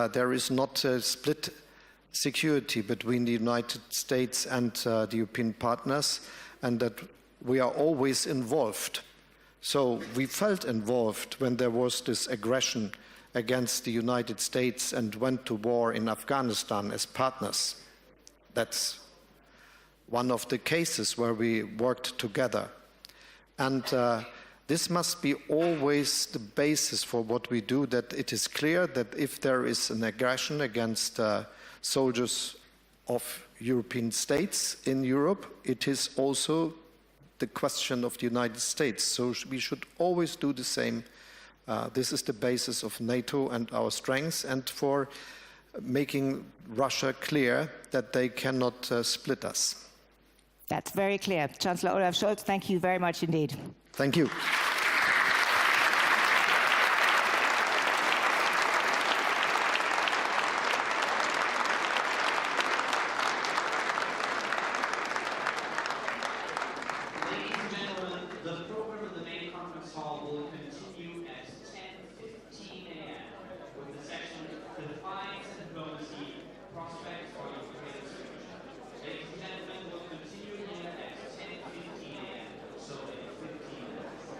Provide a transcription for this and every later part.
there is not a split security between the United States and the European partners, and that we are always involved. So we felt involved when there was this aggression against the United States and went to war in Afghanistan as partners. That's one of the cases where we worked together. And this must be always the basis for what we do, that it is clear that if there is an aggression against soldiers of European states in Europe, it is also the question of the United States. So we should always do the same. This is the basis of NATO and our strengths, and for making Russia clear that they cannot split us. That's very clear. Chancellor Olaf Scholz, thank you very much indeed. Thank you. Ladies and gentlemen, the program of the main conference hall will continue at 10:15 a.m. with the section Defiance and Diplomacy, Prospects for Ukraine Solution. Ladies and gentlemen, we'll continue here at 10:15 a.m. So in 15 minutes.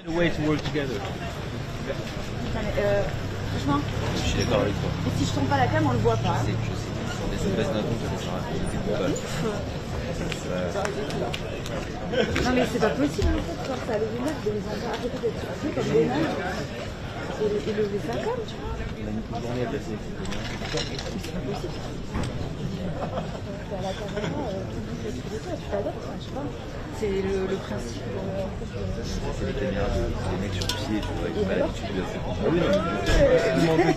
A way to work together. Franchement, Je suis d'accord avec toi. et si je tourne pas la cam, on le voit pas. Je sais. Sur des espèces d'un coup, ça fait des bombes. Non mais c'est pas possible en fait, genre ça a levé de les entendre arrêter d'être tués comme des nains et lever sa cam, tu vois. On a une journée à passer. C'est pas possible. T'es à la caméra, tu t'adaptes, enfin, je sais pas. C'est le principe. C'est des caméras des mecs sur pied, tu vois, ils ont pas l'habitude de faire. Ah oui, non, mais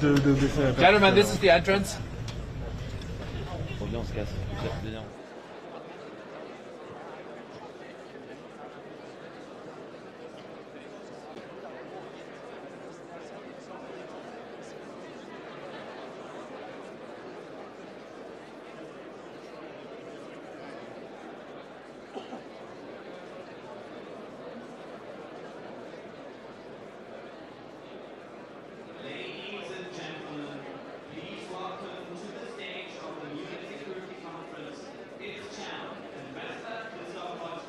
Gentlemen, this is the entrance. viens, on se casse. Viens. Ladies and gentlemen, please welcome to the stage of the Munich Security Conference, its chairman, Ambassador Scholz.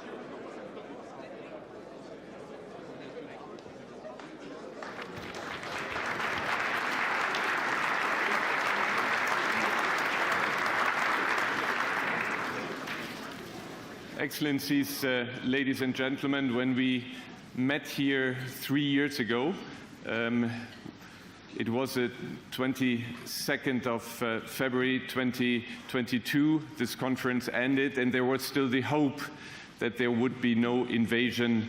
Excellencies, ladies and gentlemen, when we met here 3 years ago, it was the 22nd of February 2022. This conference ended, and there was still the hope that there would be no invasion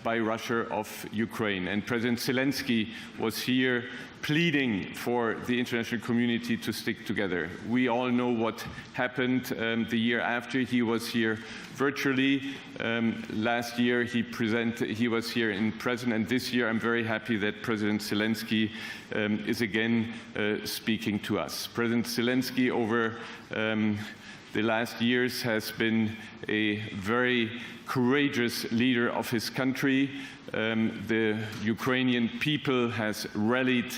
by Russia of Ukraine. And President Zelenskyy was here pleading for the international community to stick together. We all know what happened the year after. He was here virtually. Last year he was here in person, and this year I'm very happy that President Zelenskyy is again speaking to us. President Zelenskyy over the last years has been a very courageous leader of his country. The Ukrainian people has rallied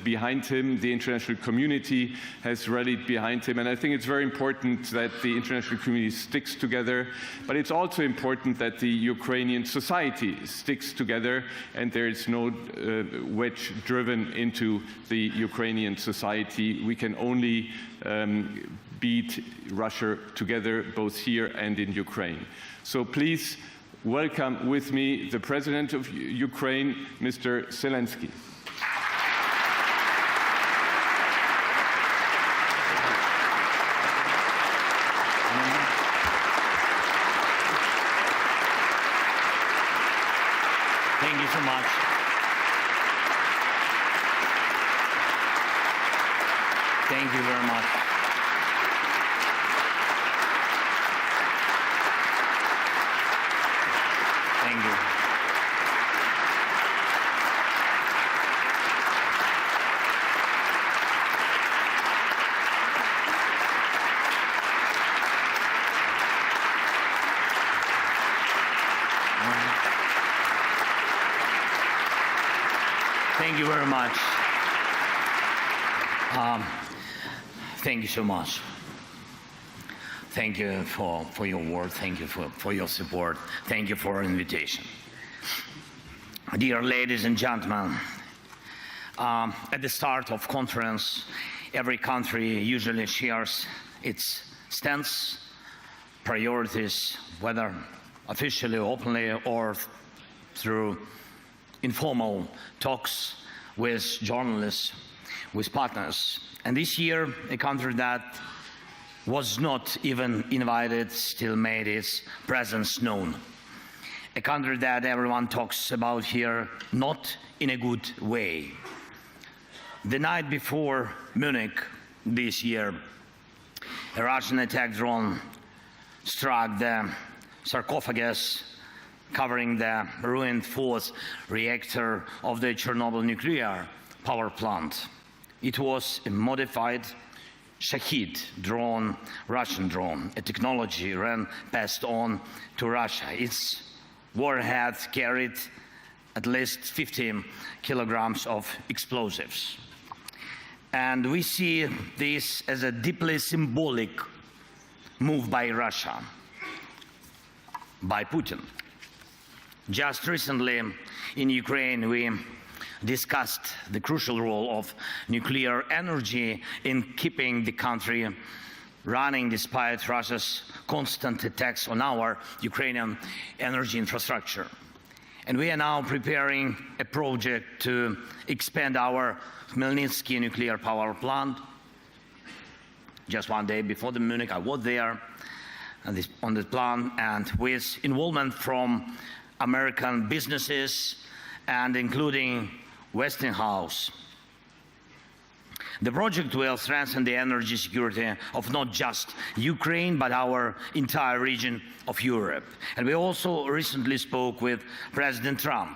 behind him. The international community has rallied behind him. And I think it's very important that the international community sticks together. But it's also important that the Ukrainian society sticks together and there is no wedge driven into the Ukrainian society. We can only beat Russia together, both here and in Ukraine. So please welcome with me the President of Ukraine, Mr. Zelenskyy. Thank you so much. Thank you very much. Thank you. Thank you very much. Thank you so much. Thank you for your word. Thank you for your support. Thank you for your invitation. Dear ladies and gentlemen, at the start of conference, every country usually shares its stance, priorities, whether officially, openly, or through informal talks with journalists, with partners. And this year, a country that was not even invited still made its presence known. A country that everyone talks about here, not in a good way. The night before Munich this year, a Russian attack drone struck the sarcophagus covering the ruined fourth reactor of the Chernobyl nuclear power plant. It was a modified Shahid drone, Russian drone, a technology passed on to Russia. Its warhead carried at least 15 kilograms of explosives. And we see this as a deeply symbolic move by Russia, by Putin. Just recently in Ukraine, we discussed the crucial role of nuclear energy in keeping the country running despite Russia's constant attacks on our Ukrainian energy infrastructure. And we are now preparing a project to expand our Khmelnytsky nuclear power plant. Just one day before the Munich, I was there on the plant, and with involvement from American businesses and including Westinghouse. The project will strengthen the energy security of not just Ukraine, but our entire region of Europe. And we also recently spoke with President Trump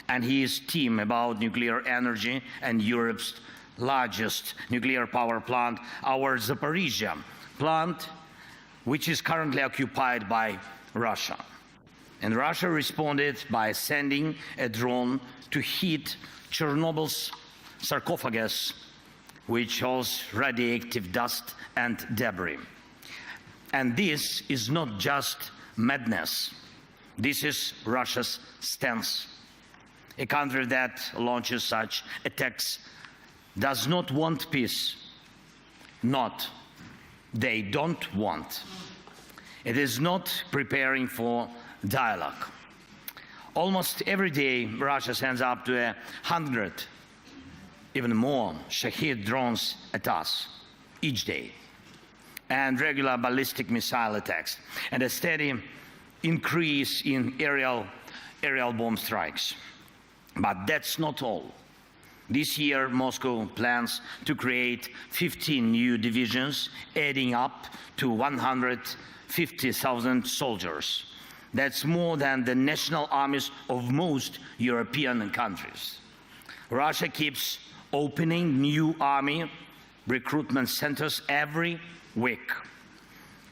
and his team about nuclear energy and Europe's largest nuclear power plant, our Zaporizhzhia plant, which is currently occupied by Russia. And Russia responded by sending a drone to hit Chernobyl's sarcophagus, which holds radioactive dust and debris. And this is not just madness. This is Russia's stance. A country that launches such attacks does not want peace. They don't want. It is not preparing for dialogue. Almost every day, Russia sends up to 100, even more, Shahid drones at us each day, and regular ballistic missile attacks, and a steady increase in aerial bomb strikes. But that's not all. This year, Moscow plans to create 15 new divisions, adding up to 150,000 soldiers. That's more than the national armies of most European countries. Russia keeps opening new army recruitment centers every week.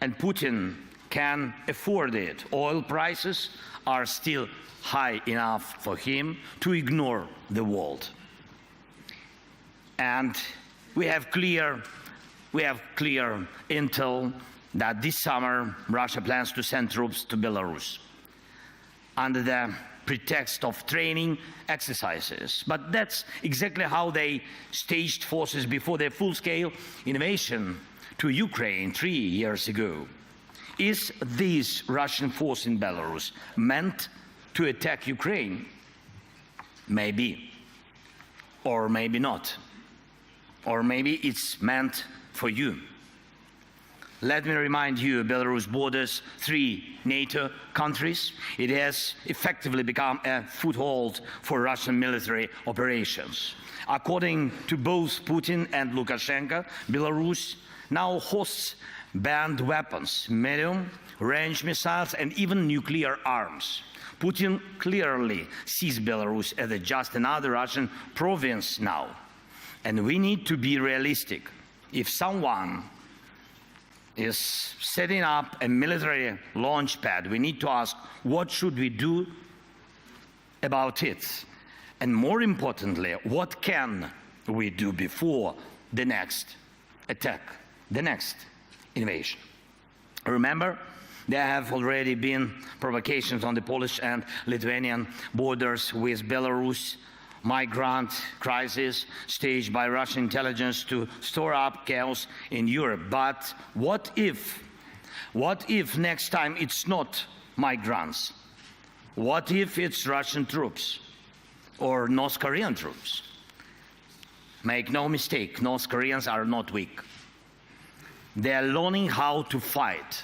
And Putin can afford it. Oil prices are still high enough for him to ignore the world. And we have clear intel that this summer Russia plans to send troops to Belarus under the pretext of training exercises. But that's exactly how they staged forces before their full-scale invasion to Ukraine 3 years ago. Is this Russian force in Belarus meant to attack Ukraine? Maybe. Or maybe not. Or maybe it's meant for you. Let me remind you, Belarus borders 3 NATO countries. It has effectively become a foothold for Russian military operations. According to both Putin and Lukashenko, Belarus now hosts banned weapons, medium-range missiles, and even nuclear arms. Putin clearly sees Belarus as just another Russian province now. And we need to be realistic. If someone is setting up a military launch pad, we need to ask, what should we do about it? And more importantly, what can we do before the next attack, the next invasion? Remember, there have already been provocations on the Polish and Lithuanian borders with Belarus, migrant crisis staged by Russian intelligence to store up chaos in Europe. But what if next time it's not migrants? What if it's Russian troops or North Korean troops? Make no mistake, North Koreans are not weak. They are learning how to fight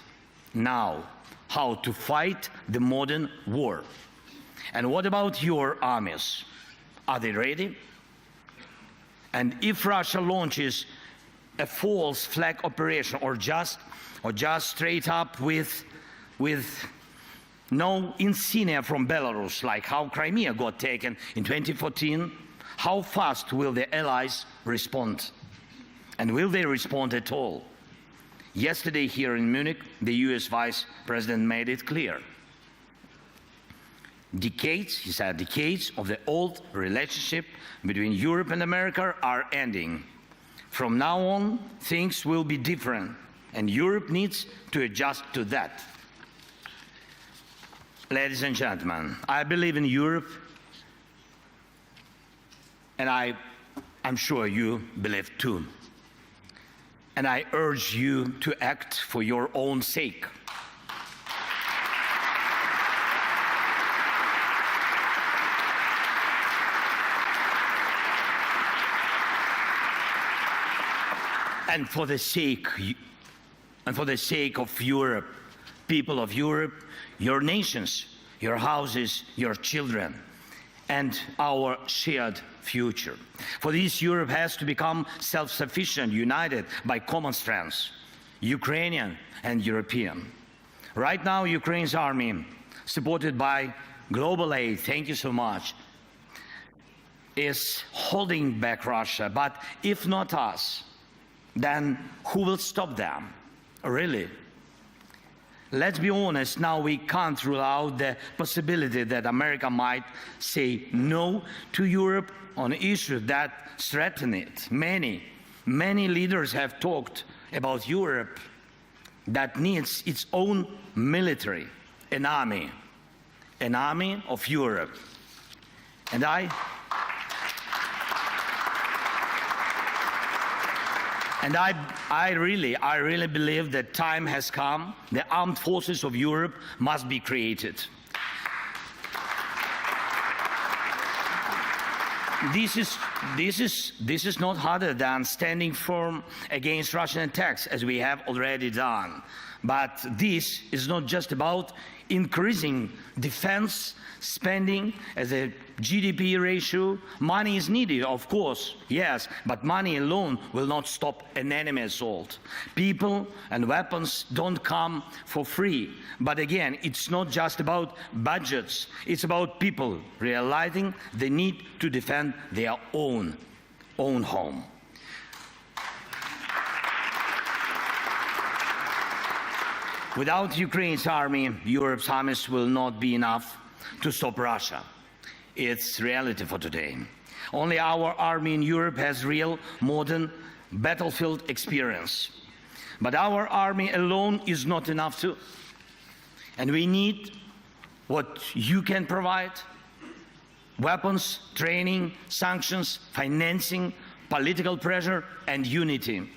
now, how to fight the modern war. And what about your armies? Are they ready? And if Russia launches a false flag operation or just straight up with no insignia from Belarus, like how Crimea got taken in 2014, how fast will the allies respond? And will they respond at all? Yesterday here in Munich, the US Vice President made it clear. Decades, he said, decades of the old relationship between Europe and America are ending. From now on, things will be different, and Europe needs to adjust to that. Ladies and gentlemen, I believe in Europe, and I'm sure you believe too. And I urge you to act for your own sake. And for the sake of Europe, people of Europe, your nations, your houses, your children, and our shared future. For this, Europe has to become self-sufficient, united by common strengths, Ukrainian and European. Right now, Ukraine's army, supported by global aid, thank you so much, is holding back Russia. But if not us, then who will stop them? Really? Let's be honest, now we can't rule out the possibility that America might say no to Europe on issues that threaten it. Many leaders have talked about Europe that needs its own military, an army of Europe. And I really believe that time has come. The armed forces of Europe must be created. This is not harder than standing firm against Russian attacks, as we have already done. But this is not just about increasing defense spending as a GDP ratio. Money is needed, of course, yes, but money alone will not stop an enemy assault. People and weapons don't come for free. But again, it's not just about budgets, it's about people realizing the need to defend their own home. Without Ukraine's army, Europe's armies will not be enough to stop Russia. It's reality for today. Only our army in Europe has real modern battlefield experience. But our army alone is not enough too. And we need what you can provide: weapons, training, sanctions, financing, political pressure, and unity.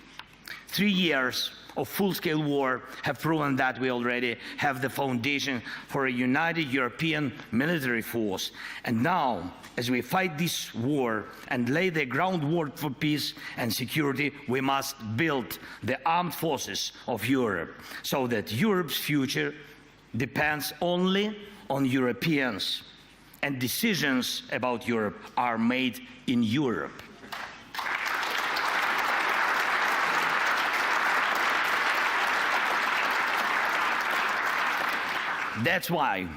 3 years of full-scale war have proven that we already have the foundation for a united European military force. And now, as we fight this war and lay the groundwork for peace and security, we must build the armed forces of Europe so that Europe's future depends only on Europeans, and decisions about Europe are made in Europe. That's why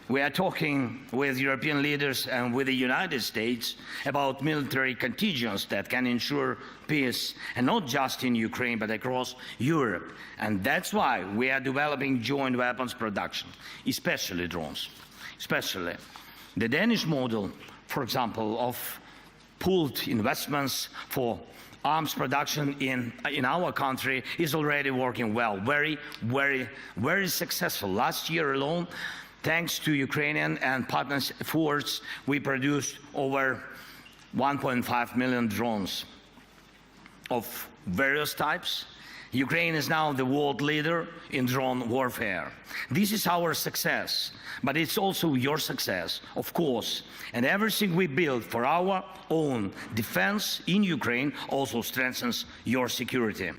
we are talking with European leaders and with the United States about military contingents that can ensure peace, and not just in Ukraine, but across Europe. And that's why we are developing joint weapons production, especially drones. Especially the Danish model, for example, of pooled investments for arms production in our country is already working well, very successful. Last year alone, thanks to Ukrainian and partners' efforts, we produced over 1.5 million drones of various types. Ukraine is now the world leader in drone warfare. This is our success, but it's also your success, of course. And everything we build for our own defense in Ukraine also strengthens your security.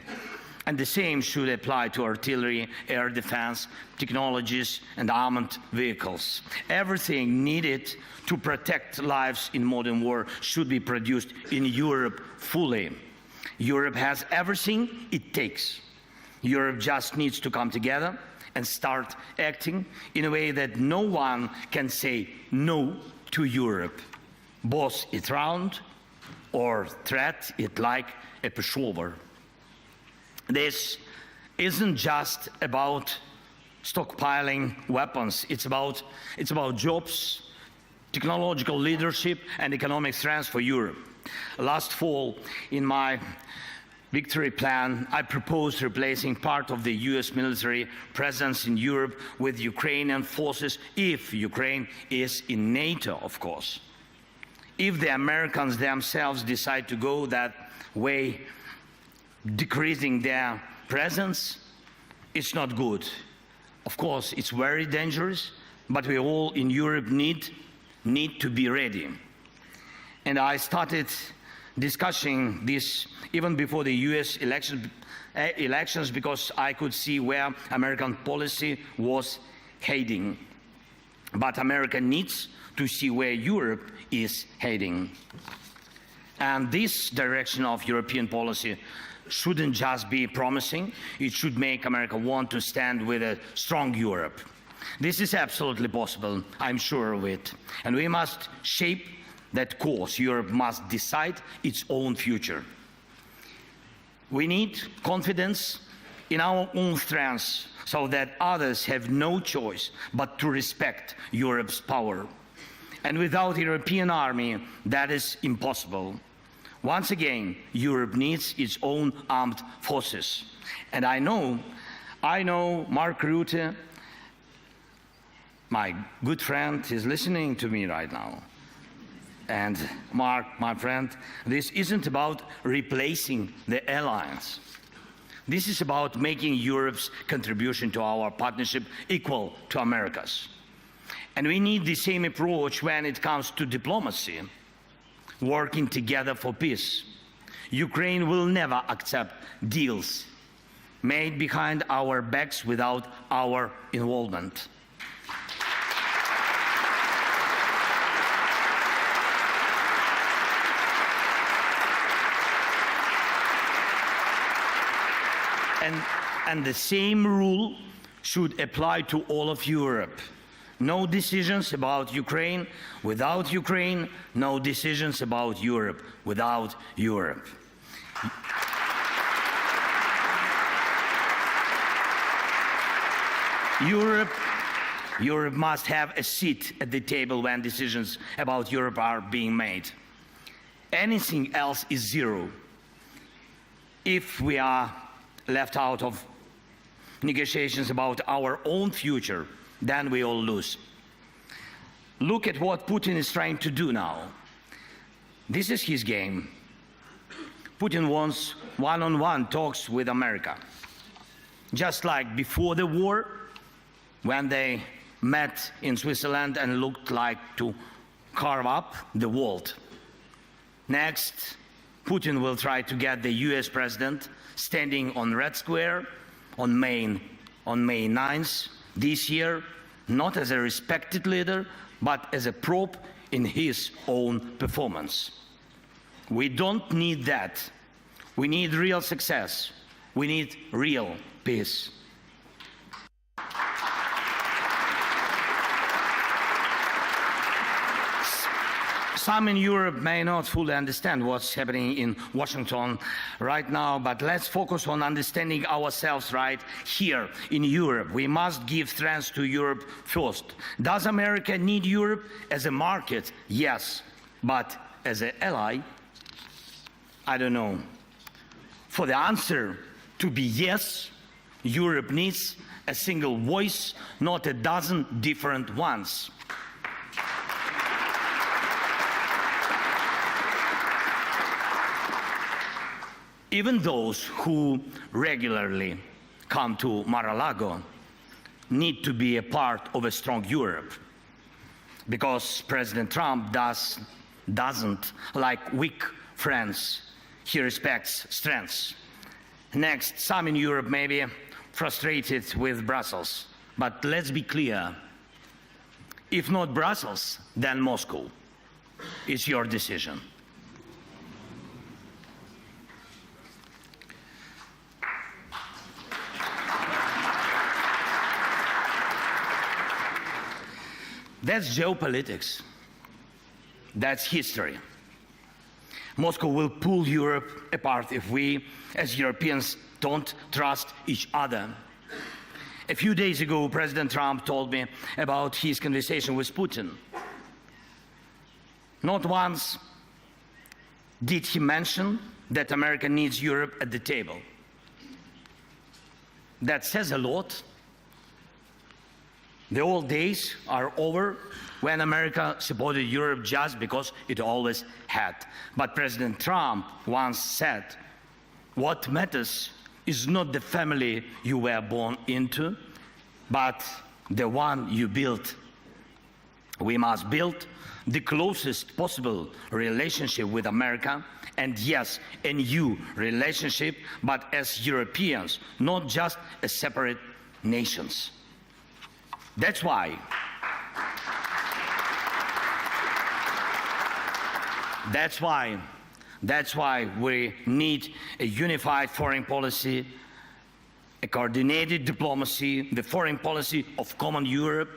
And the same should apply to artillery, air defense, technologies, and armored vehicles. Everything needed to protect lives in modern war should be produced in Europe fully. Europe has everything it takes. Europe just needs to come together and start acting in a way that no one can say no to Europe. Boss it round or threat it like a pushover. This isn't just about stockpiling weapons. It's about jobs, technological leadership, and economic strength for Europe. Last fall, in my victory plan, I proposed replacing part of the US military presence in Europe with Ukrainian forces, if Ukraine is in NATO, of course. If the Americans themselves decide to go that way, decreasing their presence, it's not good. Of course, it's very dangerous, but we all in Europe need to be ready. And I started discussing this even before the US elections, because I could see where American policy was heading. But America needs to see where Europe is heading. And this direction of European policy shouldn't just be promising, it should make America want to stand with a strong Europe. This is absolutely possible, I'm sure of it. And we must shape that course. Europe must decide its own future. We need confidence in our own strengths so that others have no choice but to respect Europe's power. And without a European army, that is impossible. Once again, Europe needs its own armed forces. And I know Mark Rutte, my good friend, is listening to me right now. And Mark, my friend, this isn't about replacing the alliance. This is about making Europe's contribution to our partnership equal to America's. And we need the same approach when it comes to diplomacy, working together for peace. Ukraine will never accept deals made behind our backs without our involvement. And the same rule should apply to all of Europe. No decisions about Ukraine without Ukraine, no decisions about Europe without Europe. Europe must have a seat at the table when decisions about Europe are being made. Anything else is zero. If we are left out of negotiations about our own future, then we all lose. Look at what Putin is trying to do now. This is his game. Putin wants one-on-one talks with America. Just like before the war, when they met in Switzerland and looked like to carve up the world. Next, Putin will try to get the US president standing on Red Square on May 9th this year, not as a respected leader, but as a probe in his own performance. We don't need that. We need real success. We need real peace. Some in Europe may not fully understand what's happening in Washington right now, but let's focus on understanding ourselves right here in Europe. We must give strength to Europe first. Does America need Europe as a market? Yes. But as an ally? I don't know. For the answer to be yes, Europe needs a single voice, not a dozen different ones. Even those who regularly come to Mar-a-Lago need to be a part of a strong Europe, because President Trump doesn't like weak friends. He respects strengths. Next, some in Europe may be frustrated with Brussels, but let's be clear. If not Brussels, then Moscow. It's your decision. That's geopolitics. That's history. Moscow will pull Europe apart if we, as Europeans, don't trust each other. A few days ago, President Trump told me about his conversation with Putin. Not once did he mention that America needs Europe at the table. That says a lot. The old days are over when America supported Europe just because it always had. But President Trump once said, what matters is not the family you were born into, but the one you built. We must build the closest possible relationship with America, and yes, a new relationship, but as Europeans, not just as separate nations. That's why we need a unified foreign policy, a coordinated diplomacy, the foreign policy of common Europe,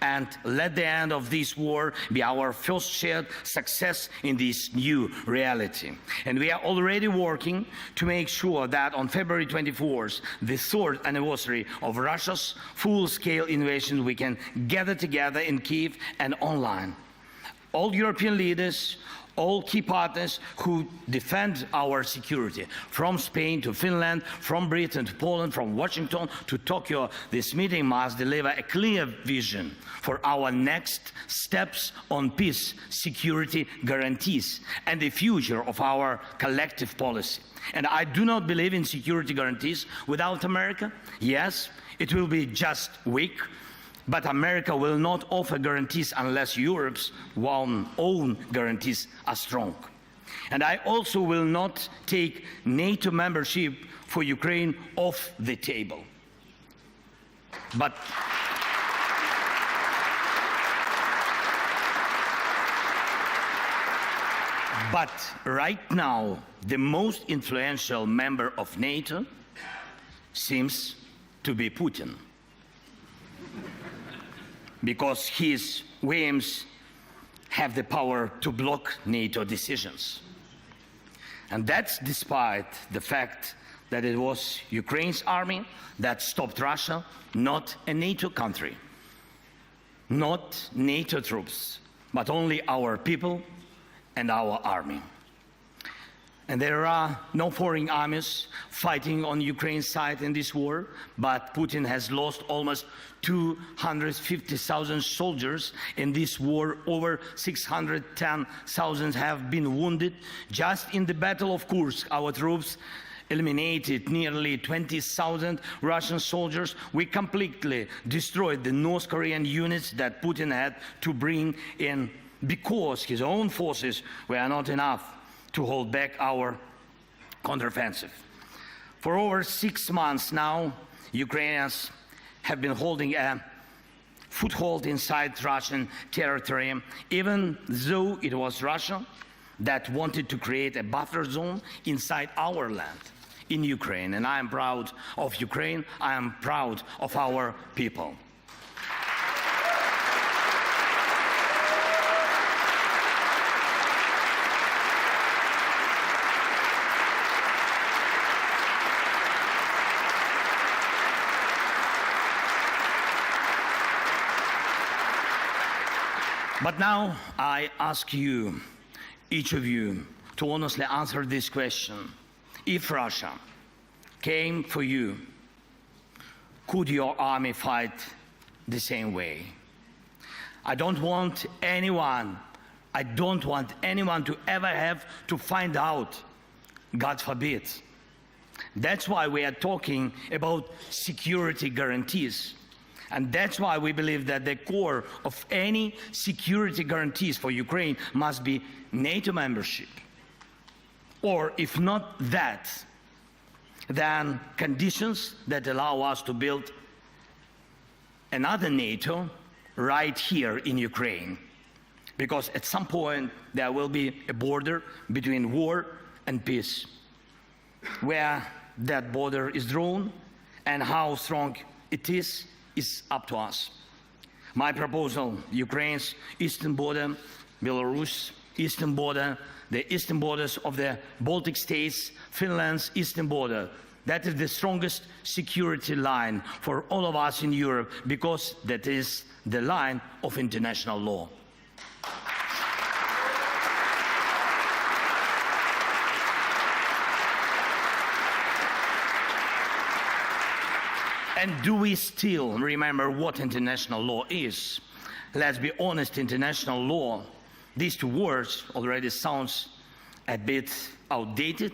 and let the end of this war be our first shared success in this new reality. And we are already working to make sure that on February 24th, the third anniversary of Russia's full-scale invasion, we can gather together in Kyiv and online. All European leaders, all key partners who defend our security, from Spain to Finland, from Britain to Poland, from Washington to Tokyo, this meeting must deliver a clear vision for our next steps on peace, security guarantees, and the future of our collective policy. And I do not believe in security guarantees without America. Yes, it will be just weak, but America will not offer guarantees unless Europe's own guarantees are strong. And I also will not take NATO membership for Ukraine off the table. But right now, the most influential member of NATO seems to be Putin, because his whims have the power to block NATO decisions. And that's despite the fact that it was Ukraine's army that stopped Russia, not a NATO country, not NATO troops, but only our people and our army. And there are no foreign armies fighting on Ukraine's side in this war, but Putin has lost almost 250,000 soldiers in this war. Over 610,000 have been wounded. Just in the Battle of Kursk, our troops eliminated nearly 20,000 Russian soldiers. We completely destroyed the North Korean units that Putin had to bring in because his own forces were not enough to hold back our counteroffensive. For over 6 months now, Ukrainians have been holding a foothold inside Russian territory, even though it was Russia that wanted to create a buffer zone inside our land in Ukraine. And I am proud of Ukraine. I am proud of our people. But now I ask you, each of you, to honestly answer this question. If Russia came for you, could your army fight the same way? I don't want anyone to ever have to find out, God forbid. That's why we are talking about security guarantees. And that's why we believe that the core of any security guarantees for Ukraine must be NATO membership. Or if not that, then conditions that allow us to build another NATO right here in Ukraine. Because at some point there will be a border between war and peace. Where that border is drawn and how strong it is up to us. My proposal, Ukraine's eastern border, Belarus eastern border, the eastern borders of the Baltic states, Finland's eastern border, that is the strongest security line for all of us in Europe, because that is the line of international law. And do we still remember what international law is? Let's be honest, international law, these two words already sounds a bit outdated,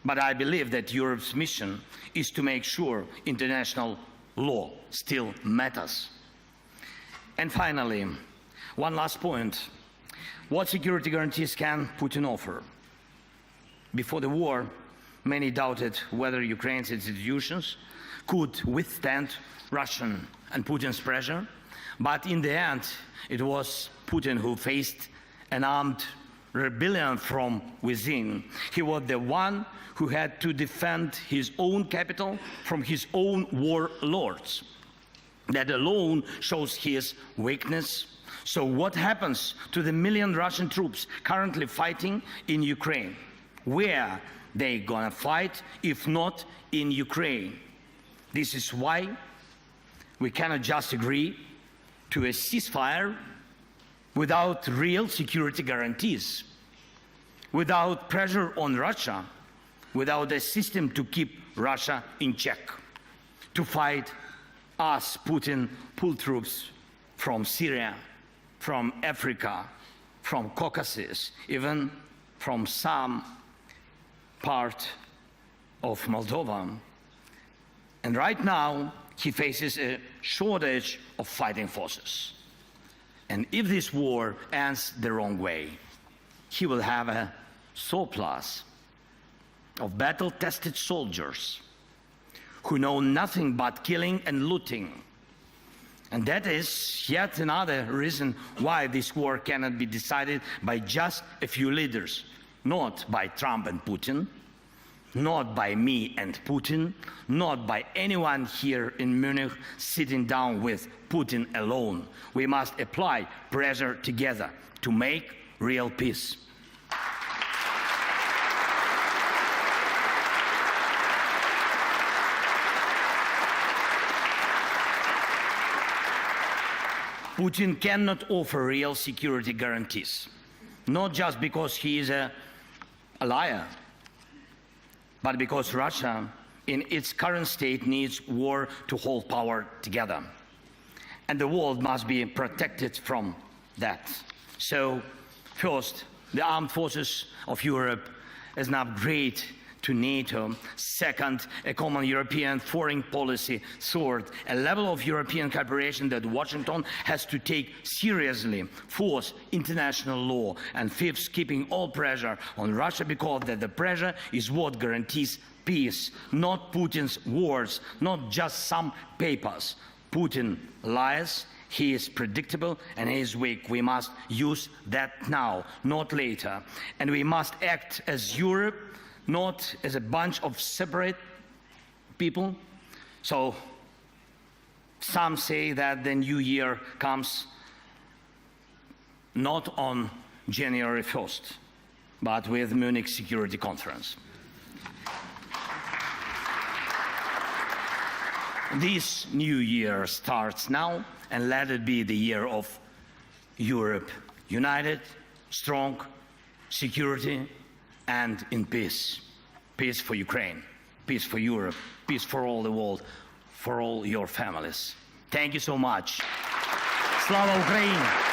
but I believe that Europe's mission is to make sure international law still matters. And finally, one last point. What security guarantees can Putin offer? Before the war, many doubted whether Ukraine's institutions could withstand Russian and Putin's pressure, but in the end, it was Putin who faced an armed rebellion from within. He was the one who had to defend his own capital from his own warlords. That alone shows his weakness. So what happens to the million Russian troops currently fighting in Ukraine? Where they gonna fight if not in Ukraine? This is why we cannot just agree to a ceasefire without real security guarantees, without pressure on Russia, without a system to keep Russia in check. To fight us, Putin pulled troops from Syria, from Africa, from Caucasus, even from some part of Moldova. And right now, he faces a shortage of fighting forces. And if this war ends the wrong way, he will have a surplus of battle-tested soldiers who know nothing but killing and looting. And that is yet another reason why this war cannot be decided by just a few leaders, not by Trump and Putin, not by me and Putin, not by anyone here in Munich sitting down with Putin alone. We must apply pressure together to make real peace. Putin cannot offer real security guarantees, not just because he is an a liar, but because Russia, in its current state, needs war to hold power together. And the world must be protected from that. So, first, the armed forces of Europe as an upgrade to NATO. Second, a common European foreign policy. Third, a level of European cooperation that Washington has to take seriously. Fourth, international law. And fifth, keeping all pressure on Russia, because that the pressure is what guarantees peace, not Putin's words, not just some papers. Putin lies, he is predictable, and he is weak. We must use that now, not later. And we must act as Europe, not as a bunch of separate people. So some say that the new year comes not on January 1st, but with Munich Security Conference. This new year starts now, and let it be the year of Europe, united, strong, security, and in peace. Peace for Ukraine, peace for Europe, peace for all the world, for all your families. Thank you so much. Slava Ukraini!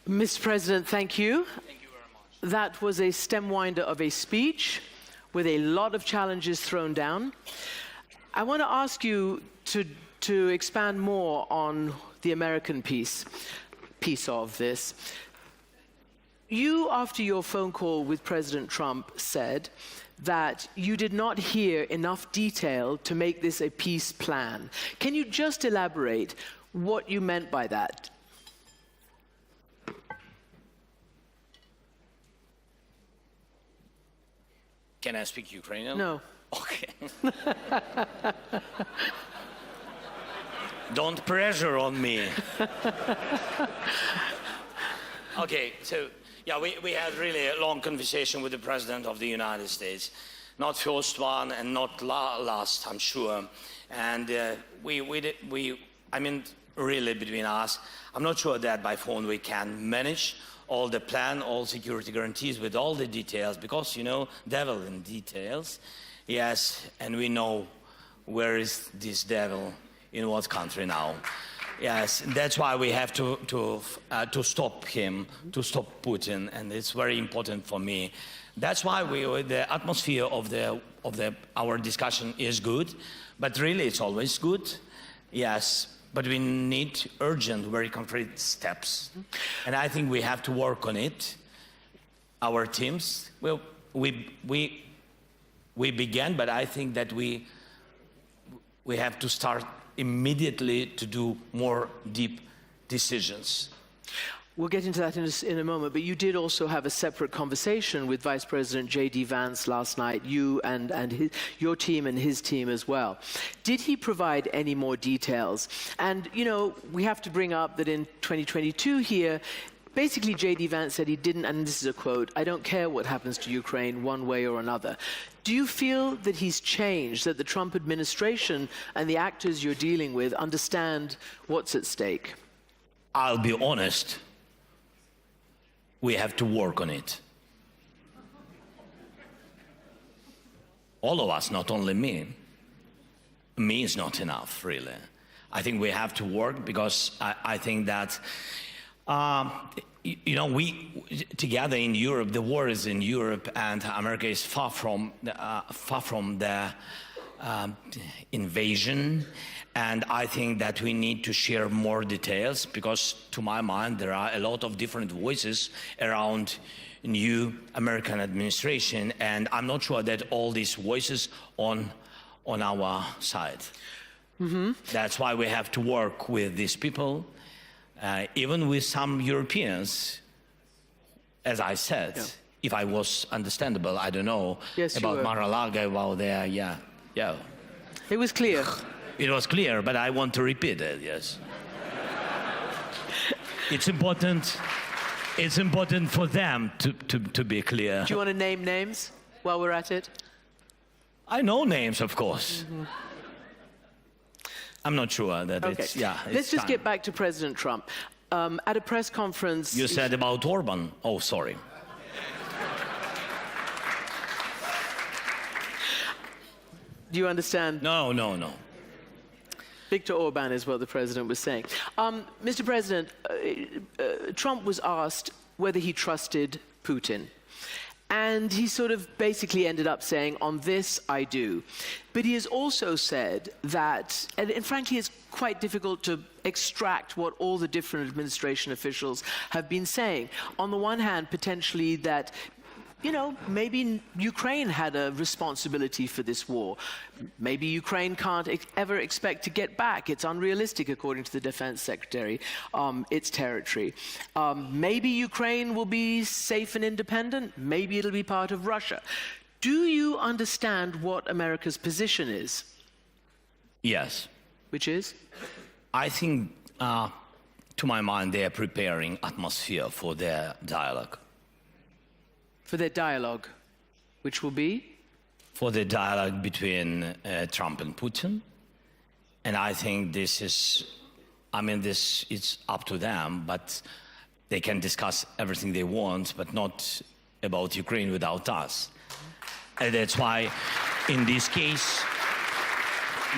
Mr. President, thank you. Thank you very much. That was a stem winder of a speech with a lot of challenges thrown down. I want to ask you to expand more on the American piece of this. You, after your phone call with President Trump, said that you did not hear enough detail to make this a peace plan. Can you just elaborate what you meant by that? Can I speak Ukrainian? No. Okay. Don't pressure on me. Okay, so yeah, we had really a long conversation with the President of the United States. Not first one and not last, I'm sure. And I mean, really between us, I'm not sure that by phone we can manage all the plan, all security guarantees with all the details, because, you know, devil in details. Yes, and we know where is this devil, in what country now. Yes, that's why we have to stop him, to stop Putin, and it's very important for me. That's why the atmosphere of our discussion is good, but really it's always good. Yes. But we need urgent, very concrete steps. And I think we have to work on it. Our teams, well, we began, but I think that we have to start immediately to do more deep decisions. We'll get into that in a moment, but you did also have a separate conversation with Vice President J.D. Vance last night, you and your team and his team as well. Did he provide any more details? And, you know, we have to bring up that in 2022 here, basically J.D. Vance said he didn't, and this is a quote, "I don't care what happens to Ukraine one way or another." Do you feel that he's changed, that the Trump administration and the actors you're dealing with understand what's at stake? I'll be honest. We have to work on it. All of us, not only me. Me is not enough, really. I think we have to work, because I think that, you know, we together in Europe, the war is in Europe, and America is far from the invasion. And I think that we need to share more details, because to my mind there are a lot of different voices around new American administration, and I'm not sure that all these voices on on our side. That's why we have to work with these people, even with some Europeans, as I said. Yeah. If I was understandable, I don't know, Yes, you about were. Mar-a-Lago, about there, yeah. It was clear. It was clear, but I want to repeat it, yes. It's important for them to be clear. Do you want to name names while we're at it? I know names, of course. I'm not sure that Okay. it's, yeah. Let's just get back to President Trump. At a press conference... You said about Orban. Oh, sorry. Do you understand? No. Viktor Orban is what the president was saying. Mr. President, Trump was asked whether he trusted Putin. And he sort of basically ended up saying, on this, I do. But he has also said that, and frankly, it's quite difficult to extract what all the different administration officials have been saying. On the one hand, potentially that, you know, maybe Ukraine had a responsibility for this war. Maybe Ukraine can't ever expect to get back. It's unrealistic, according to the defense secretary, its territory. Maybe Ukraine will be safe and independent. Maybe it'll be part of Russia. Do you understand what America's position is? Yes. Which is? I think, to my mind, they are preparing atmosphere for their dialogue. For their dialogue, which will be? For the dialogue between Trump and Putin. And I think this is, it's up to them, but they can discuss everything they want, but not about Ukraine without us. And that's why, in this case,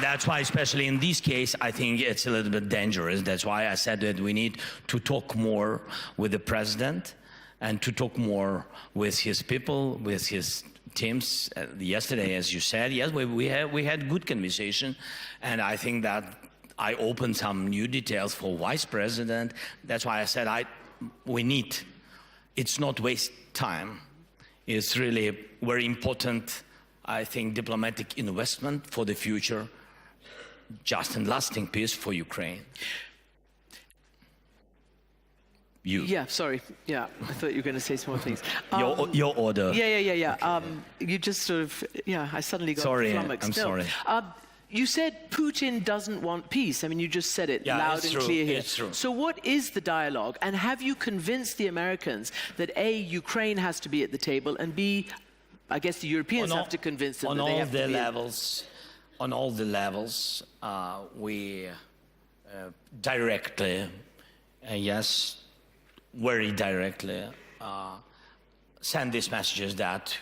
especially in this case, I think it's a little bit dangerous. That's why I said that we need to talk more with the president and to talk more with his people, with his teams. Yesterday, as you said, yes, we had good conversation, and I think that I opened some new details for vice president. That's why I said we need. It's not waste time. It's really very important, I think, diplomatic investment for the future, just and lasting peace for Ukraine. Yeah, sorry. Yeah, I thought you were going to say some more things. Your order. Yeah. You just sort of, I suddenly got flummoxed. I'm sorry. You said Putin doesn't want peace. I mean, you just said it loud and true. clear here. It's true. So what is the dialogue? And have you convinced the Americans that A, Ukraine has to be at the table, and B, I guess the Europeans have to convince them that they have to be on all the levels, we directly, yes, very directly, send these messages that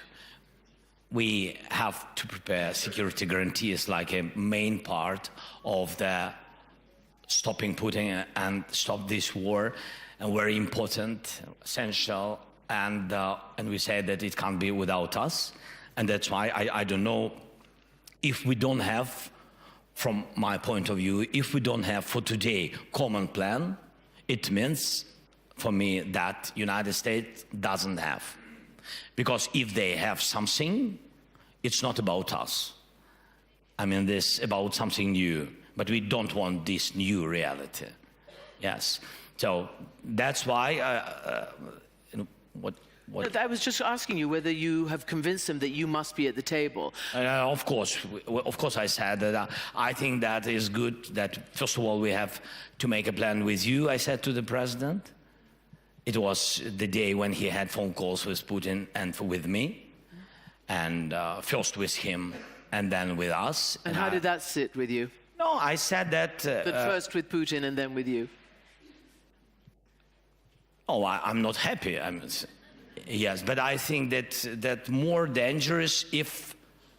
we have to prepare security guarantees like a main part of the stopping Putin and stop this war, and very important, essential, and we say that it can't be without us, and that's why I don't know if we don't have, from my point of view, if we don't have for today common plan, it means for me that United States doesn't have. Because if they have something, it's not about us. I mean, this about something new, but we don't want this new reality. Yes. So that's why, I was just asking you whether you have convinced them that you must be at the table. Of course, I said that I think that is good, that first of all we have to make a plan with you, I said to the president. It was the day when he had phone calls with Putin and with me, and first with him and then with us. And how did that sit with you? No, I said that... But first with Putin and then with you? Oh, I'm not happy. Yes, but I think that more dangerous if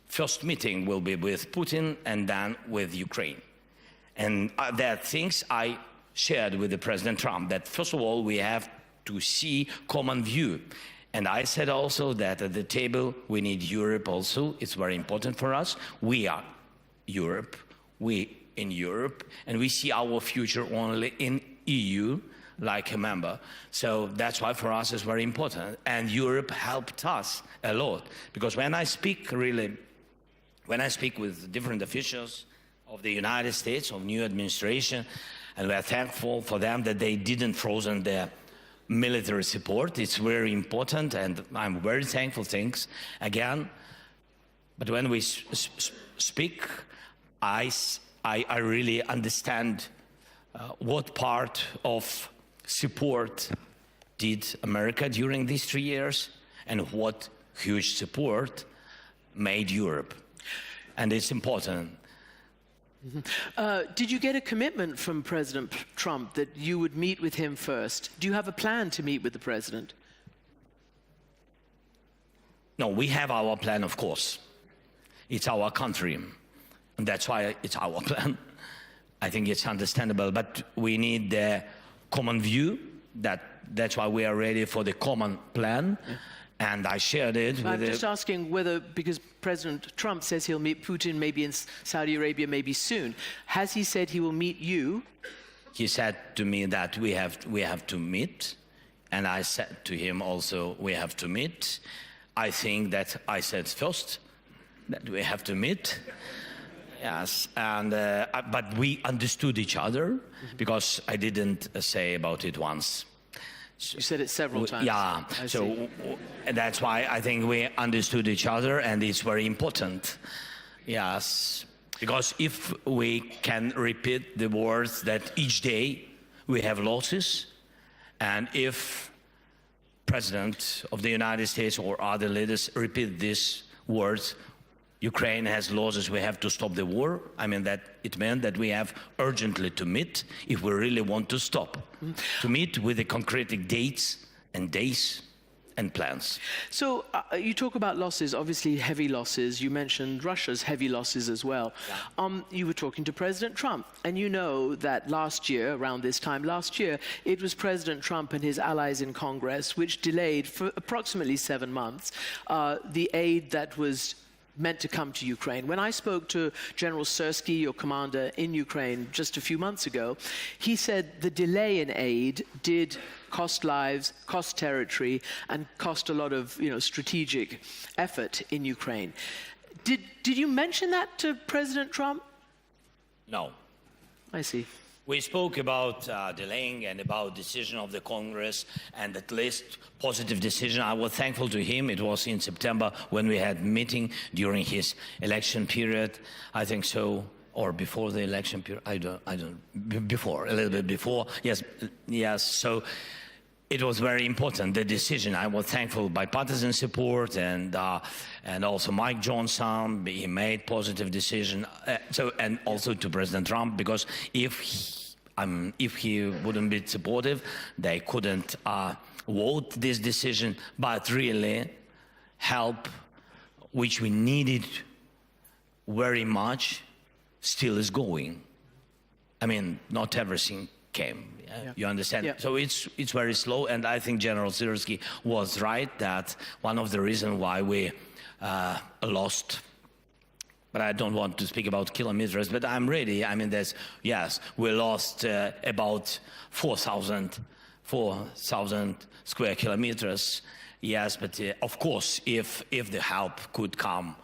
first meeting will be with Putin and then with Ukraine. And there are things I shared with the President Trump, that first of all we have to see common view. And I said also that at the table we need Europe also. It's very important for us. We are Europe, we in Europe, and we see our future only in EU like a member. So that's why for us it's very important. And Europe helped us a lot. Because when I speak really when I speak with different officials of the United States, of new administration, and we're thankful for them that they didn't frozen their military support. It's very important, and I'm very thankful, thanks again. But when we speak, I really understand what part of support did America during these 3 years, and what huge support made Europe. And it's important. Did you get a commitment from President Trump that you would meet with him first? Do you have a plan to meet with the president? No, we have our plan, of course. It's our country, and that's why it's our plan. I think it's understandable, but we need the common view. That's why we are ready for the common plan, and I shared it with I'm just asking whether, because President Trump says he'll meet Putin maybe in Saudi Arabia maybe soon, has he said he will meet you? He said to me that we have to meet, and I said to him also we have to meet. I think that I said first that we have to meet. Yes, and but we understood each other, because I didn't say about it once. You said it several times. Yeah, so that's why I think we understood each other, and it's very important. Yes, because if we can repeat the words that each day we have losses, and if President of the United States or other leaders repeat these words, Ukraine has losses, we have to stop the war. I mean, that it meant that we have urgently to meet if we really want to stop. To meet with the concrete dates and days and plans. So you talk about losses, obviously heavy losses. You mentioned Russia's heavy losses as well. Yeah. You were talking to President Trump, and you know that last year, around this time last year, it was President Trump and his allies in Congress which delayed for approximately 7 months the aid that was meant to come to Ukraine. When I spoke to General Zelenskyy, your commander in Ukraine, just a few months ago, he said the delay in aid did cost lives, cost territory, and cost a lot of strategic effort in Ukraine. Did you mention that to President Trump? No. I see. We spoke about delaying and about decision of the Congress, and at least positive decision. I was thankful to him. It was in September when we had meeting during his election period. I think so, or before the election period. I don't. Before, a little bit before. Yes. So it was very important, the decision. I was thankful bipartisan support, and also Mike Johnson. He made positive decision. And also to President Trump, because if he wouldn't be supportive, they couldn't vote this decision. But really, help, which we needed very much, still is going. I mean, not everything came. Yeah. You understand? Yeah. So it's very slow, and I think General Zelenskyy was right that one of the reasons why we lost, but I don't want to speak about kilometers, but I'm ready. I mean, we lost about 4,000 square kilometers. Yes, but of course, if the help could come,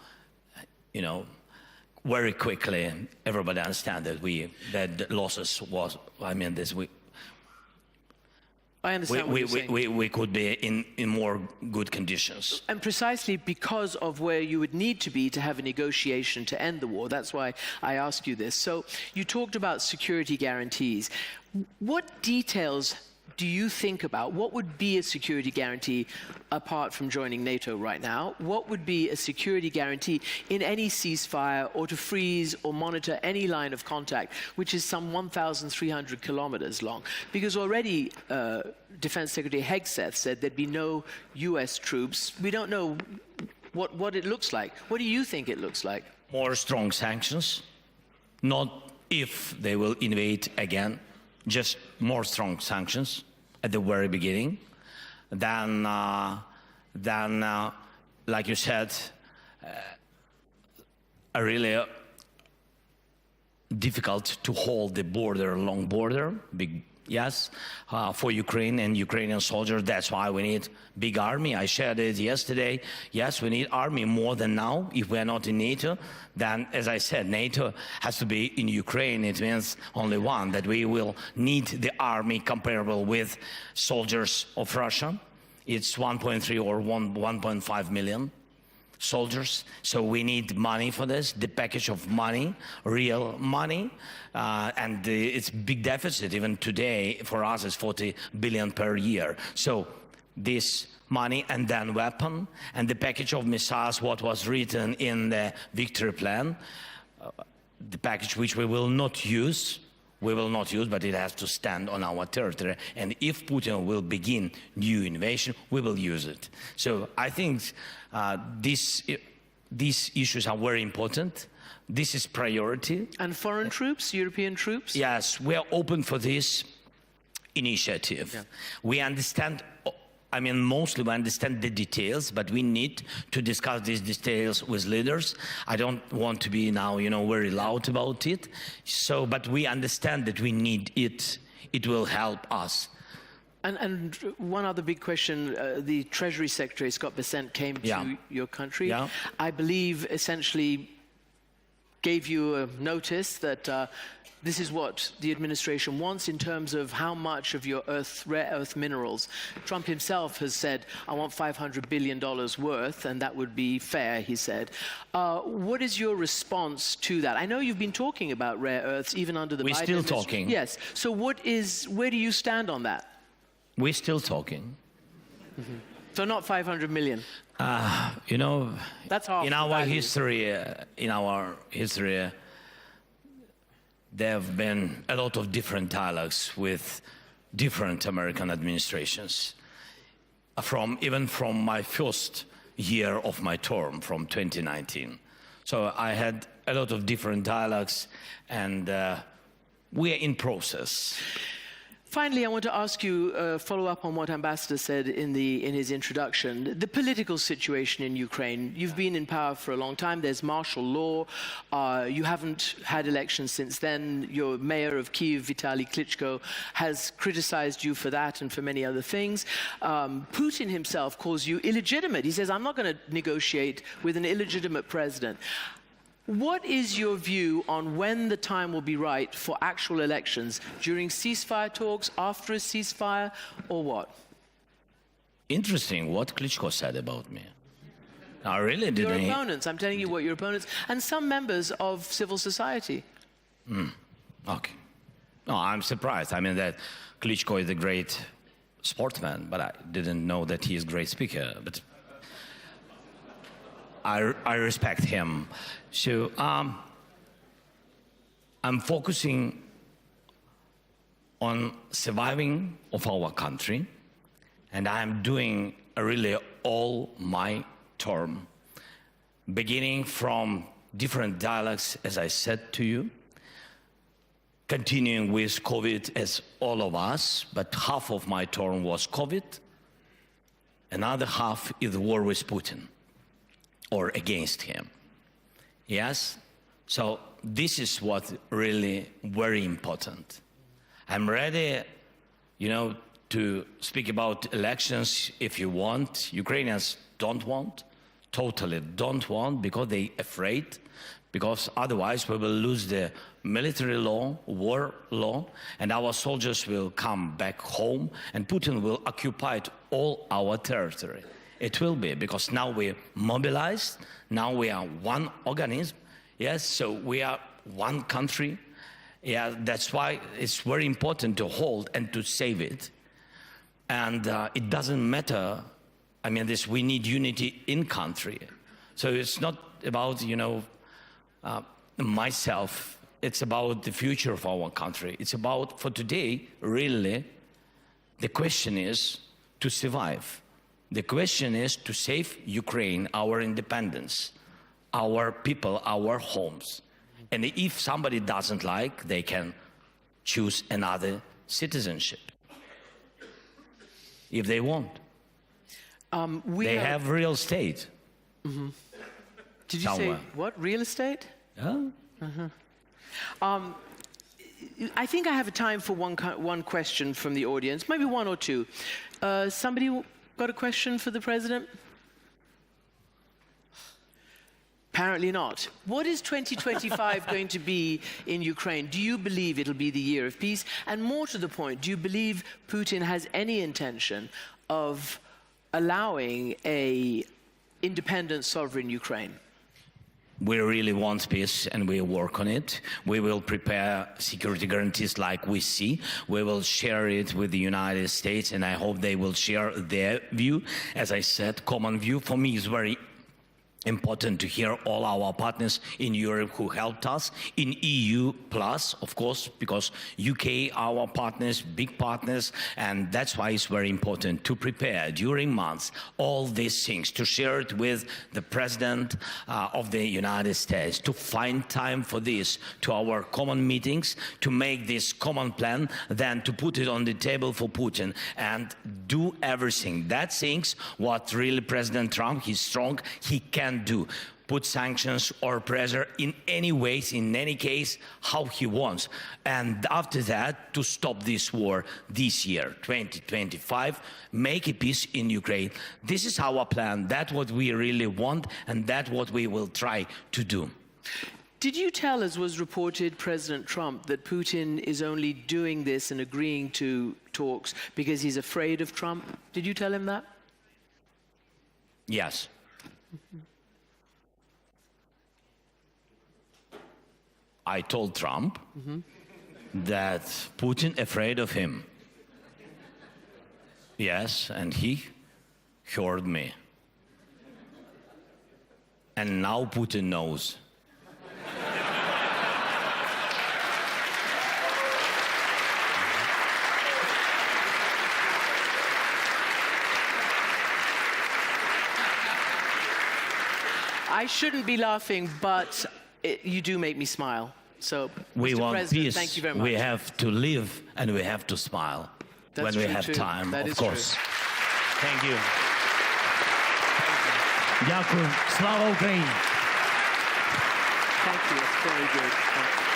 very quickly, everybody understand that the losses was. I mean, I understand what you're saying. We could be in more good conditions. And precisely because of where you would need to be to have a negotiation to end the war. That's why I ask you this. So you talked about security guarantees. What details do you think about? What would be a security guarantee apart from joining NATO right now? What would be a security guarantee in any ceasefire, or to freeze or monitor any line of contact, which is some 1,300 kilometers long? Because already Defense Secretary Hegseth said there'd be no US troops. We don't know what it looks like. What do you think it looks like? More strong sanctions, not if they will invade again, just more strong sanctions at the very beginning. Then, like you said, a really difficult to hold the border, long border, big yes, for Ukraine and Ukrainian soldiers. That's why we need big army. I shared it yesterday. Yes, we need army more than now. If we're not in NATO, then, as I said, NATO has to be in Ukraine. It means only one, that we will need the army comparable with soldiers of Russia. It's 1.3 or 1.5 million soldiers. So we need money for this, the package of money, real money. And it's big deficit. Even today, for us, it's 40 billion per year. So this money and then weapon and the package of missiles, what was written in the victory plan, the package which we will not use, but it has to stand on our territory. And if Putin will begin new invasion, we will use it. So I think these issues are very important. This is priority. And foreign troops, European troops? Yes, we are open for this initiative. Yeah. We understand, mostly we understand the details, but we need to discuss these details with leaders. I don't want to be now, very loud about it. So, but we understand that we need it. It will help us. And one other big question, the Treasury Secretary, Scott Bessent, came to your country. Yeah. I believe essentially gave you a notice that this is what the administration wants in terms of how much of your rare earth minerals. Trump himself has said, I want $500 billion worth, and that would be fair, he said. What is your response to that? I know you've been talking about rare earths even under the Biden administration. We're still talking. Yes. So where do you stand on that? We're still talking. Mm-hmm. So not 500 million. That's half in our history. There have been a lot of different dialogues with different American administrations. Even from my first year of my term, from 2019. So I had a lot of different dialogues, and we are in process. Finally, I want to ask you, follow up on what Ambassador said in his introduction. The political situation in Ukraine. You've been in power for a long time. There's martial law. You haven't had elections since then. Your mayor of Kyiv, Vitaly Klitschko, has criticized you for that and for many other things. Putin himself calls you illegitimate. He says, I'm not going to negotiate with an illegitimate president. What is your view on when the time will be right for actual elections? During ceasefire talks, after a ceasefire, or what? Interesting what Klitschko said about me. I really didn't. Your opponents, I'm telling you what your opponents, and some members of civil society. Okay. No, I'm surprised. That Klitschko is a great sportsman, but I didn't know that he is a great speaker. But I respect him. So I'm focusing on surviving of our country, and I'm doing really all my term, beginning from different dialogues, as I said to you, continuing with COVID as all of us, but half of my term was COVID, another half is the war with Putin, or against him. Yes? So this is what really very important. I'm ready, to speak about elections if you want. Ukrainians don't want, totally don't want, because they're afraid, because otherwise we will lose the military law, war law, and our soldiers will come back home, and Putin will occupy all our territory. It will be, because now we're mobilized, now we are one organism, yes, so we are one country. Yeah, that's why it's very important to hold and to save it. And it doesn't matter, we need unity in country. So it's not about, myself, it's about the future of our country. It's about, for today, really, the question is to survive. The question is to save Ukraine, our independence, our people, our homes. And if somebody doesn't like, they can choose another citizenship. If they want. They have real estate. Mm-hmm. Did you somewhere. say, what, real estate? Yeah. Mm-hmm. I think I have time for one question from the audience, maybe one or two. Somebody got a question for the President? Apparently not. What is 2025 going to be in Ukraine? Do you believe it'll be the year of peace? And more to the point, do you believe Putin has any intention of allowing an independent, sovereign Ukraine? We really want peace and we work on it. We will prepare security guarantees like we see. We will share it with the United States and I hope they will share their view. As I said, common view for me is very important to hear all our partners in Europe who helped us, in EU plus, of course, because UK, our partners, big partners, and that's why it's very important to prepare during months all these things, to share it with the President of the United States, to find time for this, to our common meetings, to make this common plan, then to put it on the table for Putin and do everything. That's things what really President Trump, he's strong, he can do, put sanctions or pressure in any ways, in any case, how he wants. And after that, to stop this war this year, 2025, make a peace in Ukraine. This is our plan. That's what we really want, and that's what we will try to do. Did you tell, as was reported, President Trump, that Putin is only doing this and agreeing to talks because he's afraid of Trump? Did you tell him that? Yes. I told Trump that Putin afraid of him. Yes, and he heard me. And now Putin knows. I shouldn't be laughing, but you do make me smile. So, we Mr. want President, peace. thank you very much. We have to live and we have to smile That's when we true have too. time, That of is course. true. Thank you. Дякую. Слава Україні! Thank you. It's very good. Thank you.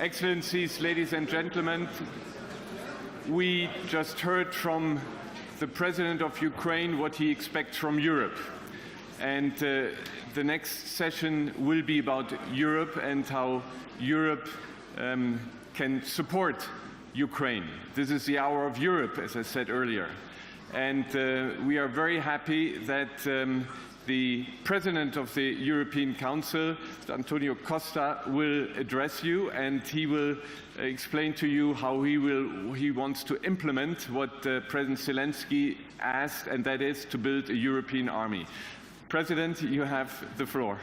Excellencies, ladies and gentlemen, we just heard from the President of Ukraine what he expects from Europe. And the next session will be about Europe and how Europe can support Ukraine. This is the hour of Europe, as I said earlier. And we are very happy that the President of the European Council, Antonio Costa, will address you, and he will explain to you how he wants to implement what President Zelenskyy asked, and that is to build a European army. President, you have the floor.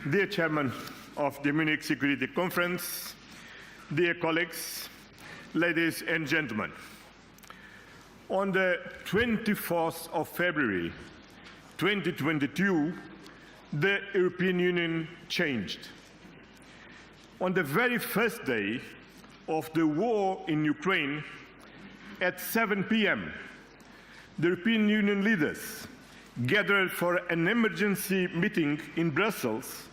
Dear Chairman of the Munich Security Conference, dear colleagues, ladies and gentlemen, on the 24th of February 2022, the European Union changed. On the very first day of the war in Ukraine, at 7 p.m., the European Union leaders gathered for an emergency meeting in Brussels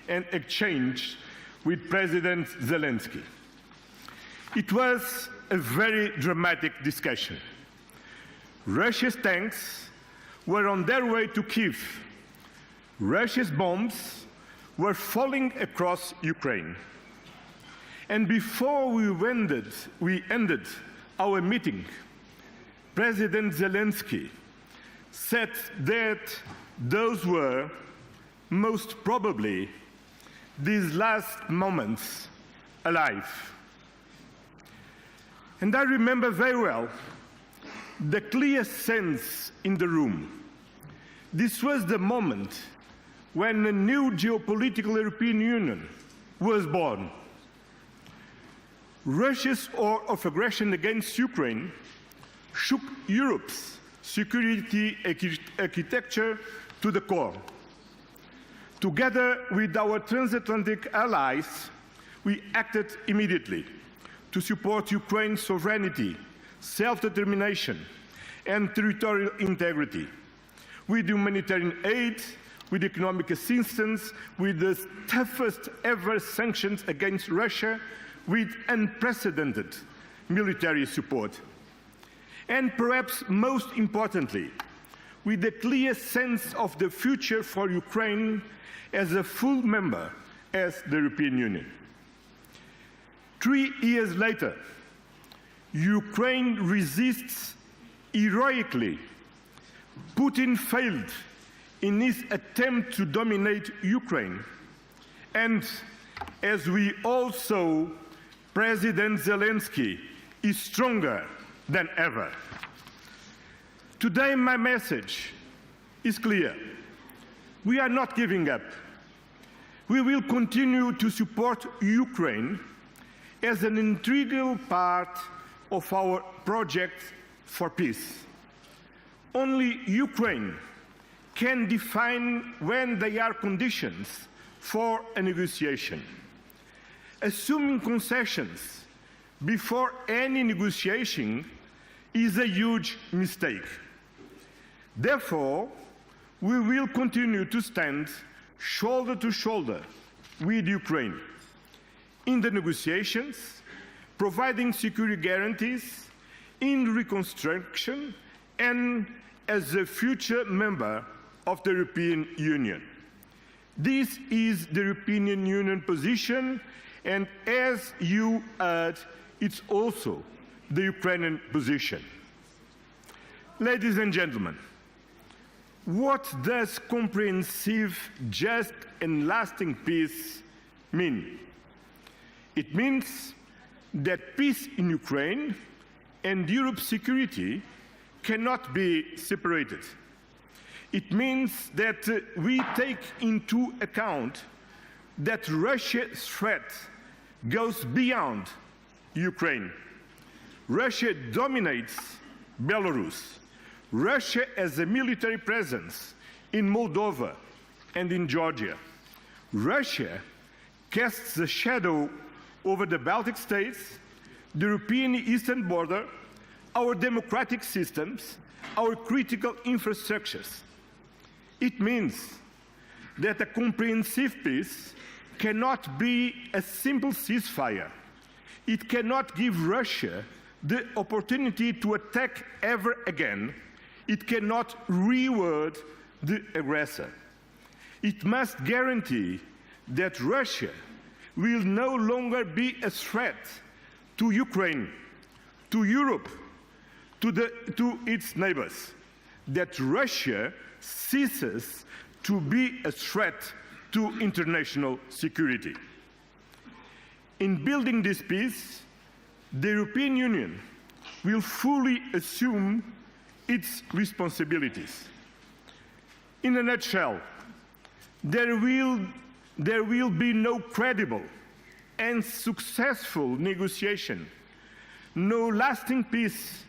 and exchanged with President Zelenskyy. It was a very dramatic discussion. Russia's tanks were on their way to Kyiv. Russia's bombs were falling across Ukraine. And before we ended our meeting, President Zelenskyy said that those were most probably these last moments alive. And I remember very well the clear sense in the room. This was the moment when a new geopolitical European Union was born. Russia's war of aggression against Ukraine shook Europe's security architecture to the core. Together with our transatlantic allies, we acted immediately to support Ukraine's sovereignty, self-determination, and territorial integrity, with humanitarian aid, with economic assistance, with the toughest ever sanctions against Russia, with unprecedented military support. And perhaps most importantly, with a clear sense of the future for Ukraine as a full member of the European Union. 3 years later, Ukraine resists heroically. Putin failed in his attempt to dominate Ukraine. And as we all saw, President Zelenskyy is stronger than ever. Today, my message is clear. We are not giving up. We will continue to support Ukraine as an integral part of our project for peace. Only Ukraine can define when there are conditions for a negotiation. Assuming concessions before any negotiation is a huge mistake. Therefore, we will continue to stand shoulder to shoulder with Ukraine in the negotiations, providing security guarantees, in reconstruction, and as a future member of the European Union. This is the European Union position, and as you heard, it's also the Ukrainian position. Ladies and gentlemen, what does comprehensive, just, and lasting peace mean? It means that peace in Ukraine and Europe's security cannot be separated. It means that we take into account that Russia's threat goes beyond Ukraine. Russia dominates Belarus. Russia has a military presence in Moldova and in Georgia. Russia casts a shadow over the Baltic states, the European eastern border, our democratic systems, our critical infrastructures. It means that a comprehensive peace cannot be a simple ceasefire. It cannot give Russia the opportunity to attack ever again. It cannot reward the aggressor. It must guarantee that Russia will no longer be a threat to Ukraine, to Europe, to its neighbors, that Russia ceases to be a threat to international security. In building this peace, the European Union will fully assume its responsibilities. In a nutshell, there will be no credible and successful negotiation, no lasting peace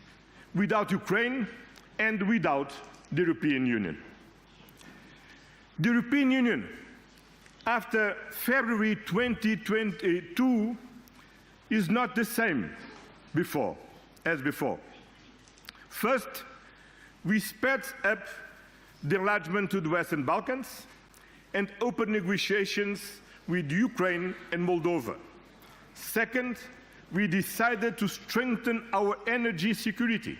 without Ukraine and without the European Union. The European Union, after February 2022, is not the same as before. First, we sped up the enlargement to the Western Balkans and opened negotiations with Ukraine and Moldova. Second, we decided to strengthen our energy security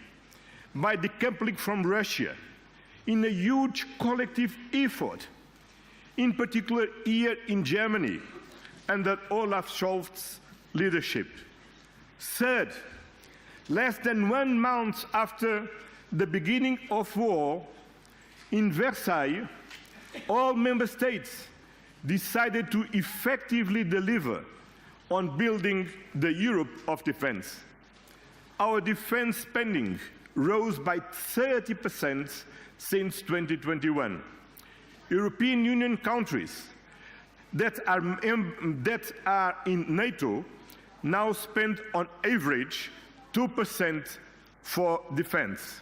by decoupling from Russia in a huge collective effort, in particular here in Germany, under Olaf Scholz leadership. Third, less than 1 month after the beginning of war, in Versailles, all member states decided to effectively deliver on building the Europe of defense. Our defense spending rose by 30% since 2021. European Union countries that are in NATO now spend on average 2% for defense.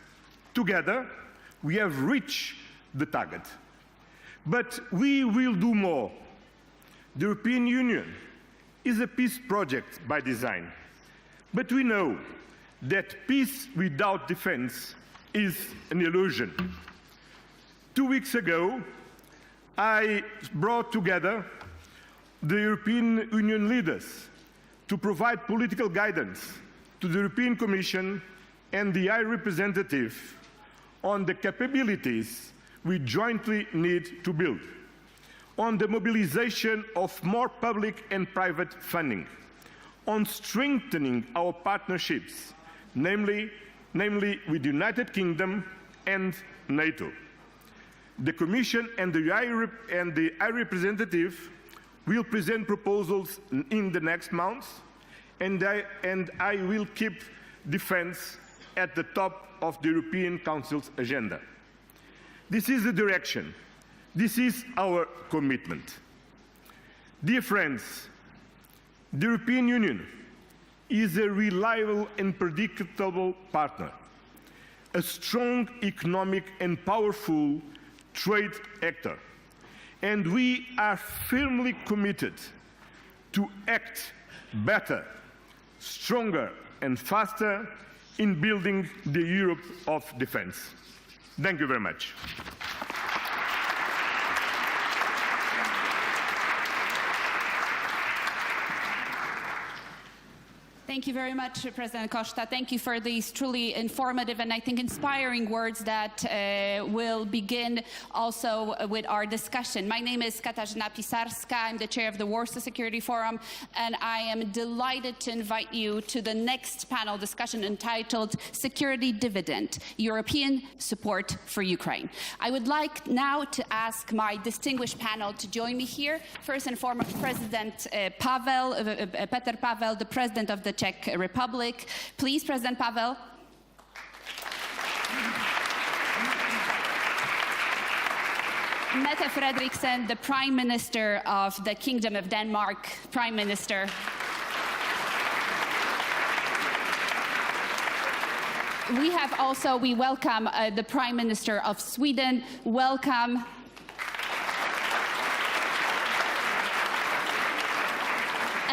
Together, we have reached the target. But we will do more. The European Union is a peace project by design. But we know that peace without defense is an illusion. 2 weeks ago, I brought together the European Union leaders to provide political guidance to the European Commission and the High Representative on the capabilities we jointly need to build, on the mobilization of more public and private funding, on strengthening our partnerships, namely with the United Kingdom and NATO. The Commission and the High Representative will present proposals in the next months, and I will keep defense at the top of the European Council's agenda. This is the direction. This is our commitment. Dear friends, the European Union is a reliable and predictable partner, a strong economic and powerful trade actor, and we are firmly committed to act better, stronger and faster in building the Europe of defense. Thank you very much. Thank you very much, President Costa. Thank you for these truly informative and I think inspiring words that will begin also with our discussion. My name is Katarzyna Pisarska. I'm the chair of the Warsaw Security Forum, and I am delighted to invite you to the next panel discussion entitled Security Dividend, European Support for Ukraine. I would like now to ask my distinguished panel to join me here. First and foremost, President Petr Pavel, the President of the Czech Republic. Please, President Pavel. Mette Frederiksen, the Prime Minister of the Kingdom of Denmark. Prime Minister. We welcome the Prime Minister of Sweden. Welcome.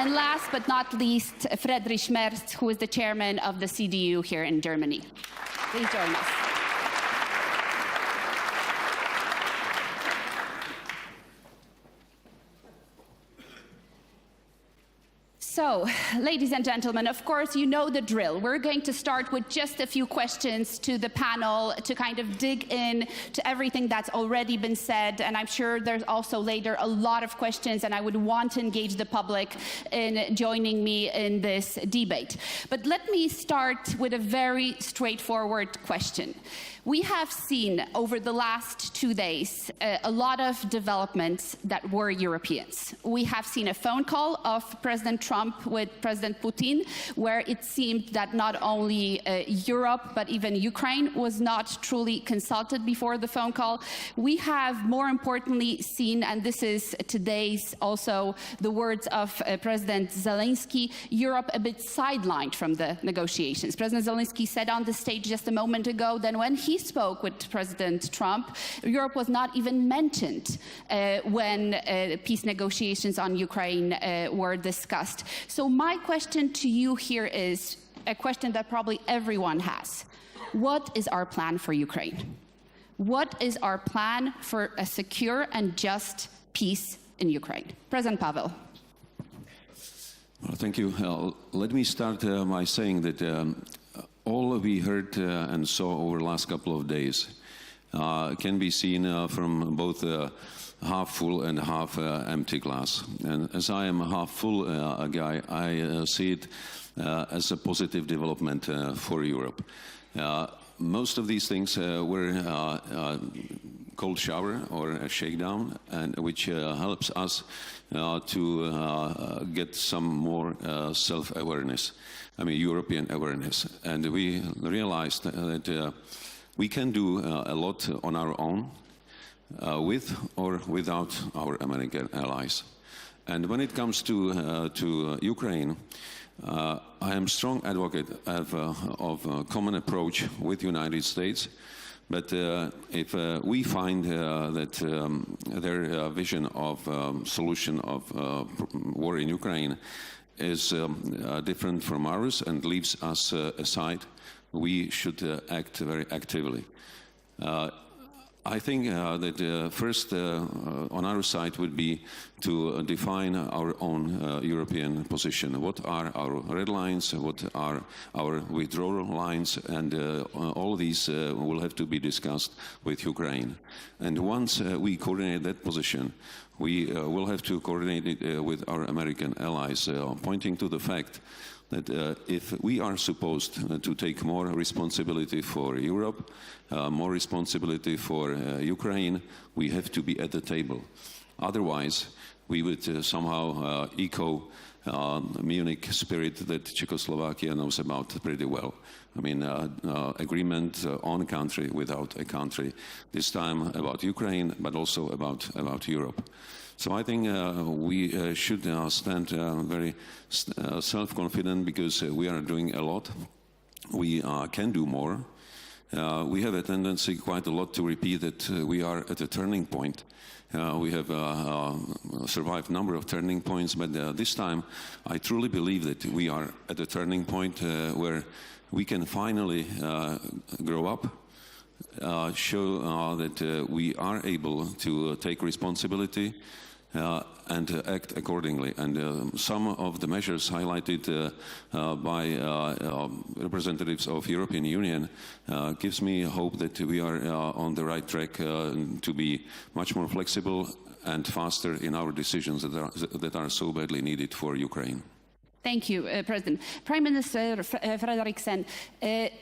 And last but not least, Friedrich Merz, who is the chairman of the CDU here in Germany. Please join us. So, ladies and gentlemen, of course, you know the drill. We're going to start with just a few questions to the panel to kind of dig in to everything that's already been said. And I'm sure there's also later a lot of questions, and I would want to engage the public in joining me in this debate. But let me start with a very straightforward question. We have seen over the last 2 days a lot of developments that were Europeans. We have seen a phone call of President Trump with President Putin, where it seemed that not only Europe, but even Ukraine was not truly consulted before the phone call. We have, more importantly, seen, and this is today's also the words of President Zelenskyy, Europe a bit sidelined from the negotiations. President Zelenskyy said on the stage just a moment ago that when he spoke with President Trump, Europe was not even mentioned when peace negotiations on Ukraine were discussed. So my question to you here is a question that probably everyone has. What is our plan for Ukraine? What is our plan for a secure and just peace in Ukraine? President Pavel. Well, thank you. Let me start by saying that all we heard and saw over the last couple of days can be seen from both half full and half empty glass. And as I am a half full guy, I see it as a positive development for Europe. Most of these things were cold shower or a shakedown, and which helps us to get some more self-awareness, I mean European awareness. And we realized that we can do a lot on our own, with or without our American allies. And when it comes to Ukraine, I am a strong advocate of a common approach with the United States. But if we find that their vision of solution of war in Ukraine is different from ours and leaves us aside, we should act very actively. I think that first on our side would be to define our own European position. What are our red lines? What are our withdrawal lines? And all these will have to be discussed with Ukraine. And once we coordinate that position, we will have to coordinate it with our American allies, pointing to the fact that if we are supposed to take more responsibility for Europe, more responsibility for Ukraine, we have to be at the table. Otherwise, we would somehow echo Munich spirit that Czechoslovakia knows about pretty well. I mean, agreement on a country without a country. This time about Ukraine, but also about Europe. So I think we should stand very self-confident because we are doing a lot. We can do more. We have a tendency quite a lot to repeat that we are at a turning point. We have survived a number of turning points, but this time I truly believe that we are at a turning point where we can finally grow up, show that we are able to take responsibility and act accordingly. And some of the measures highlighted by representatives of European Union gives me hope that we are on the right track to be much more flexible and faster in our decisions that are so badly needed for Ukraine. Thank you, President. Prime Minister Frederiksen,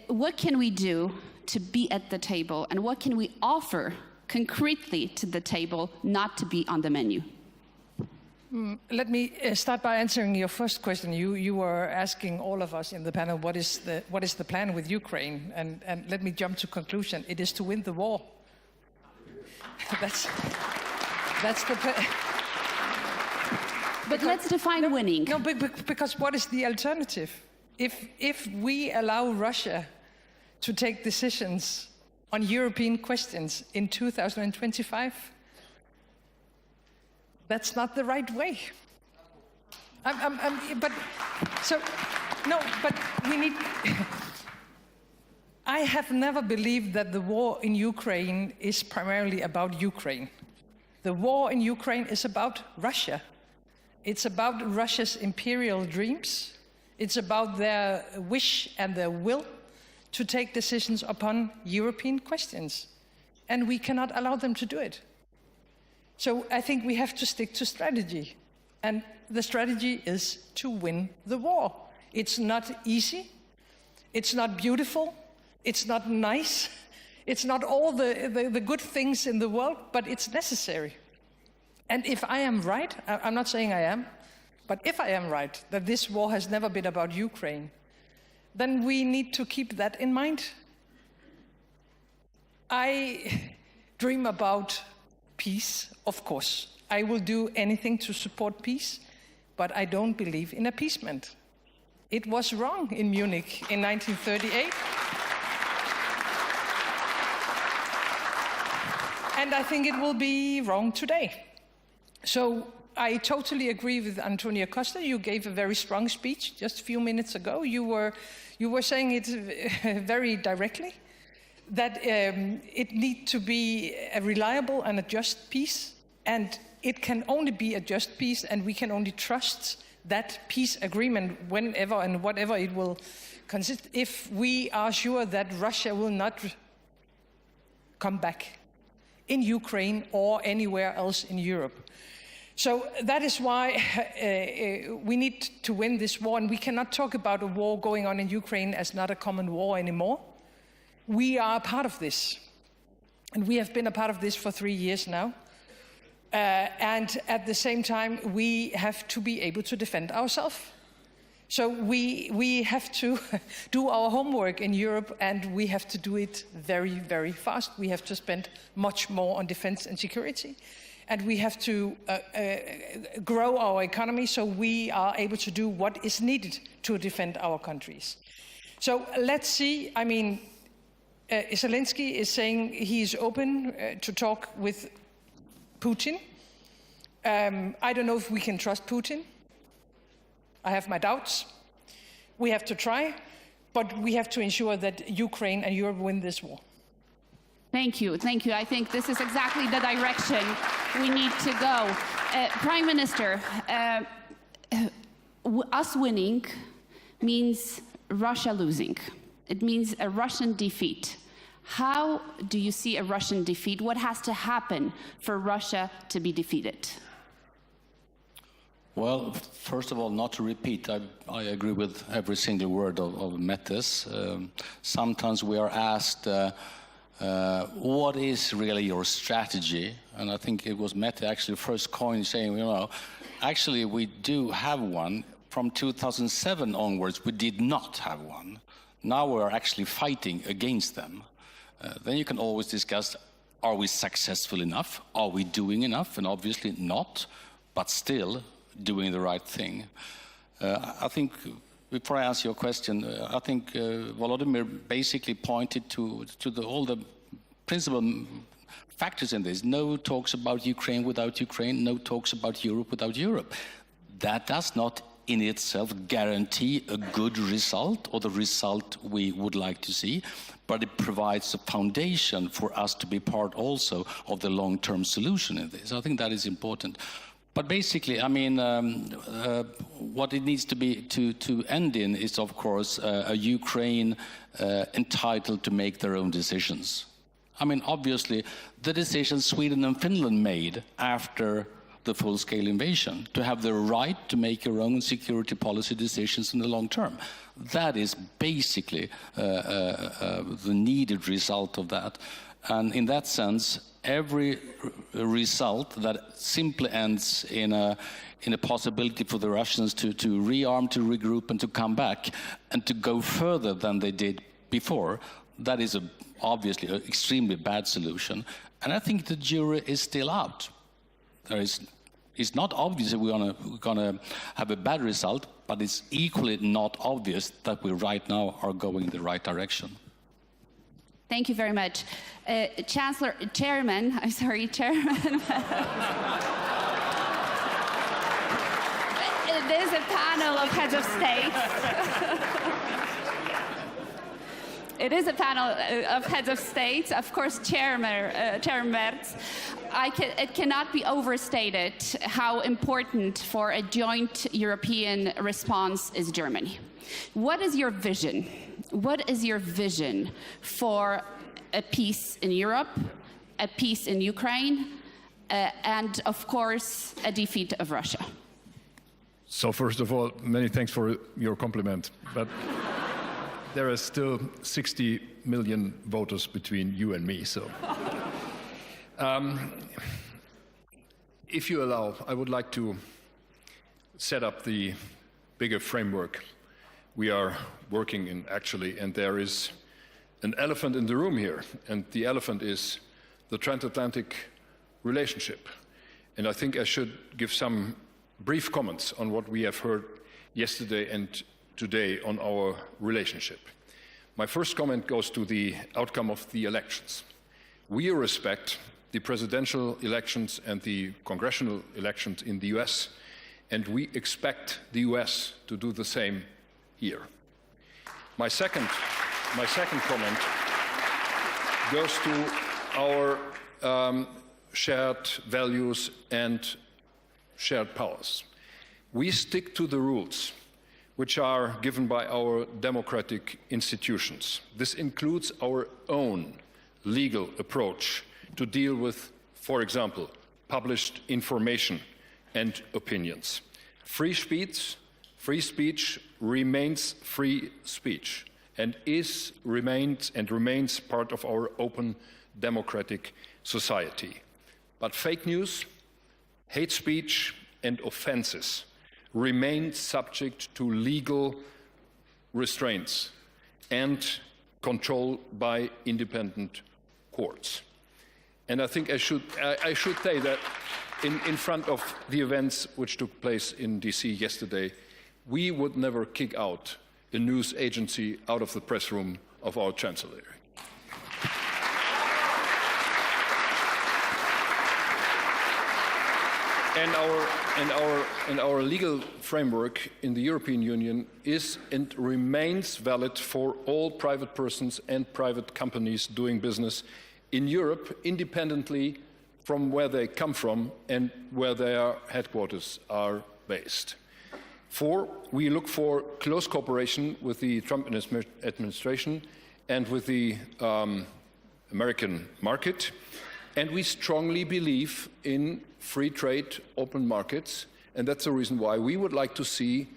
what can we do to be at the table, and what can we offer concretely to the table not to be on the menu? Let me start by answering your first question. You were asking all of us in the panel what is the plan with Ukraine, and let me jump to conclusion. It is to win the war. that's the plan. But let's define winning. No, because what is the alternative? If we allow Russia to take decisions on European questions in 2025, that's not the right way. But we need... I have never believed that the war in Ukraine is primarily about Ukraine. The war in Ukraine is about Russia. It's about Russia's imperial dreams. It's about their wish and their will to take decisions upon European questions. And we cannot allow them to do it. So I think we have to stick to strategy. And the strategy is to win the war. It's not easy. It's not beautiful. It's not nice. It's not all the good things in the world, but it's necessary. And if I am right, I'm not saying I am, but if I am right, that this war has never been about Ukraine, then we need to keep that in mind. I dream about peace, of course. I will do anything to support peace, but I don't believe in appeasement. It was wrong in Munich in 1938. And I think it will be wrong today. So I totally agree with Antonio Costa. You gave a very strong speech just a few minutes ago. You were saying it very directly, that it needs to be a reliable and a just peace, and it can only be a just peace, and we can only trust that peace agreement whenever and whatever it will consist, if we are sure that Russia will not come back in Ukraine or anywhere else in Europe. So that is why we need to win this war, and we cannot talk about a war going on in Ukraine as not a common war anymore. We are a part of this, and we have been a part of this for 3 years now. And at the same time, we have to be able to defend ourselves. So we have to do our homework in Europe, and we have to do it very, very fast. We have to spend much more on defense and security, and we have to grow our economy so we are able to do what is needed to defend our countries. So let's see. I mean, Zelenskyy is saying he is open to talk with Putin. I don't know if we can trust Putin. I have my doubts. We have to try, but we have to ensure that Ukraine and Europe win this war. Thank you. Thank you. I think this is exactly the direction we need to go. Prime Minister, us winning means Russia losing. It means a Russian defeat. How do you see a Russian defeat? What has to happen for Russia to be defeated? Well, first of all, not to repeat, I agree with every single word of Mette's. Sometimes we are asked, what is really your strategy? And I think it was Mette actually first coined saying, you know, actually we do have one. From 2007 onwards, we did not have one. Now we're actually fighting against them. Then you can always discuss, are we successful enough? Are we doing enough? And obviously not, but still doing the right thing. I think, before I answer your question, I think Volodymyr basically pointed to all the principal factors in this. No talks about Ukraine without Ukraine, no talks about Europe without Europe. That does not in itself guarantee a good result or the result we would like to see, but it provides a foundation for us to be part also of the long-term solution in this. I think that is important. But basically, I mean, what it needs to be to end in is, of course, a Ukraine entitled to make their own decisions. I mean, obviously, the decisions Sweden and Finland made after the full-scale invasion, to have the right to make your own security policy decisions in the long term. That is basically the needed result of that. And in that sense, every result that simply ends in a possibility for the Russians to rearm, to regroup, and to come back, and to go further than they did before, that is obviously an extremely bad solution. And I think the jury is still out. It's not obvious that we're gonna have a bad result, but it's equally not obvious that we right now are going in the right direction. Thank you very much. Chairman. It is a panel of heads of state. It is a panel of heads of state, of course, Chair Merz. It cannot be overstated how important for a joint European response is Germany. What is your vision? What is your vision for a peace in Europe, a peace in Ukraine, and of course, a defeat of Russia? So first of all, many thanks for your compliment. But there are still 60 million voters between you and me, so. If you allow, I would like to set up the bigger framework we are working in, actually, and there is an elephant in the room here, and the elephant is the transatlantic relationship. And I think I should give some brief comments on what we have heard yesterday and today on our relationship. My first comment goes to the outcome of the elections. We respect the presidential elections and the congressional elections in the US, and we expect the US to do the same here. My second comment goes to our shared values and shared powers. We stick to the rules which are given by our democratic institutions. This includes our own legal approach to deal with, for example, published information and opinions. Free speech remains free speech and remains part of our open democratic society. But fake news, hate speech, and offenses remain subject to legal restraints and control by independent courts. And I think I should say that in front of the events which took place in DC yesterday, we would never kick out a news agency out of the press room of our Chancellor. And our legal framework in the European Union is and remains valid for all private persons and private companies doing business in Europe, independently from where they come from and where their headquarters are based. We look for close cooperation with the Trump administration and with the American market, and we strongly believe in free trade, open markets, and that's the reason why we would like to see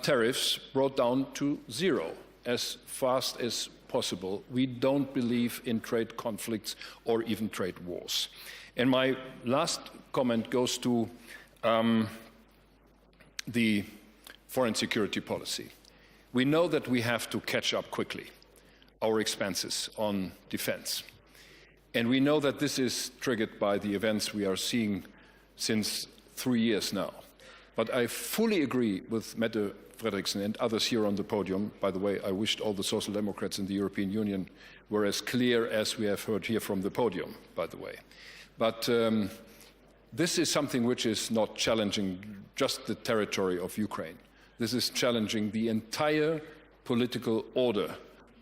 tariffs brought down to zero as fast as possible. We don't believe in trade conflicts or even trade wars. And my last comment goes to the foreign security policy. We know that we have to catch up quickly our expenses on defense. And we know that this is triggered by the events we are seeing since 3 years now. But I fully agree with Mette Frederiksen and others here on the podium. By the way, I wished all the Social Democrats in the European Union were as clear as we have heard here from the podium, by the way. But this is something which is not challenging just the territory of Ukraine. This is challenging the entire political order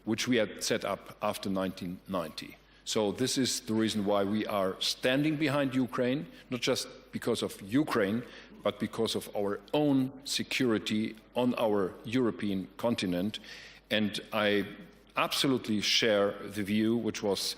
which we had set up after 1990. So this is the reason why we are standing behind Ukraine, not just because of Ukraine, but because of our own security on our European continent. And I absolutely share the view which was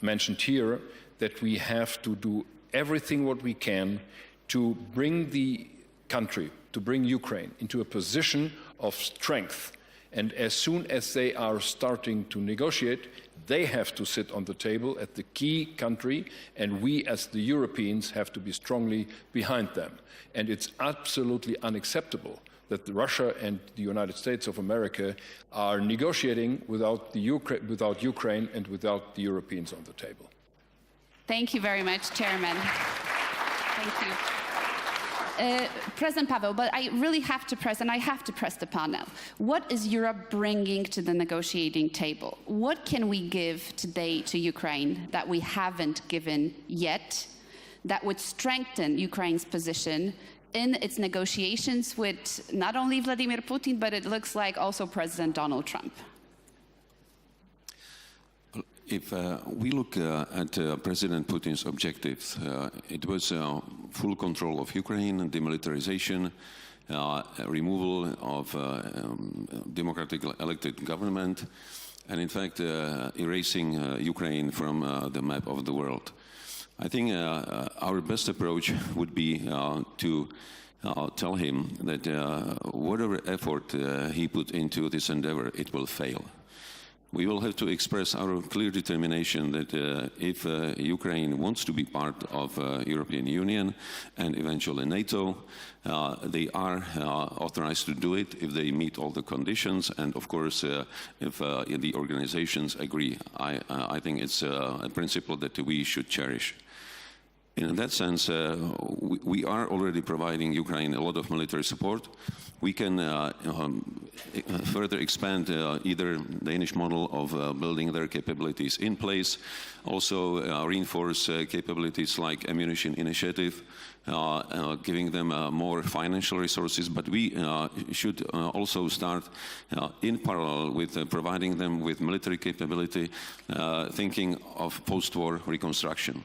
mentioned here, that we have to do everything what we can to bring the country, to bring Ukraine into a position of strength. And as soon as they are starting to negotiate, they have to sit on the table at the key country, and we as the Europeans have to be strongly behind them. And it's absolutely unacceptable that Russia and the United States of America are negotiating without Ukraine and without the Europeans on the table. Thank you very much, Chairman. Thank you. President Pavel, but I really have to press, and I have to press the panel. What is Europe bringing to the negotiating table? What can we give today to Ukraine that we haven't given yet, that would strengthen Ukraine's position in its negotiations with not only Vladimir Putin, but it looks like also President Donald Trump? If we look at President Putin's objectives, it was full control of Ukraine, demilitarization, removal of democratically elected government, and in fact erasing Ukraine from the map of the world. I think our best approach would be to tell him that whatever effort he put into this endeavor, it will fail. We will have to express our clear determination that if Ukraine wants to be part of European Union and eventually NATO, they are authorized to do it if they meet all the conditions, and of course if the organizations agree. I think it's a principle that we should cherish. In that sense, we are already providing Ukraine a lot of military support. We can further expand either Danish model of building their capabilities in place, also reinforce capabilities like ammunition initiative, giving them more financial resources, but we should also start in parallel with providing them with military capability, thinking of post-war reconstruction.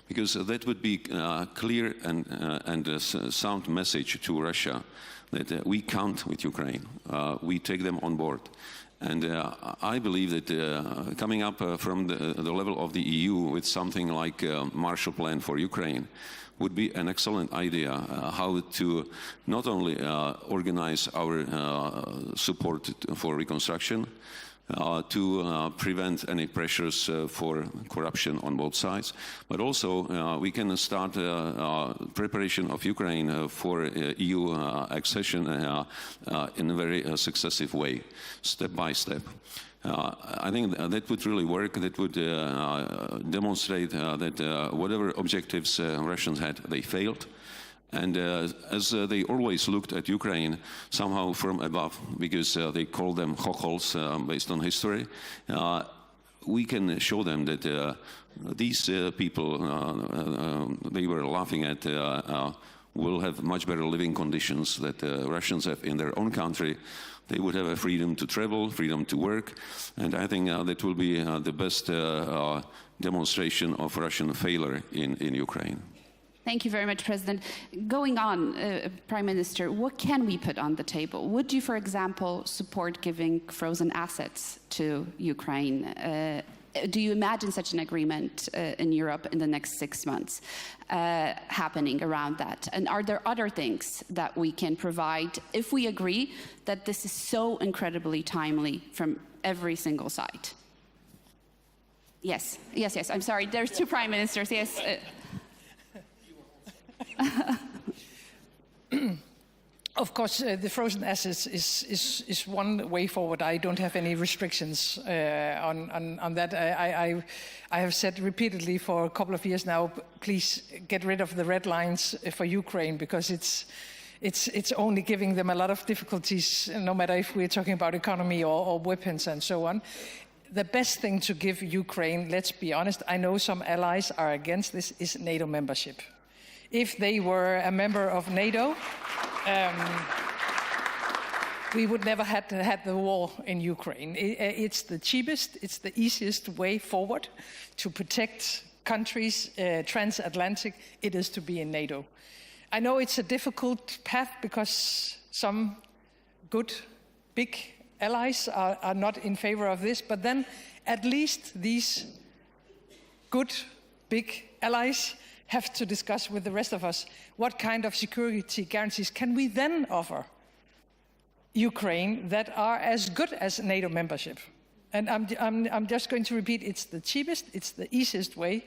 Because that would be a clear and a sound message to Russia that we count with Ukraine, we take them on board. And I believe that coming up from the level of the EU with something like a Marshall Plan for Ukraine would be an excellent idea how to not only organize our support for reconstruction, to prevent any pressures for corruption on both sides, but also we can start preparation of Ukraine for EU accession in a very successive way, step by step. I think that would really work. That would demonstrate that whatever objectives Russians had, they failed. And as they always looked at Ukraine somehow from above, because they call them chochols based on history, we can show them that these people they were laughing at will have much better living conditions that Russians have in their own country. They would have a freedom to travel, freedom to work, and I think that will be the best demonstration of Russian failure in Ukraine. Thank you very much, President. Going on, Prime Minister, what can we put on the table? Would you, for example, support giving frozen assets to Ukraine? Do you imagine such an agreement in Europe in the next 6 months happening around that? And are there other things that we can provide if we agree that this is so incredibly timely from every single side? Yes, yes, yes. I'm sorry. There's two prime ministers. Yes. Of course, the frozen assets is one way forward. I don't have any restrictions on that. I have said repeatedly for a couple of years now, please get rid of the red lines for Ukraine, because it's only giving them a lot of difficulties, no matter if we're talking about economy or weapons and so on. The best thing to give Ukraine, let's be honest, I know some allies are against this, is NATO membership. If they were a member of NATO, we would never have had the war in Ukraine. It's the cheapest, it's the easiest way forward to protect countries transatlantic. It is to be in NATO. I know it's a difficult path because some good, big allies are not in favor of this, but then at least these good, big allies have to discuss with the rest of us what kind of security guarantees can we then offer Ukraine that are as good as NATO membership. And I'm just going to repeat, it's the cheapest, it's the easiest way,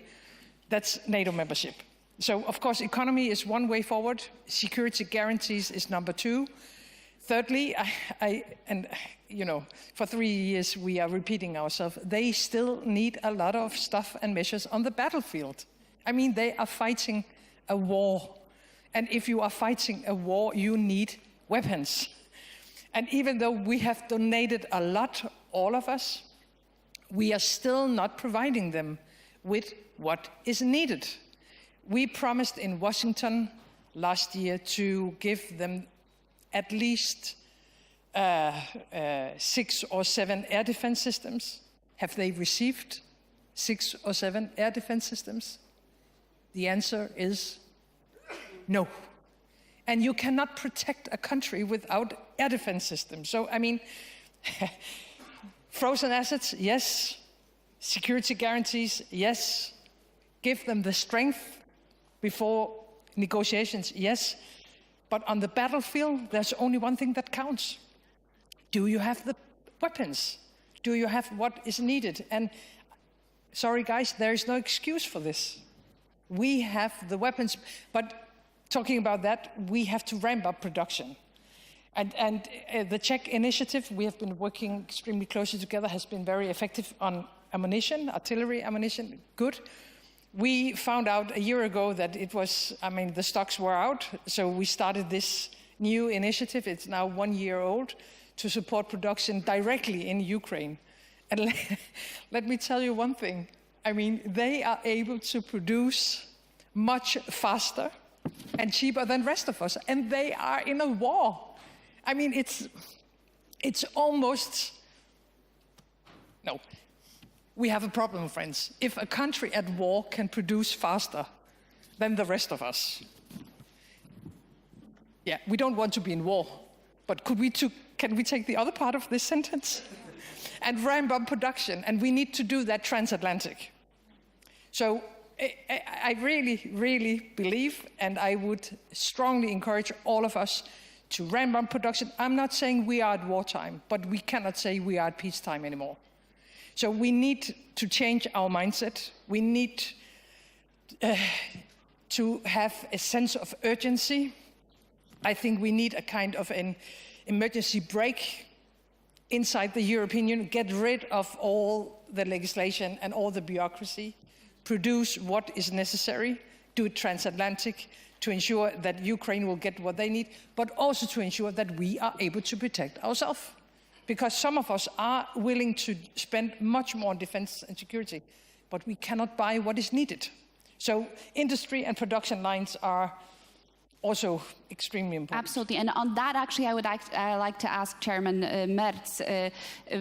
that's NATO membership. So of course economy is one way forward, security guarantees is number two. Thirdly, and you know, for 3 years we are repeating ourselves, they still need a lot of stuff and measures on the battlefield. I mean, they are fighting a war. And if you are fighting a war, you need weapons. And even though we have donated a lot, all of us, we are still not providing them with what is needed. We promised in Washington last year to give them at least 6 or 7 air defense systems. Have they received 6 or 7 air defense systems? The answer is no. And you cannot protect a country without air defense systems. So, I mean, frozen assets, yes. Security guarantees, yes. Give them the strength before negotiations, yes. But on the battlefield, there's only one thing that counts. Do you have the weapons? Do you have what is needed? And sorry, guys, there is no excuse for this. We have the weapons, but talking about that, we have to ramp up production. And the Czech initiative, we have been working extremely closely together, has been very effective on ammunition, artillery ammunition, good. We found out a year ago that it was, I mean, the stocks were out, so we started this new initiative. It's now 1 year old, to support production directly in Ukraine. And let me tell you one thing. I mean, they are able to produce much faster and cheaper than the rest of us, and they are in a war. I mean, it's almost, no. We have a problem, friends. If a country at war can produce faster than the rest of us, yeah, we don't want to be in war, but can we take the other part of this sentence? And ramp up production, and we need to do that transatlantic. So I really, really believe, and I would strongly encourage all of us to ramp up production. I'm not saying we are at wartime, but we cannot say we are at peacetime anymore. So we need to change our mindset. We need to have a sense of urgency. I think we need a kind of an emergency brake inside the European Union, get rid of all the legislation and all the bureaucracy, produce what is necessary, do it transatlantic to ensure that Ukraine will get what they need, but also to ensure that we are able to protect ourselves. Because some of us are willing to spend much more on defense and security, but we cannot buy what is needed. So industry and production lines are also extremely important. Absolutely. And on that, actually, I would like to ask Chairman Merz.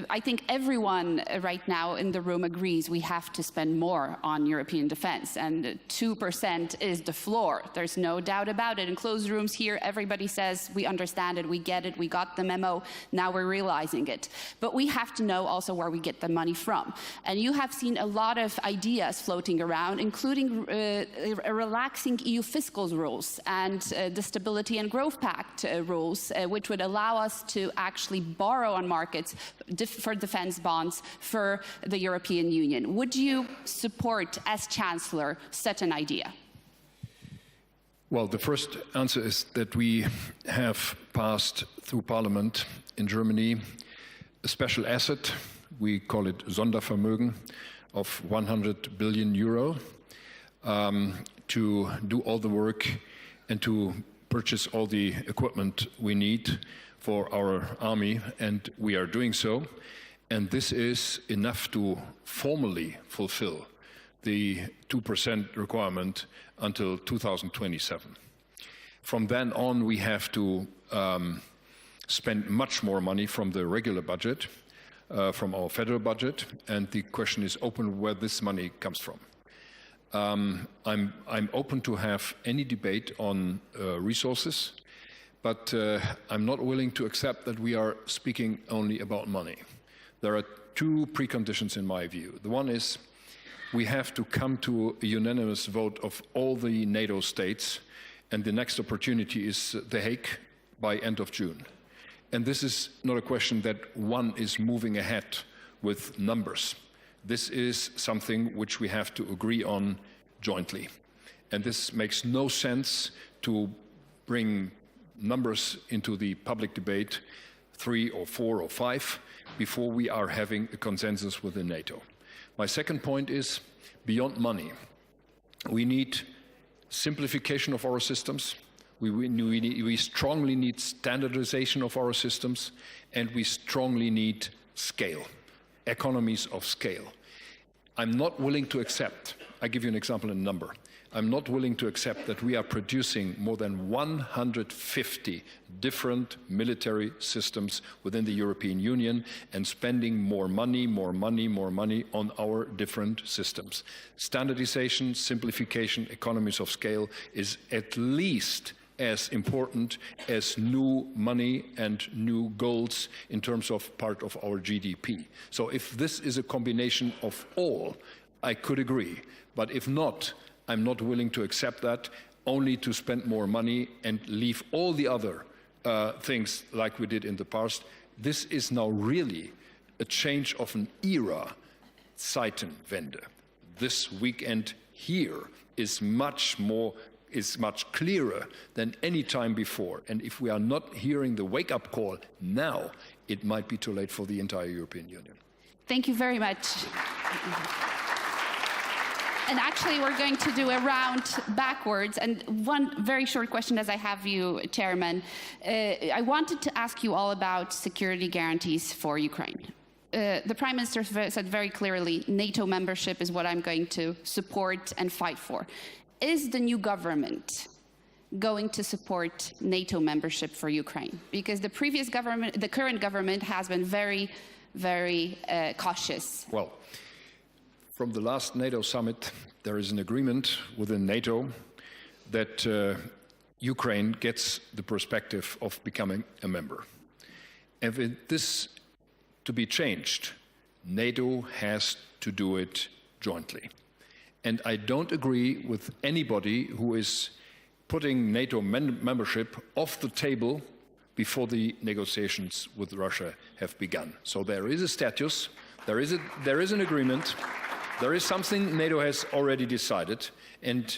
I think everyone right now in the room agrees we have to spend more on European defense, and 2% is the floor. There's no doubt about it. In closed rooms here, everybody says, we understand it, we get it, we got the memo, now we're realizing it. But we have to know also where we get the money from. And you have seen a lot of ideas floating around, including relaxing EU fiscal rules and the Stability and Growth Pact rules, which would allow us to actually borrow on markets for defense bonds for the European Union. Would you support, as Chancellor, such an idea? Well, the first answer is that we have passed through Parliament in Germany a special asset, we call it Sondervermögen, of 100 billion euro to do all the work and to purchase all the equipment we need for our army, and we are doing so. And this is enough to formally fulfill the 2% requirement until 2027. From then on, we have to spend much more money from the regular budget, from our federal budget, and the question is open where this money comes from. I'm open to have any debate on resources, but I'm not willing to accept that we are speaking only about money. There are two preconditions in my view. The one is we have to come to a unanimous vote of all the NATO states, and the next opportunity is The Hague by end of June. And this is not a question that one is moving ahead with numbers. This is something which we have to agree on jointly. And this makes no sense to bring numbers into the public debate, 3 or 4 or 5, before we are having a consensus within NATO. My second point is, beyond money, we need simplification of our systems, we strongly need standardization of our systems, and we strongly need scale, economies of scale. I'm not willing to accept, I give you an example in a number, I'm not willing to accept that we are producing more than 150 different military systems within the European Union and spending more money on our different systems. Standardization, simplification, economies of scale is at least as important as new money and new goals in terms of part of our GDP. So if this is a combination of all, I could agree. But if not, I'm not willing to accept that, only to spend more money and leave all the other things like we did in the past. This is now really a change of an era, Zeitenwende. This weekend here is much clearer than any time before. And if we are not hearing the wake-up call now, it might be too late for the entire European Union. Thank you very much. And actually, we're going to do a round backwards. And one very short question as I have you, Chairman. I wanted to ask you all about security guarantees for Ukraine. The Prime Minister said very clearly, NATO membership is what I'm going to support and fight for. Is the new government going to support NATO membership for Ukraine? Because the previous government, the current government, has been very, very cautious. Well, from the last NATO summit, there is an agreement within NATO that Ukraine gets the perspective of becoming a member. And if this to be changed, NATO has to do it jointly. And I don't agree with anybody who is putting NATO membership off the table before the negotiations with Russia have begun. So there is a status, there is an agreement, there is something NATO has already decided, and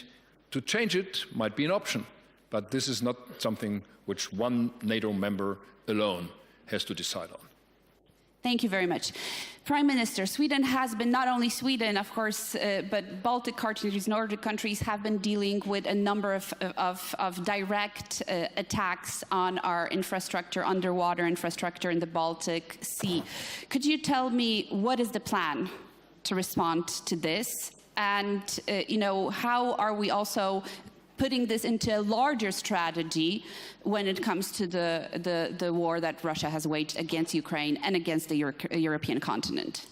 to change it might be an option. But this is not something which one NATO member alone has to decide on. Thank you very much. Prime Minister, Sweden has been, not only Sweden, of course, but Baltic countries, Nordic countries have been dealing with a number of direct attacks on our infrastructure, underwater infrastructure in the Baltic Sea. Could you tell me what is the plan to respond to this? And, how are we also putting this into a larger strategy when it comes to the war that Russia has waged against Ukraine and against the European continent?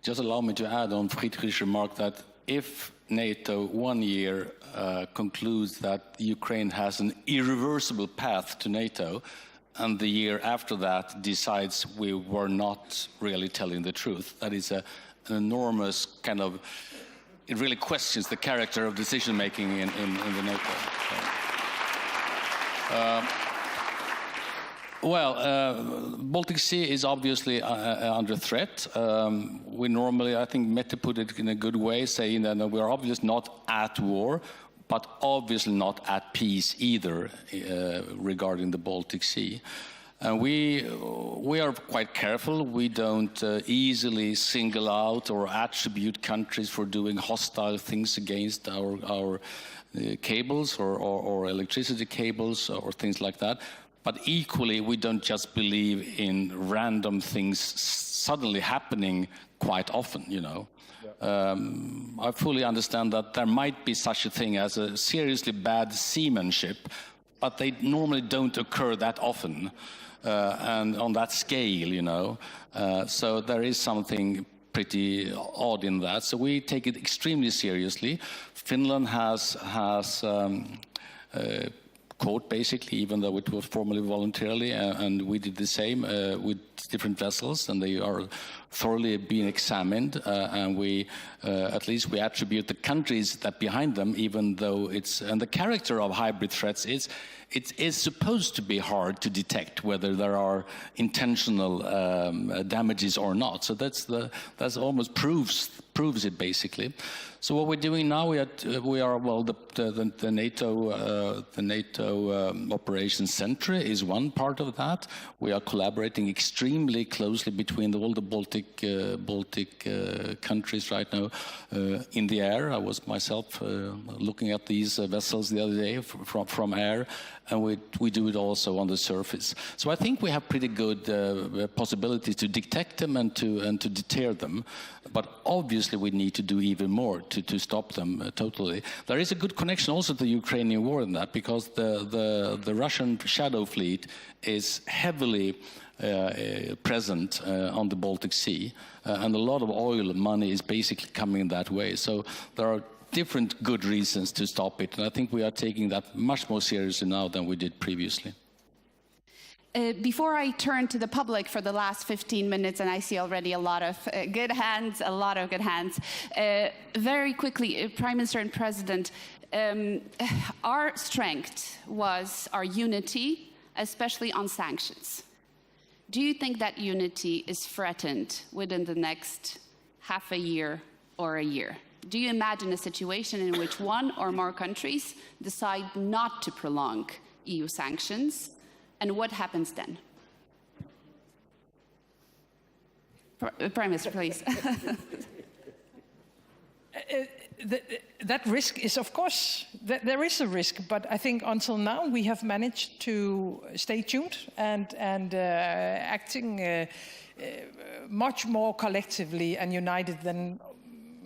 Just allow me to add on Friedrich's remark that if NATO 1 year concludes that Ukraine has an irreversible path to NATO, and the year after that decides we were not really telling the truth, that is an enormous kind of, it really questions the character of decision-making in the NATO. Baltic Sea is obviously under threat. We normally, I think Mette put it in a good way, saying that we're obviously not at war, but obviously not at peace either regarding the Baltic Sea. And we are quite careful. We don't easily single out or attribute countries for doing hostile things against our cables or electricity cables or things like that. But equally, we don't just believe in random things suddenly happening quite often, I fully understand that there might be such a thing as a seriously bad seamanship, but they normally don't occur that often. And on that scale, so there is something pretty odd in that. So we take it extremely seriously. Finland has caught basically, even though it was formally voluntarily, and we did the same with different vessels, and they are thoroughly being examined, and we, at least we attribute the countries that behind them, even though it's, and the character of hybrid threats is, it is supposed to be hard to detect whether there are intentional damages or not. So that's almost proves it basically. So what we're doing now, we are well, the NATO Operations Center is one part of that. We are collaborating extremely closely between all the Baltic countries right now in the air. I was myself looking at these vessels the other day from air, and we do it also on the surface. So I think we have pretty good possibilities to detect them and to deter them, but obviously we need to do even more to stop them totally. There is a good connection also to the Ukrainian war in that, because the Russian shadow fleet is heavily present on the Baltic Sea, and a lot of oil money is basically coming that way. So there are different good reasons to stop it, and I think we are taking that much more seriously now than we did previously. Before I turn to the public for the last 15 minutes, and I see already a lot of good hands, very quickly, Prime Minister and President, our strength was our unity, especially on sanctions. Do you think that unity is threatened within the next half a year or a year? Do you imagine a situation in which one or more countries decide not to prolong EU sanctions? And what happens then? Prime Minister, please. That risk is, of course, there is a risk, but I think until now we have managed to stay tuned and acting much more collectively and united than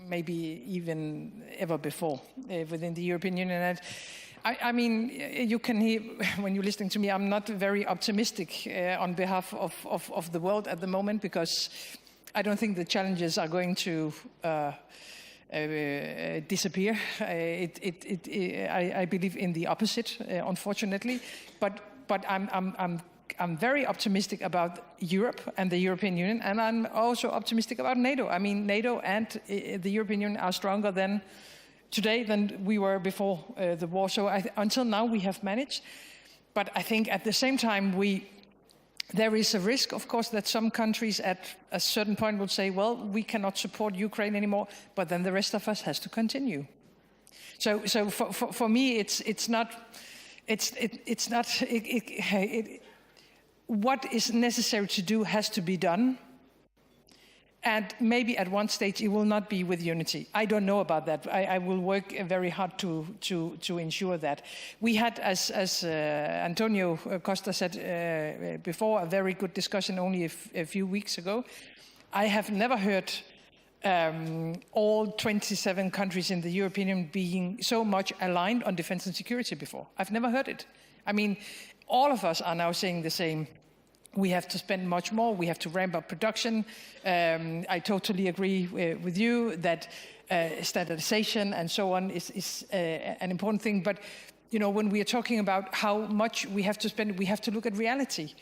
maybe even ever before within the European Union. And I mean, you can hear when you're listening to me, I'm not very optimistic on behalf of the world at the moment, because I don't think the challenges are going to disappear. I believe in the opposite, unfortunately. But I'm very optimistic about Europe and the European Union, and I'm also optimistic about NATO. I mean, NATO and the European Union are stronger today than we were before the war. So until now we have managed. But I think at the same time there is a risk, of course, that some countries at a certain point will say, well, we cannot support Ukraine anymore, but then the rest of us has to continue. So for me, what is necessary to do has to be done. And maybe at one stage it will not be with unity. I don't know about that. I will work very hard to ensure that. We had, as Antonio Costa said before, a very good discussion only a few weeks ago. I have never heard all 27 countries in the European Union being so much aligned on defense and security before. I've never heard it. I mean, all of us are now saying the same. We have to spend much more. We have to ramp up production. I totally agree with you that standardization and so on is an important thing. But you know, when we are talking about how much we have to spend, we have to look at reality.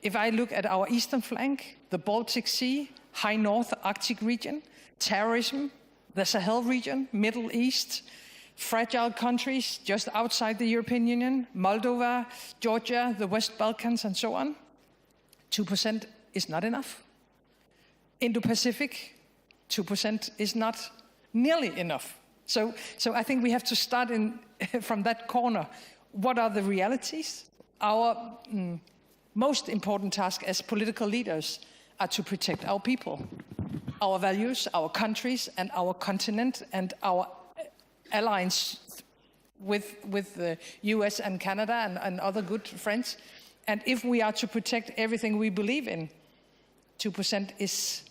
If I look at our eastern flank, the Baltic Sea, High North Arctic region, terrorism, the Sahel region, Middle East, fragile countries just outside the European Union, Moldova, Georgia, the West Balkans, and so on, 2% is not enough. Indo-Pacific, 2% is not nearly enough. So I think we have to start from that corner. What are the realities? Our most important task as political leaders are to protect our people, our values, our countries, and our continent, and our alliance with the US and Canada and other good friends. And if we are to protect everything we believe in, 2% is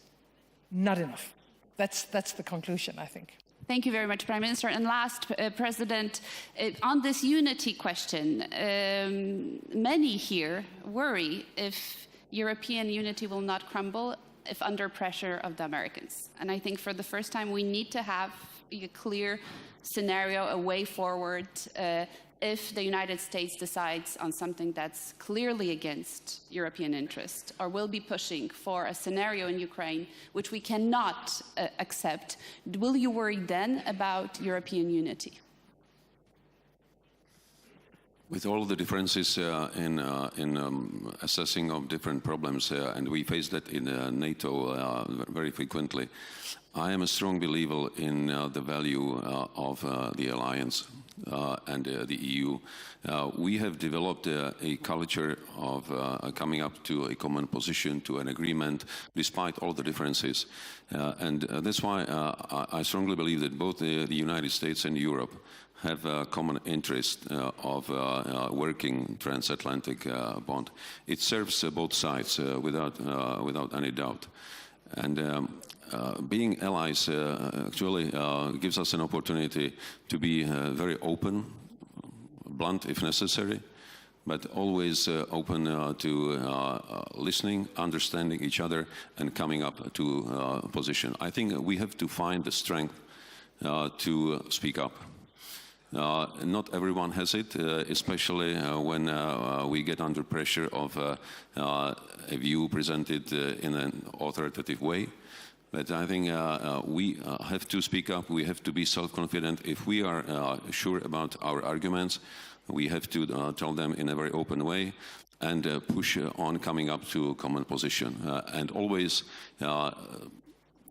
not enough. That's the conclusion, I think. Thank you very much, Prime Minister. And last, President, on this unity question, many here worry if European unity will not crumble if under pressure of the Americans. And I think for the first time we need to have a clear scenario, a way forward, if the United States decides on something that's clearly against European interest, or will be pushing for a scenario in Ukraine which we cannot accept, will you worry then about European unity? With all the differences in assessing of different problems, and we face that in NATO very frequently, I am a strong believer in the value of the alliance and the EU. We have developed a culture of coming up to a common position, to an agreement, despite all the differences. And that's why I strongly believe that both the United States and Europe have a common interest of working transatlantic bond. It serves both sides without any doubt. And being allies actually gives us an opportunity to be very open, blunt if necessary, but always open to listening, understanding each other, and coming up to a position. I think we have to find the strength to speak up. Not everyone has it, especially when we get under pressure of a view presented in an authoritative way. But I think we have to speak up, we have to be self-confident. If we are sure about our arguments, we have to tell them in a very open way and push on coming up to a common position. And always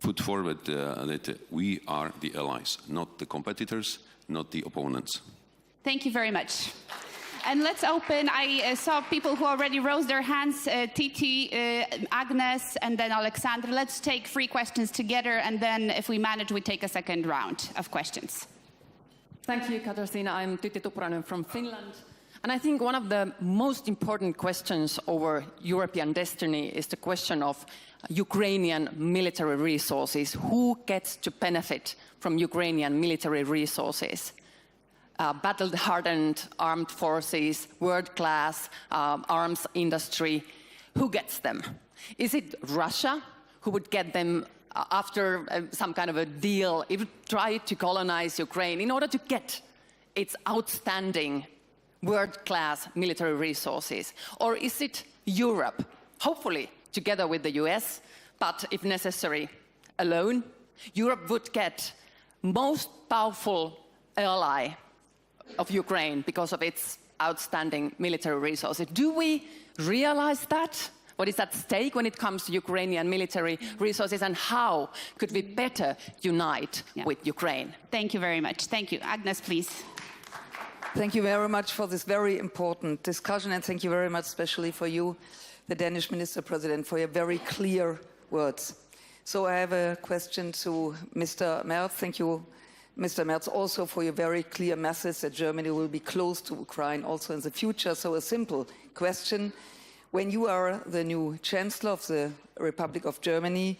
put forward that we are the allies, not the competitors, not the opponents. Thank you very much. And let's open, I saw people who already rose their hands, Titi, Agnes, and then Alexander. Let's take 3 questions together, and then if we manage, we take a second round of questions. Thank you, Katarzyna. I'm Tytti Tuppurainen from Finland. And I think one of the most important questions over European destiny is the question of Ukrainian military resources. Who gets to benefit from Ukrainian military resources? Battle-hardened armed forces, world-class arms industry. Who gets them? Is it Russia who would get them after some kind of a deal, it would try to colonize Ukraine in order to get its outstanding world-class military resources? Or is it Europe, hopefully together with the US, but if necessary, alone? Europe would get most powerful ally of Ukraine because of its outstanding military resources. Do we realize that? What is at stake when it comes to Ukrainian military resources, and how could we better unite with Ukraine? Thank you very much. Thank you. Agnes, please. Thank you very much for this very important discussion, and thank you very much especially for you, the Danish Minister President, for your very clear words. So I have a question to Mr. Merz. Thank you, Mr. Merz, also for your very clear message that Germany will be close to Ukraine also in the future. So a simple question. When you are the new Chancellor of the Republic of Germany,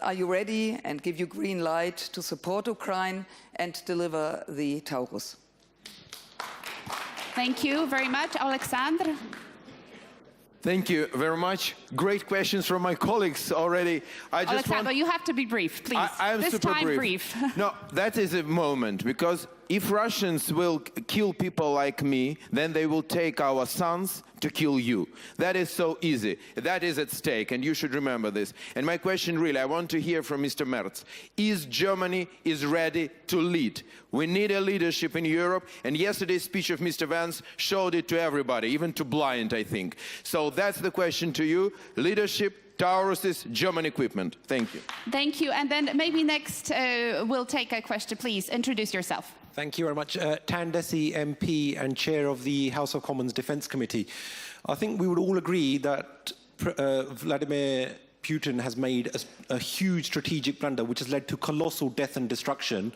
are you ready and give you green light to support Ukraine and deliver the Taurus? Thank you very much. Alexander? Thank you very much. Great questions from my colleagues already. Alexander, you have to be brief, please. I am this super time brief. No, that is a moment, because if Russians will kill people like me, then they will take our sons to kill you. That is so easy. That is at stake, and you should remember this. And my question really, I want to hear from Mr. Merz. Is Germany ready to lead? We need a leadership in Europe, and yesterday's speech of Mr. Vance showed it to everybody, even to blind, I think. So that's the question to you. Leadership, Tauruses, German equipment. Thank you. Thank you. And then maybe next we'll take a question. Please introduce yourself. Thank you very much. Tandesi MP and Chair of the House of Commons Defence Committee. I think we would all agree that Vladimir Putin has made a huge strategic blunder which has led to colossal death and destruction.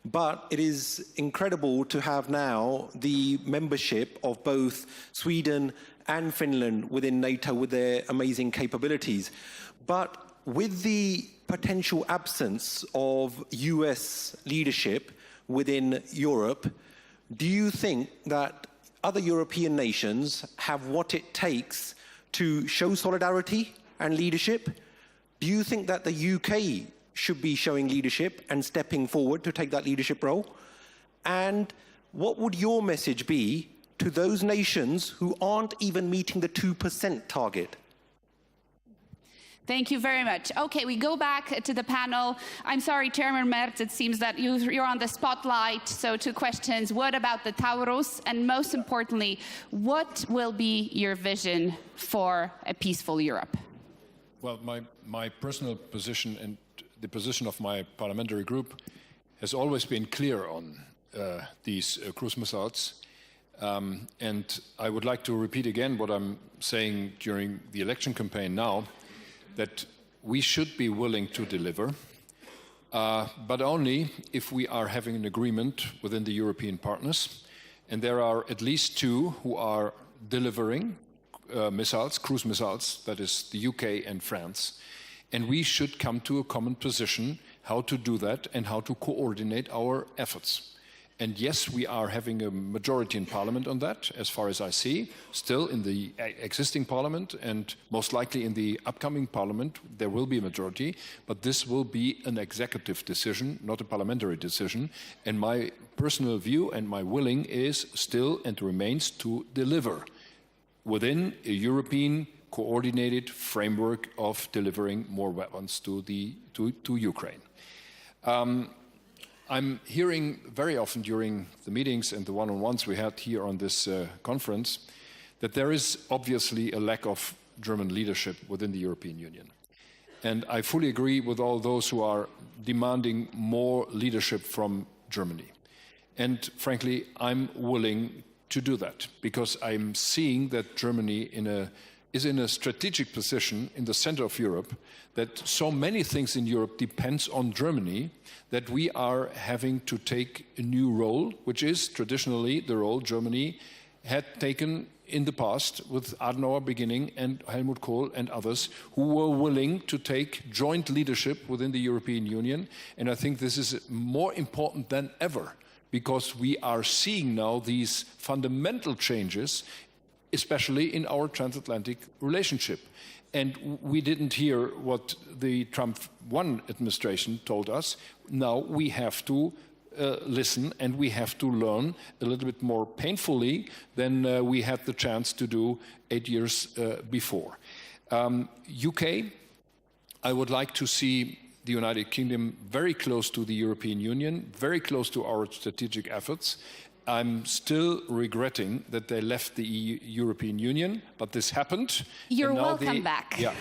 But it is incredible to have now the membership of both Sweden and Finland within NATO with their amazing capabilities. But with the potential absence of US leadership within Europe, do you think that other European nations have what it takes to show solidarity and leadership? Do you think that the UK should be showing leadership and stepping forward to take that leadership role? And what would your message be to those nations who aren't even meeting the 2% target? Thank you very much. Okay, we go back to the panel. I'm sorry, Chairman Merz, it seems that you're on the spotlight. So 2 questions. What about the Taurus? And most importantly, what will be your vision for a peaceful Europe? Well, my personal position and the position of my parliamentary group has always been clear on these cruise missiles. And I would like to repeat again what I'm saying during the election campaign now, that we should be willing to deliver. but only if we are having an agreement within the European partners. And there are at least two who are delivering missiles, cruise missiles, that is the UK and France. And we should come to a common position how to do that and how to coordinate our efforts. And yes, we are having a majority in Parliament on that, as far as I see. Still in the existing Parliament and most likely in the upcoming Parliament, there will be a majority. But this will be an executive decision, not a parliamentary decision. And my personal view and my willing is still and remains to deliver within a European coordinated framework of delivering more weapons to Ukraine. I'm hearing very often during the meetings and the one-on-ones we had here on this conference that there is obviously a lack of German leadership within the European Union. And I fully agree with all those who are demanding more leadership from Germany. And frankly, I'm willing to do that because I'm seeing that Germany is in a strategic position in the center of Europe, that so many things in Europe depends on Germany, that we are having to take a new role, which is traditionally the role Germany had taken in the past with Adenauer beginning and Helmut Kohl and others who were willing to take joint leadership within the European Union. And I think this is more important than ever because we are seeing now these fundamental changes, especially in our transatlantic relationship. And we didn't hear what the Trump 1 administration told us. Now we have to listen and we have to learn a little bit more painfully than we had the chance to do 8 years before. UK, I would like to see the United Kingdom very close to the European Union, very close to our strategic efforts. I'm still regretting that they left the European Union, but this happened. You're welcome back. Yeah,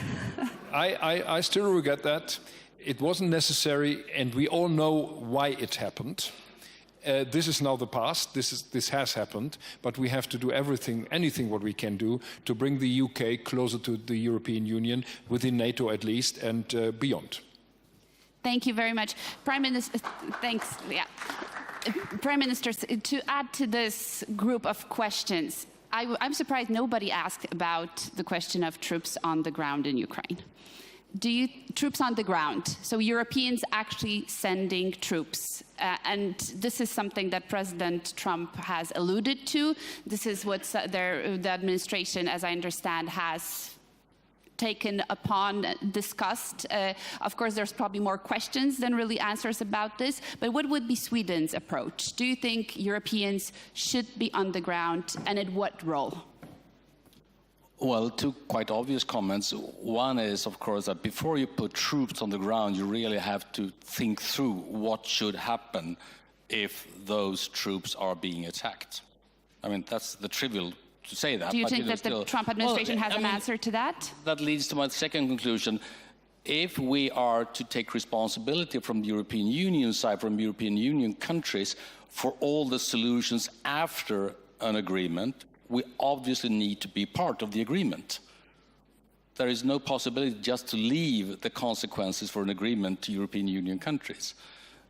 I still regret that. It wasn't necessary, and we all know why it happened. This is now the past. This has happened, but we have to do anything what we can do to bring the UK closer to the European Union, within NATO at least, and beyond. Thank you very much, Prime Minister. Thanks. Yeah. Prime Minister, to add to this group of questions, I'm surprised nobody asked about the question of troops on the ground in Ukraine. Troops on the ground, so Europeans actually sending troops, and this is something that President Trump has alluded to. This is what the administration, as I understand, has taken upon, discussed. Of course, there's probably more questions than really answers about this, but what would be Sweden's approach? Do you think Europeans should be on the ground, and at what role? Well, two quite obvious comments. One is, of course, that before you put troops on the ground, you really have to think through what should happen if those troops are being attacked. I mean, that's the trivial to say that. Do you think that the Trump administration has an answer to that? That leads to my second conclusion. If we are to take responsibility from the European Union side, from European Union countries, for all the solutions after an agreement, we obviously need to be part of the agreement. There is no possibility just to leave the consequences for an agreement to European Union countries.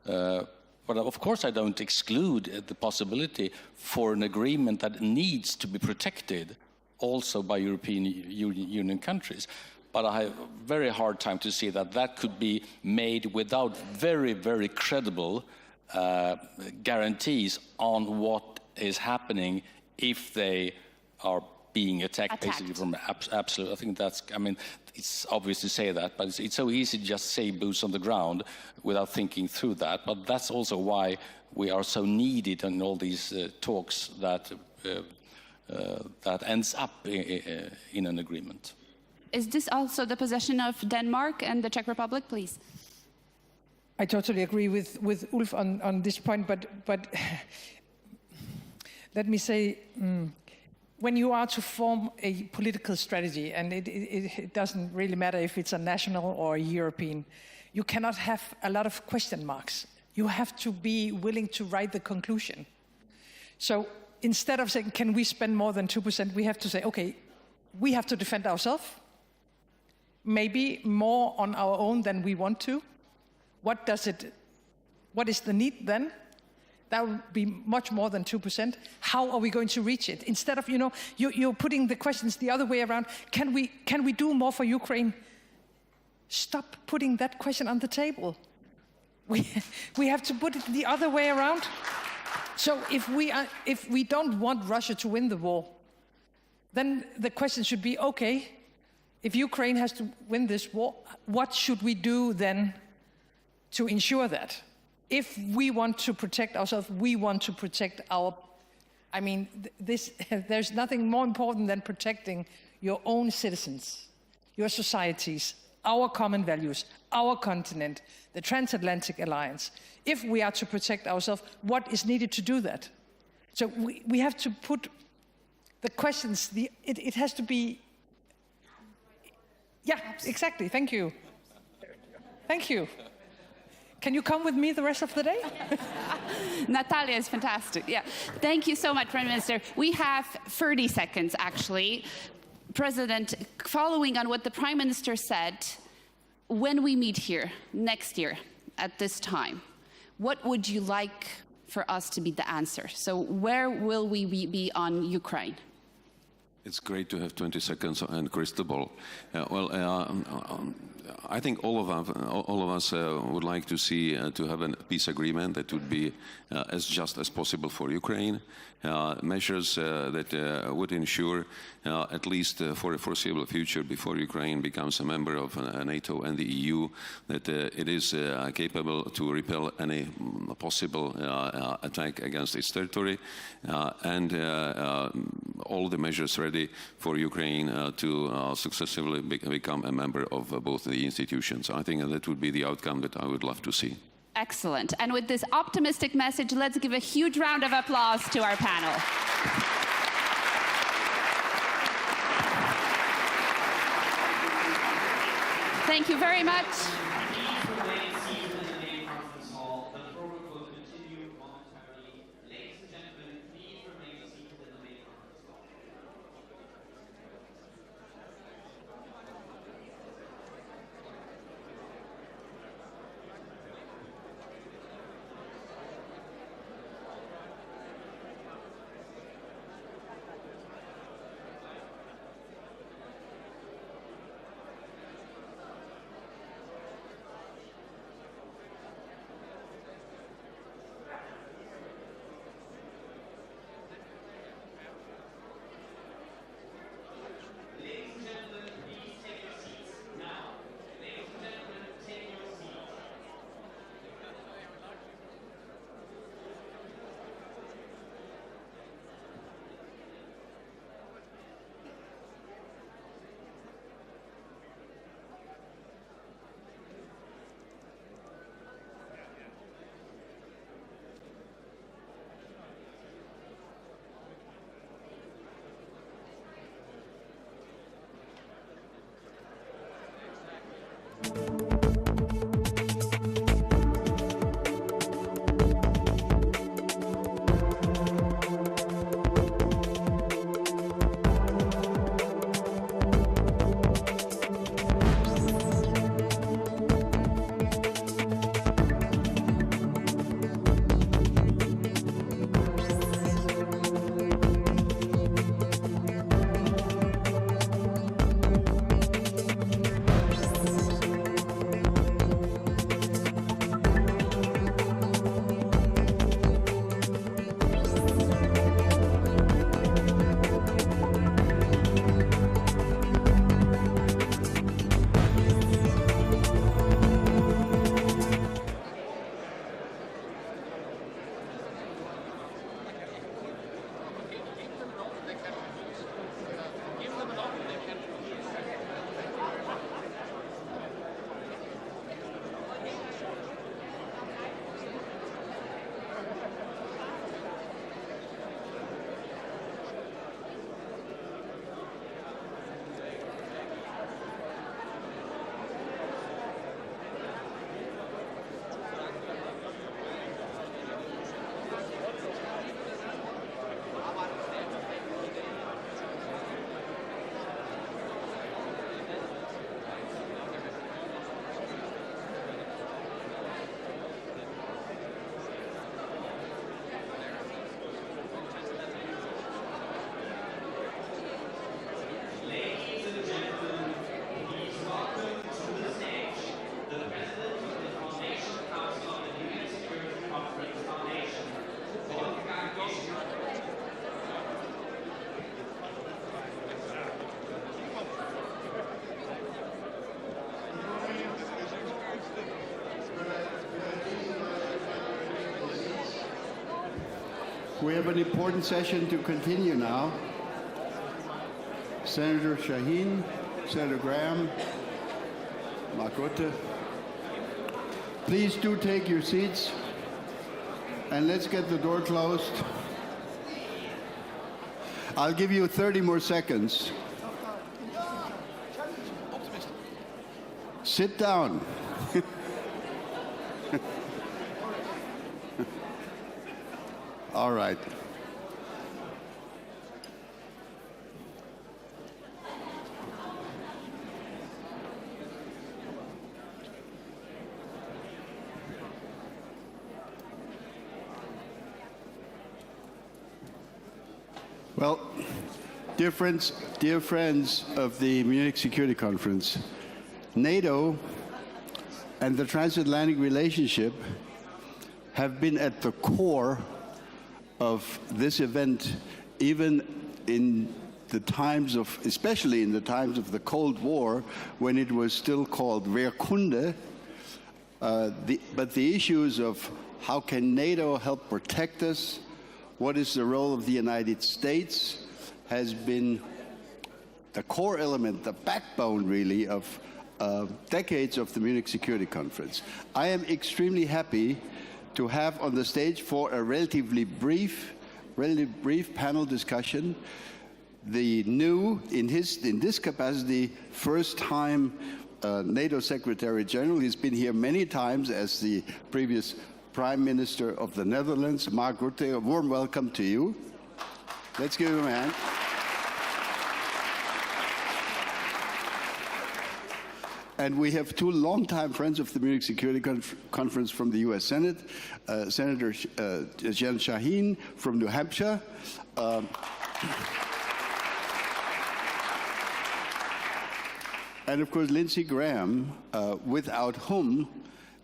But of course I don't exclude the possibility for an agreement that needs to be protected also by European Union countries. But I have a very hard time to see that that could be made without very, very credible guarantees on what is happening if they are being attacked. Basically from absolute. I think that's, I mean, it's obvious to say that, but it's so easy to just say boots on the ground without thinking through that. But that's also why we are so needed in all these talks that ends up in an agreement. Is this also the position of Denmark and the Czech Republic, please? I totally agree with Ulf on this point, but let me say, when you are to form a political strategy, and it doesn't really matter if it's a national or a European, you cannot have a lot of question marks. You have to be willing to write the conclusion. So instead of saying, can we spend more than 2%, we have to say, okay, we have to defend ourselves, maybe more on our own than we want to, What is the need then? That would be much more than 2%. How are we going to reach it? Instead of, you're putting the questions the other way around. Can we do more for Ukraine? Stop putting that question on the table. We have to put it the other way around. So if we don't want Russia to win the war, then the question should be, okay, if Ukraine has to win this war, what should we do then to ensure that? If we want to protect ourselves, we want to protect our... there's nothing more important than protecting your own citizens, your societies, our common values, our continent, the transatlantic alliance. If we are to protect ourselves, what is needed to do that? So we have to put the questions, it has to be... Yeah, exactly, thank you. Thank you. Can you come with me the rest of the day? Natalia is fantastic. Yeah. Thank you so much, Prime Minister. We have 30 seconds, actually. President, following on what the Prime Minister said, when we meet here next year at this time, what would you like for us to be the answer? So where will we be on Ukraine? It's great to have 20 seconds and crystal ball. I think all of us would like to see to have a peace agreement that would be as just as possible for Ukraine. Measures that would ensure, at least for a foreseeable future, before Ukraine becomes a member of NATO and the EU, that it is capable to repel any possible attack against its territory, and all the measures ready for Ukraine to successfully become a member of both the institutions. I think that would be the outcome that I would love to see. Excellent. And with this optimistic message, let's give a huge round of applause to our panel. Thank you very much. We have an important session to continue now. Senator Shaheen, Senator Graham, Mark Rutte. Please do take your seats and let's get the door closed. I'll give you 30 more seconds. Sit down. All right. Well, dear friends of the Munich Security Conference, NATO and the transatlantic relationship have been at the core of this event, even in the times of, especially in the times of the Cold War, when it was still called Wehrkunde. But the issues of how can NATO help protect us, what is the role of the United States, has been the core element, the backbone really of decades of the Munich Security Conference. I am extremely happy to have on the stage for a relatively brief panel discussion the new, in this capacity, first time NATO Secretary General. He's been here many times as the previous Prime Minister of the Netherlands, Mark Rutte. A warm welcome to you. Let's give him a hand. And we have two longtime friends of the Munich Security Conference from the U.S. Senate, Senator Jen Shaheen from New Hampshire, and of course Lindsey Graham, without whom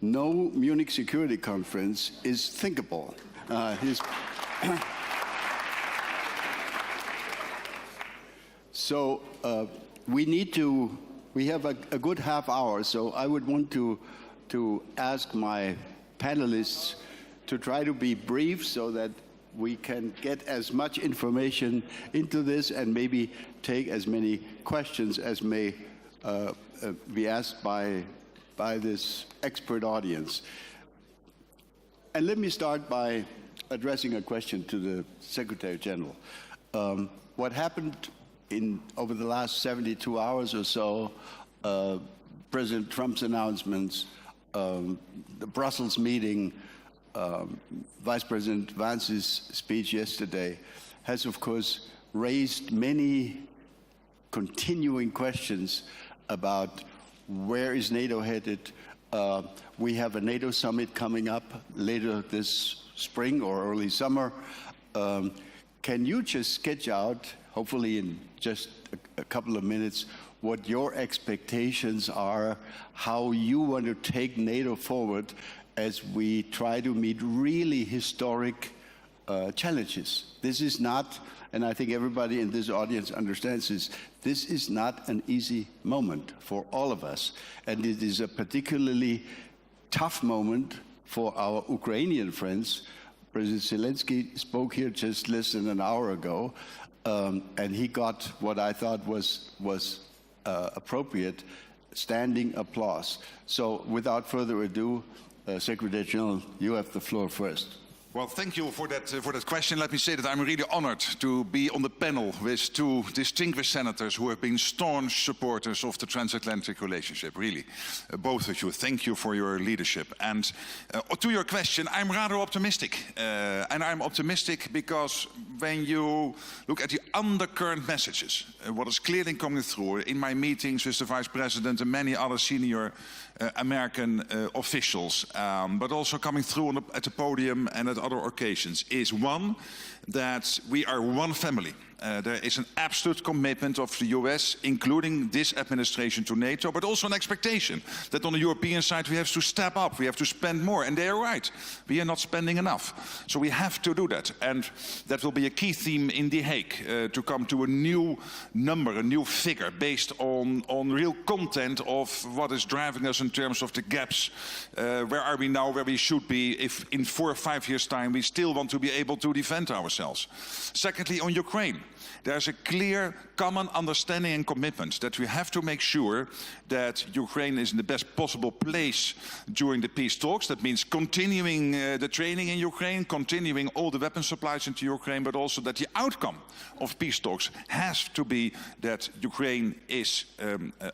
no Munich Security Conference is thinkable. So we have a good half hour, so I would want to ask my panelists to try to be brief so that we can get as much information into this and maybe take as many questions as may be asked by this expert audience. And let me start by addressing a question to the Secretary General. What happened over the last 72 hours or so, President Trump's announcements, the Brussels meeting, Vice President Vance's speech yesterday, has of course raised many continuing questions about where is NATO headed. We have a NATO summit coming up later this spring or early summer. Can you just sketch out, hopefully in just a couple of minutes, what your expectations are, how you want to take NATO forward as we try to meet really historic challenges? This is not, and I think everybody in this audience understands this is not an easy moment for all of us. And it is a particularly tough moment for our Ukrainian friends. President Zelenskyy spoke here just less than an hour ago, and he got what I thought was appropriate standing applause. So without further ado, Secretary General, you have the floor first. Well, thank you for that question. Let me say that I'm really honored to be on the panel with two distinguished senators who have been staunch supporters of the transatlantic relationship, really. Both of you, thank you for your leadership. And to your question, I'm rather optimistic. And I'm optimistic because when you look at the undercurrent messages, what is clearly coming through in my meetings with the Vice President and many other senior American officials, but also coming through at the podium and at other occasions, is one, that we are one family. There is an absolute commitment of the US, including this administration, to NATO, but also an expectation that on the European side we have to step up, we have to spend more. And they are right. We are not spending enough. So we have to do that. And that will be a key theme in The Hague, to come to a new number, a new figure based on real content of what is driving us in terms of the gaps. Where are we now, where we should be, if in 4 or 5 years' time we still want to be able to defend ourselves. Secondly, on Ukraine, there's a clear common understanding and commitment that we have to make sure that Ukraine is in the best possible place during the peace talks. That means continuing the training in Ukraine, continuing all the weapon supplies into Ukraine, but also that the outcome of peace talks has to be that Ukraine is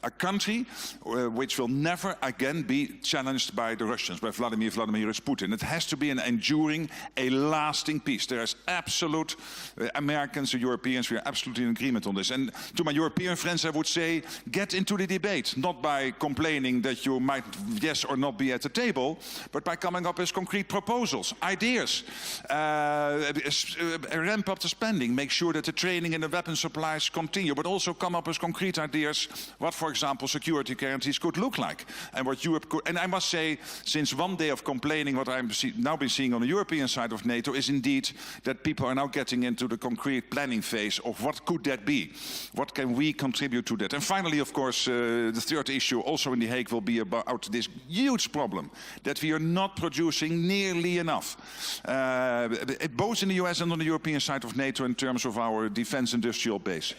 a country which will never again be challenged by the Russians, by Vladimir Putin. It has to be an enduring, a lasting peace. There is absolute, Americans and Europeans, we are absolutely in agreement on this. And to my European friends, I would say, get into the debate, not by complaining that you might yes or not be at the table, but by coming up with concrete proposals, ideas, ramp up the spending, make sure that the training and the weapon supplies continue, but also come up with concrete ideas, what, for example, security guarantees could look like, and what Europe could. And I must say, since one day of complaining, what I'm now been seeing on the European side of NATO is indeed that people are now getting into the concrete planning phase of what could that be? What can we contribute to that? And finally, of course, the third issue also in The Hague will be about this huge problem that we are not producing nearly enough, both in the US and on the European side of NATO in terms of our defense industrial base.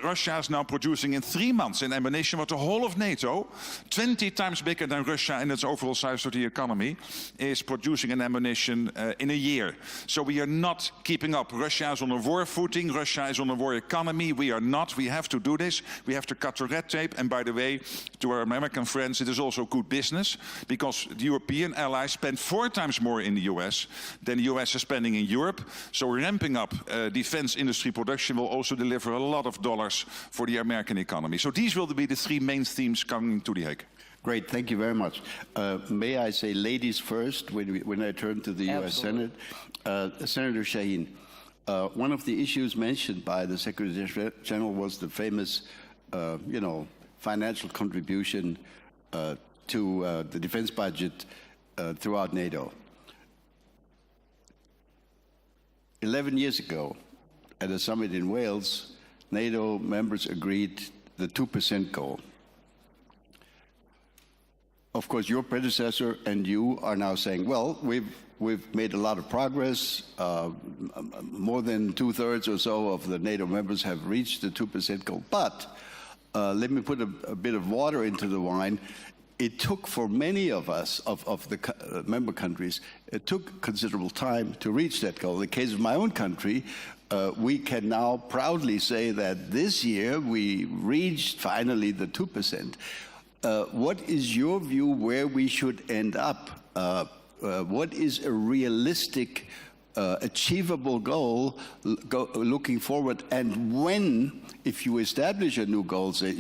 Russia is now producing in 3 months in ammunition what the whole of NATO, 20 times bigger than Russia in its overall size of the economy, is producing in ammunition in a year. So we are not keeping up. Russia is on a war footing. Russia is on a war economy. We are not. We have to do this. We have to cut the red tape. And by the way, to our American friends, it is also good business because the European allies spend 4 times more in the US than the US is spending in Europe. So ramping up defense industry production will also deliver a lot of dollars for the American economy. So these will be the 3 main themes coming to The Hague. Great, thank you very much. May I say ladies first when I turn to the US Senate? Senator Shaheen, one of the issues mentioned by the Secretary General was the famous, financial contribution to the defense budget throughout NATO. 11 years ago, at a summit in Wales, NATO members agreed the 2% goal. Of course, your predecessor and you are now saying, well, we've made a lot of progress. More than 2/3 or so of the NATO members have reached the 2% goal. But let me put a bit of water into the wine. It took for many of us, of the member countries, it took considerable time to reach that goal. In the case of my own country, we can now proudly say that this year we reached finally the 2%. What is your view where we should end up? What is a realistic, achievable goal looking forward? And when, if you establish a new goal, say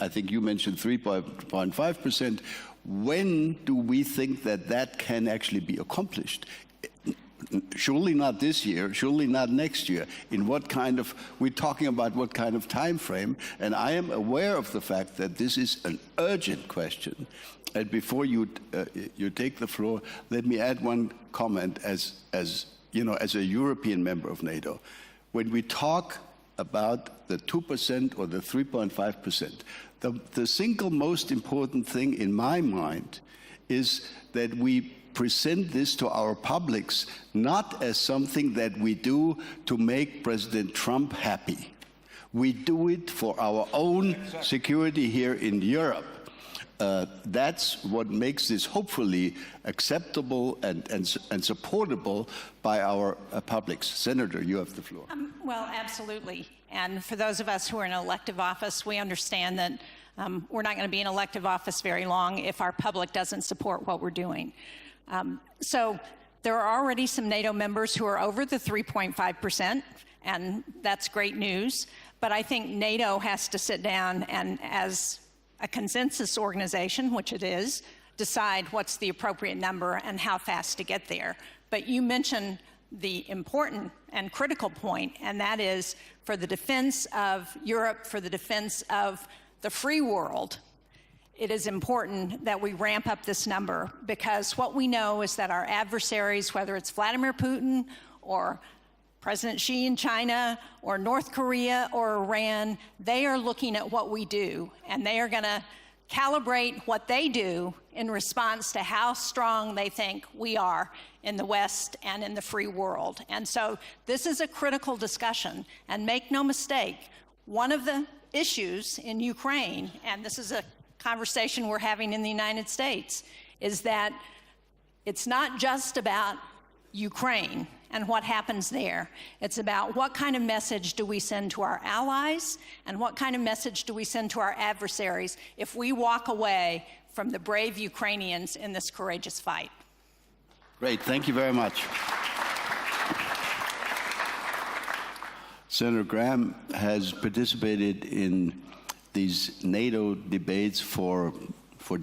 I think you mentioned 3.5%, when do we think that can actually be accomplished? Surely not this year, surely not next year. In what kind of, we're talking about what kind of time frame, and I am aware of the fact that this is an urgent question. And before you take the floor, let me add one comment as a European member of NATO. When we talk about the 2% or the 3.5%, the single most important thing in my mind is that we present this to our publics not as something that we do to make President Trump happy. We do it for our own security here in Europe. That's what makes this hopefully acceptable and supportable by our publics. Senator, you have the floor. Well, absolutely. And for those of us who are in elective office, we understand that we're not going to be in elective office very long if our public doesn't support what we're doing. So there are already some NATO members who are over the 3.5%, and that's great news. But I think NATO has to sit down and, as a consensus organization, which it is, decide what's the appropriate number and how fast to get there. But you mentioned the important and critical point, and that is for the defense of Europe, for the defense of the free world, it is important that we ramp up this number, because what we know is that our adversaries, whether it's Vladimir Putin or President Xi in China or North Korea or Iran, they are looking at what we do, and they are going to calibrate what they do in response to how strong they think we are in the West and in the free world. And so this is a critical discussion, and make no mistake, one of the issues in Ukraine, and this is a conversation we're having in the United States, is that it's not just about Ukraine and what happens there. It's about what kind of message do we send to our allies, and what kind of message do we send to our adversaries if we walk away from the brave Ukrainians in this courageous fight. Great, thank you very much. Senator Graham has participated in these NATO debates for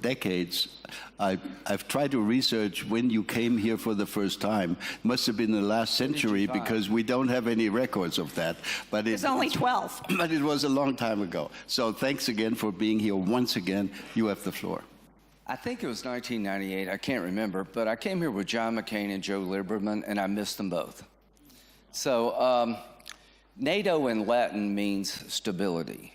decades. I've tried to research when you came here for the first time. Must have been the last century, because we don't have any records of that. But It's only 12. But it was a long time ago. So thanks again for being here once again. You have the floor. I think it was 1998, I can't remember, but I came here with John McCain and Joe Lieberman, and I missed them both. So NATO in Latin means stability.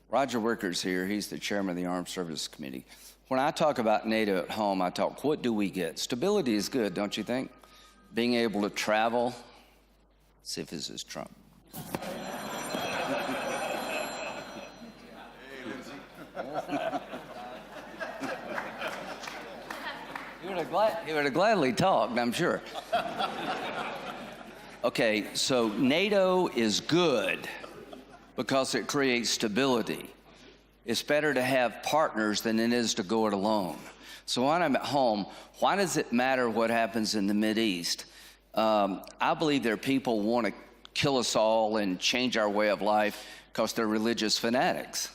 Roger Wicker's here, he's the chairman of the Armed Services Committee. When I talk about NATO at home, I talk, what do we get? Stability is good, don't you think? Being able to travel. Let's see if this is Trump. He would have gladly talked, I'm sure. Okay, so NATO is good because it creates stability. It's better to have partners than it is to go it alone. So when I'm at home, why does it matter what happens in the Mideast? I believe there are people who want to kill us all and change our way of life because they're religious fanatics.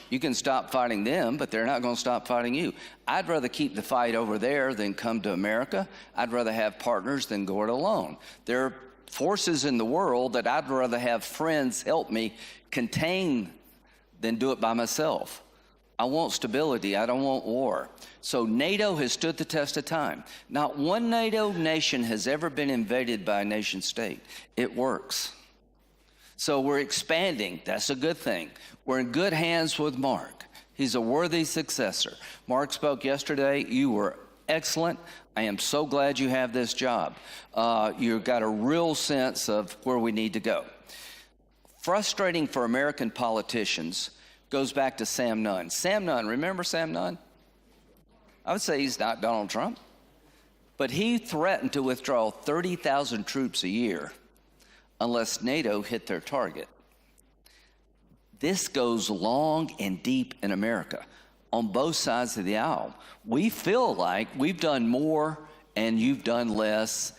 You can stop fighting them, but they're not going to stop fighting you. I'd rather keep the fight over there than come to America. I'd rather have partners than go it alone. There are forces in the world that I'd rather have friends help me contain than do it by myself. I want stability. I don't want war. So NATO has stood the test of time. Not one NATO nation has ever been invaded by a nation state. It works. So we're expanding. That's a good thing. We're in good hands with Mark. He's a worthy successor. Mark spoke yesterday. You were excellent. I am so glad you have this job. You've got a real sense of where we need to go. Frustrating for American politicians goes back to Sam Nunn. Sam Nunn, remember Sam Nunn? I would say he's not Donald Trump, but he threatened to withdraw 30,000 troops a year unless NATO hit their target. This goes long and deep in America on both sides of the aisle. We feel like we've done more and you've done less,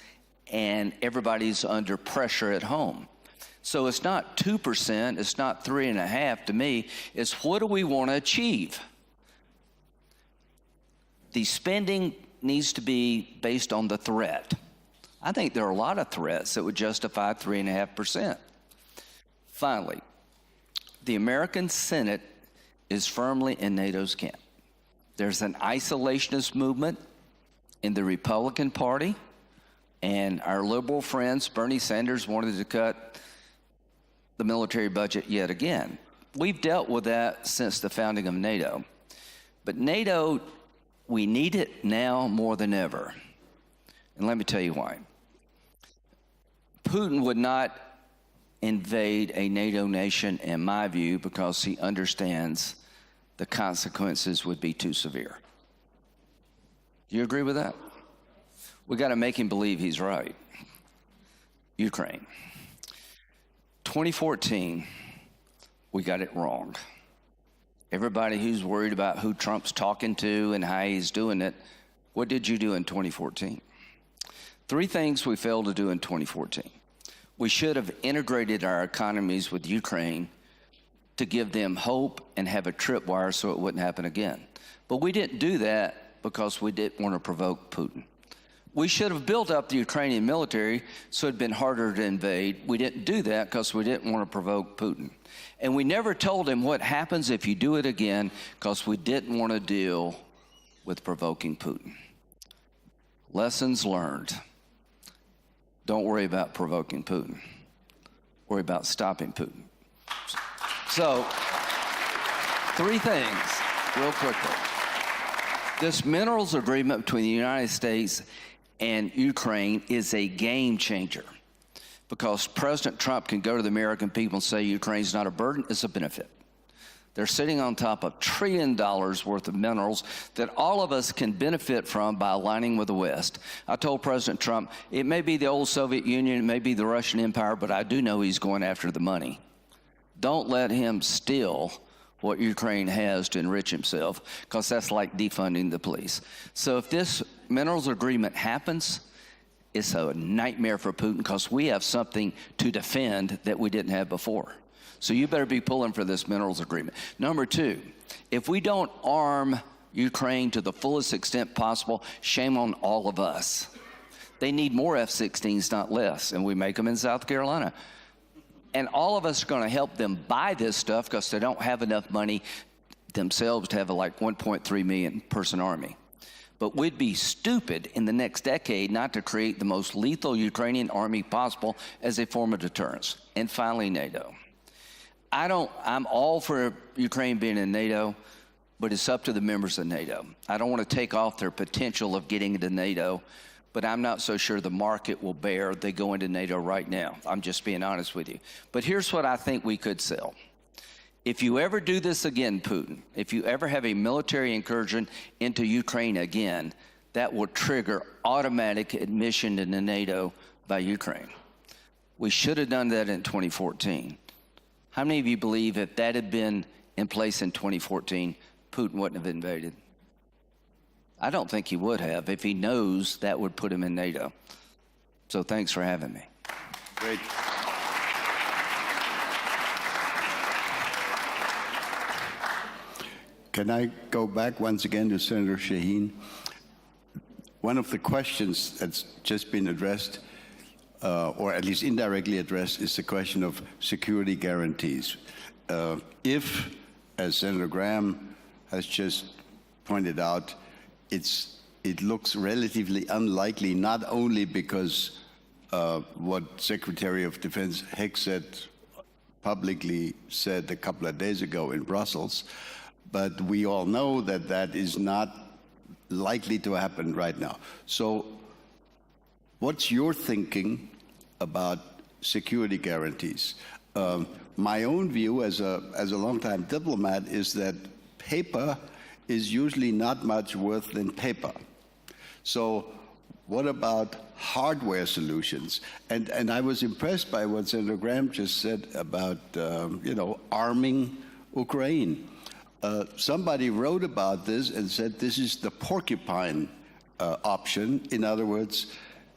and everybody's under pressure at home. So it's not 2%, it's not 3.5% to me, it's what do we want to achieve? The spending needs to be based on the threat. I think there are a lot of threats that would justify 3.5%. Finally, the American Senate is firmly in NATO's camp. There's an isolationist movement in the Republican Party, and our liberal friends, Bernie Sanders, wanted to cut the military budget yet again. We've dealt with that since the founding of NATO. But NATO, we need it now more than ever. And let me tell you why. Putin would not invade a NATO nation, in my view, because he understands the consequences would be too severe. Do you agree with that? We got to make him believe he's right. Ukraine. 2014, we got it wrong. Everybody who's worried about who Trump's talking to and how he's doing it, what did you do in 2014? 3 things we failed to do in 2014. We should have integrated our economies with Ukraine to give them hope and have a tripwire so it wouldn't happen again. But we didn't do that because we didn't want to provoke Putin. We should have built up the Ukrainian military so it'd been harder to invade. We didn't do that because we didn't want to provoke Putin. And we never told him what happens if you do it again because we didn't want to deal with provoking Putin. Lessons learned. Don't worry about provoking Putin. Worry about stopping Putin. So, 3 things real quickly. This minerals agreement between the United States and Ukraine is a game changer because President Trump can go to the American people and say Ukraine's not a burden, it's a benefit. They're sitting on top of $1 trillion worth of minerals that all of us can benefit from by aligning with the West. I told President Trump, it may be the old Soviet Union, it may be the Russian Empire, but I do know he's going after the money. Don't let him steal what Ukraine has to enrich himself, because that's like defunding the police. So if this minerals agreement happens, it's a nightmare for Putin because we have something to defend that we didn't have before. So you better be pulling for this minerals agreement. Number 2, if we don't arm Ukraine to the fullest extent possible, shame on all of us. They need more F-16s, not less, and we make them in South Carolina. And all of us are going to help them buy this stuff because they don't have enough money themselves to have a like 1.3 million person army. But we'd be stupid in the next decade not to create the most lethal Ukrainian army possible as a form of deterrence. And finally, NATO. I'm all for Ukraine being in NATO, but it's up to the members of NATO. I don't want to take off their potential of getting into NATO, but I'm not so sure the market will bear they go into NATO right now. I'm just being honest with you. But here's what I think we could sell. If you ever do this again, Putin, if you ever have a military incursion into Ukraine again, that will trigger automatic admission into NATO by Ukraine. We should have done that in 2014. How many of you believe if that had been in place in 2014, Putin wouldn't have invaded? I don't think he would have if he knows that would put him in NATO. So thanks for having me. Great. Can I go back once again to Senator Shaheen? One of the questions that's just been addressed, or at least indirectly addressed, is the question of security guarantees. If, as Senator Graham has just pointed out, it looks relatively unlikely, not only because what Secretary of Defense Hegseth publicly said a couple of days ago in Brussels, but we all know that that is not likely to happen right now. So what's your thinking about security guarantees? My own view as a longtime diplomat is that paper is usually not much worth than paper. So what about hardware solutions? And I was impressed by what Senator Graham just said about, arming Ukraine. Somebody wrote about this and said this is the porcupine option. In other words,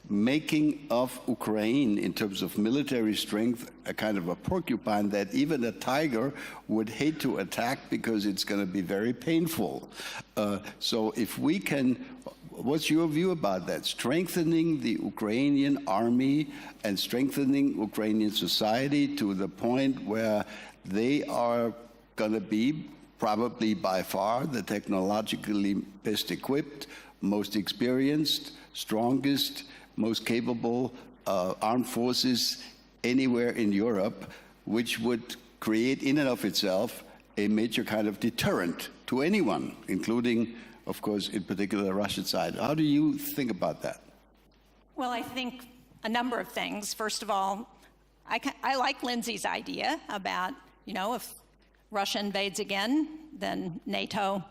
making of Ukraine in terms of military strength a kind of a porcupine that even a tiger would hate to attack because it's going to be very painful. So if we can, what's your view about that? Strengthening the Ukrainian army and strengthening Ukrainian society to the point where they are going to be probably by far the technologically best equipped, most experienced, strongest, most capable armed forces anywhere in Europe, which would create in and of itself a major kind of deterrent to anyone, including, of course, in particular the Russian side. How do you think about that? Well, I think a number of things. First of all, I like Lindsay's idea about, if Russia invades again, then NATO,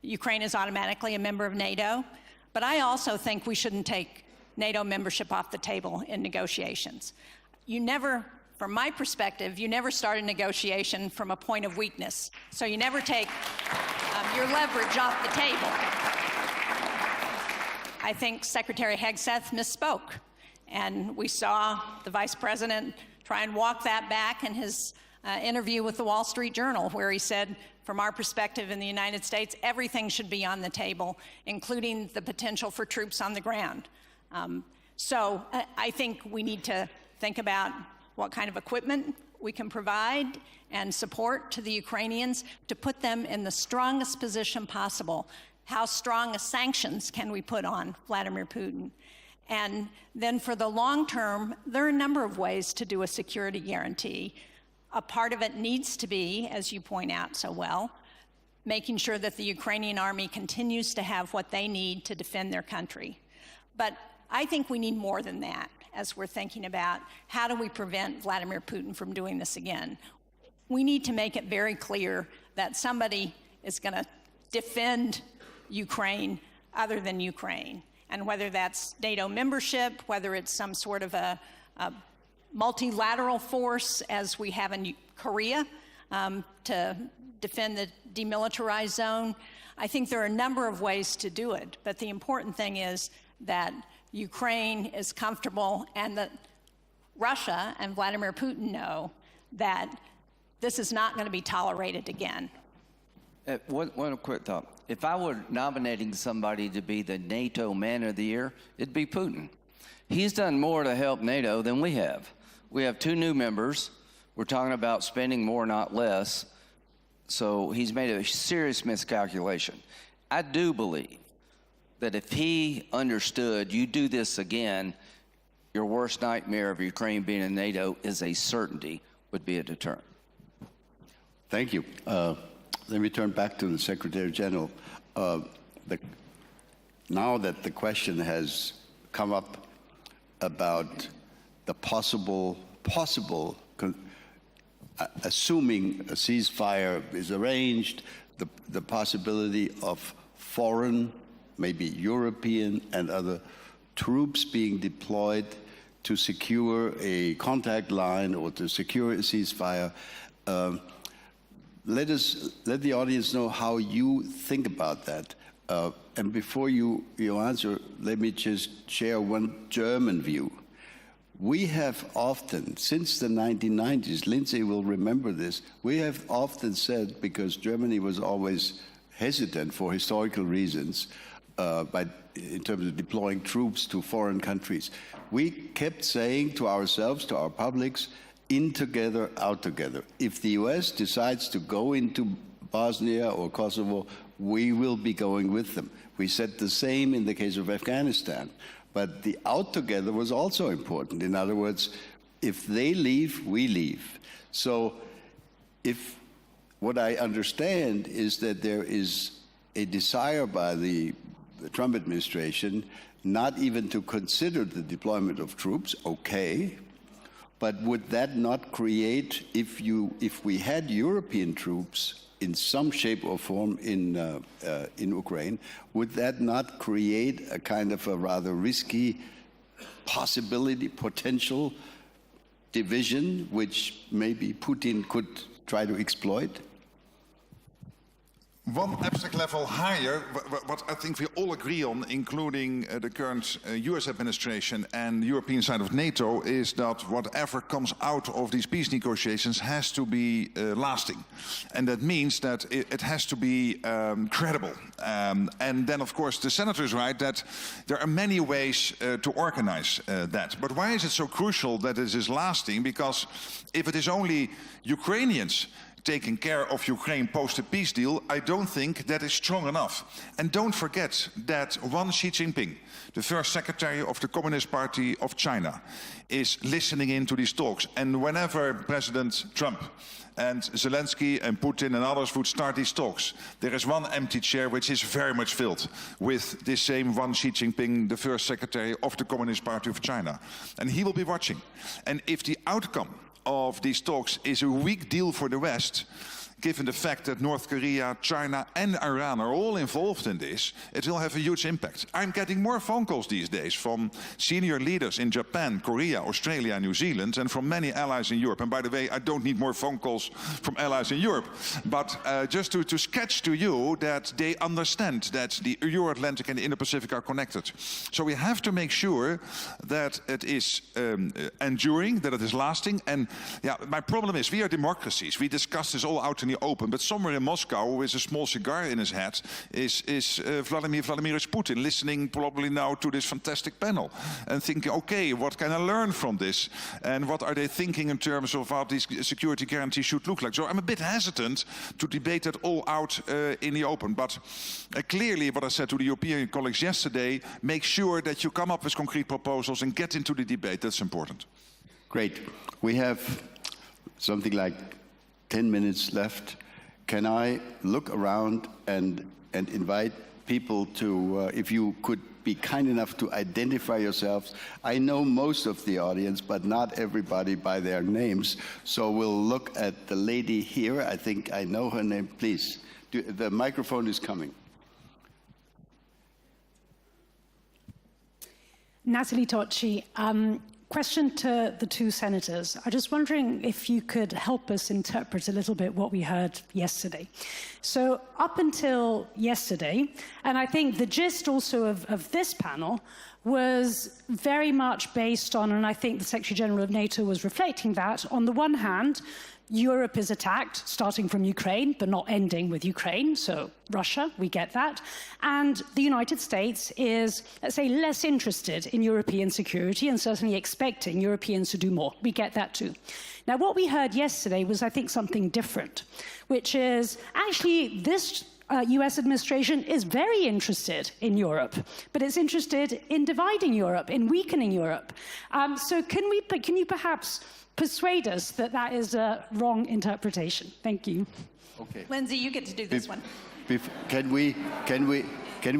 Ukraine is automatically a member of NATO. But I also think we shouldn't take NATO membership off the table in negotiations. From my perspective, you never start a negotiation from a point of weakness. So you never take your leverage off the table. I think Secretary Hegseth misspoke. And we saw the Vice President try and walk that back in his interview with the Wall Street Journal, where he said, from our perspective in the United States, everything should be on the table, including the potential for troops on the ground. So I think we need to think about what kind of equipment we can provide and support to the Ukrainians to put them in the strongest position possible. How strong sanctions can we put on Vladimir Putin? And then for the long term, there are a number of ways to do a security guarantee. A part of it needs to be, as you point out so well, making sure that the Ukrainian army continues to have what they need to defend their country. But I think we need more than that as we're thinking about how do we prevent Vladimir Putin from doing this again. We need to make it very clear that somebody is going to defend Ukraine other than Ukraine. And whether that's NATO membership, whether it's some sort of a multilateral force as we have in Korea to defend the demilitarized zone, I think there are a number of ways to do it. But the important thing is that Ukraine is comfortable and that Russia and Vladimir Putin know that this is not going to be tolerated again. One quick thought. If I were nominating somebody to be the NATO Man of the Year, it'd be Putin. He's done more to help NATO than we have. We have 2 new members. We're talking about spending more, not less. So he's made a serious miscalculation. I do believe that if he understood you do this again, your worst nightmare of Ukraine being in NATO is a certainty, would be a deterrent. Thank you. Let me turn back to the Secretary General. Now that the question has come up about the assuming a ceasefire is arranged, the possibility of foreign, maybe European and other troops being deployed to secure a contact line or to secure a ceasefire. Let the audience know how you think about that. And before you answer, let me just share one German view. We have often, since the 1990s, Lindsay will remember this, we have often said, because Germany was always hesitant for historical reasons, in terms of deploying troops to foreign countries, we kept saying to ourselves, to our publics, in together, out together. If the US decides to go into Bosnia or Kosovo, we will be going with them. We said the same in the case of Afghanistan. But the out together was also important. In other words, if they leave, we leave. So if what I understand is that there is a desire by the Trump administration not even to consider the deployment of troops, okay, but would that not create, if we had European troops in some shape or form in Ukraine, would that not create a kind of a rather risky potential division, which maybe Putin could try to exploit? One abstract level higher, what I think we all agree on, including the current US administration and the European side of NATO, is that whatever comes out of these peace negotiations has to be lasting. And that means that it has to be credible. And then, of course, the senator is right that there are many ways to organize that. But why is it so crucial that it is lasting? Because if it is only Ukrainians taking care of Ukraine post a peace deal, I don't think that is strong enough. And don't forget that one Xi Jinping, the first secretary of the Communist Party of China, is listening into these talks. And whenever President Trump and Zelenskyy and Putin and others would start these talks, there is one empty chair which is very much filled with this same one Xi Jinping, the first secretary of the Communist Party of China. And he will be watching. And if the outcome of these talks is a weak deal for the West, given the fact that North Korea, China and Iran are all involved in this, it will have a huge impact. I'm getting more phone calls these days from senior leaders in Japan, Korea, Australia, New Zealand, and from many allies in Europe. And by the way, I don't need more phone calls from allies in Europe. But just to sketch to you that they understand that the Euro-Atlantic and the Indo-Pacific are connected. So we have to make sure that it is enduring, that it is lasting. And yeah, my problem is we are democracies. We discuss this all out in the open, but somewhere in Moscow with a small cigar in his hat is Vladimir Vladimirovich Putin, listening probably now to this fantastic panel and thinking, okay, what can I learn from this? And what are they thinking in terms of how these security guarantees should look like? So I'm a bit hesitant to debate that all out in the open. But clearly what I said to the European colleagues yesterday, make sure that you come up with concrete proposals and get into the debate. That's important. Great. We have something like 10 minutes left. Can I look around and invite people to, if you could be kind enough to identify yourselves. I know most of the audience, but not everybody by their names. So we'll look at the lady here. I think I know her name. Please, the microphone is coming. Natalie Tocci. Question to the two senators. I'm just wondering if you could help us interpret a little bit what we heard yesterday. So up until yesterday, and I think the gist also of this panel was very much based on, and I think the Secretary General of NATO was reflecting that, on the one hand, Europe is attacked, starting from Ukraine, but not ending with Ukraine, so Russia, we get that. And the United States is, let's say, less interested in European security and certainly expecting Europeans to do more. We get that too. Now, what we heard yesterday was, I think, something different, which is actually this US administration is very interested in Europe, but it's interested in dividing Europe, in weakening Europe. So can you perhaps persuade us that that is a wrong interpretation? Thank you. Okay. Lindsay, you get to do this one. Can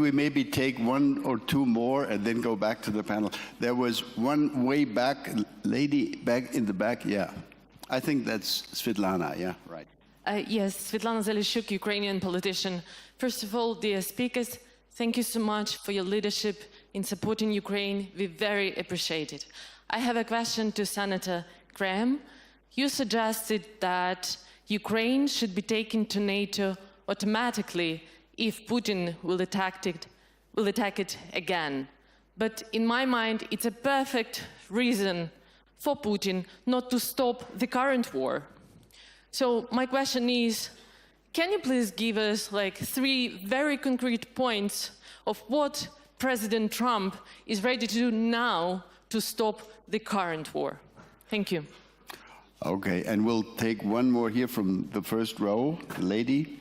we maybe take one or two more and then go back to the panel? There was one way back, lady back in the back. Yeah, I think that's Svetlana. Yeah, right. Yes, Svetlana Zelenskyy, Ukrainian politician. First of all, dear speakers, thank you so much for your leadership in supporting Ukraine. We very appreciate it. I have a question to Senator Graham. You suggested that Ukraine should be taken to NATO automatically if Putin will attack it again. But in my mind, it's a perfect reason for Putin not to stop the current war. So my question is, can you please give us like 3 very concrete points of what President Trump is ready to do now to stop the current war? Thank you. Okay, and we'll take one more here from the first row, the lady.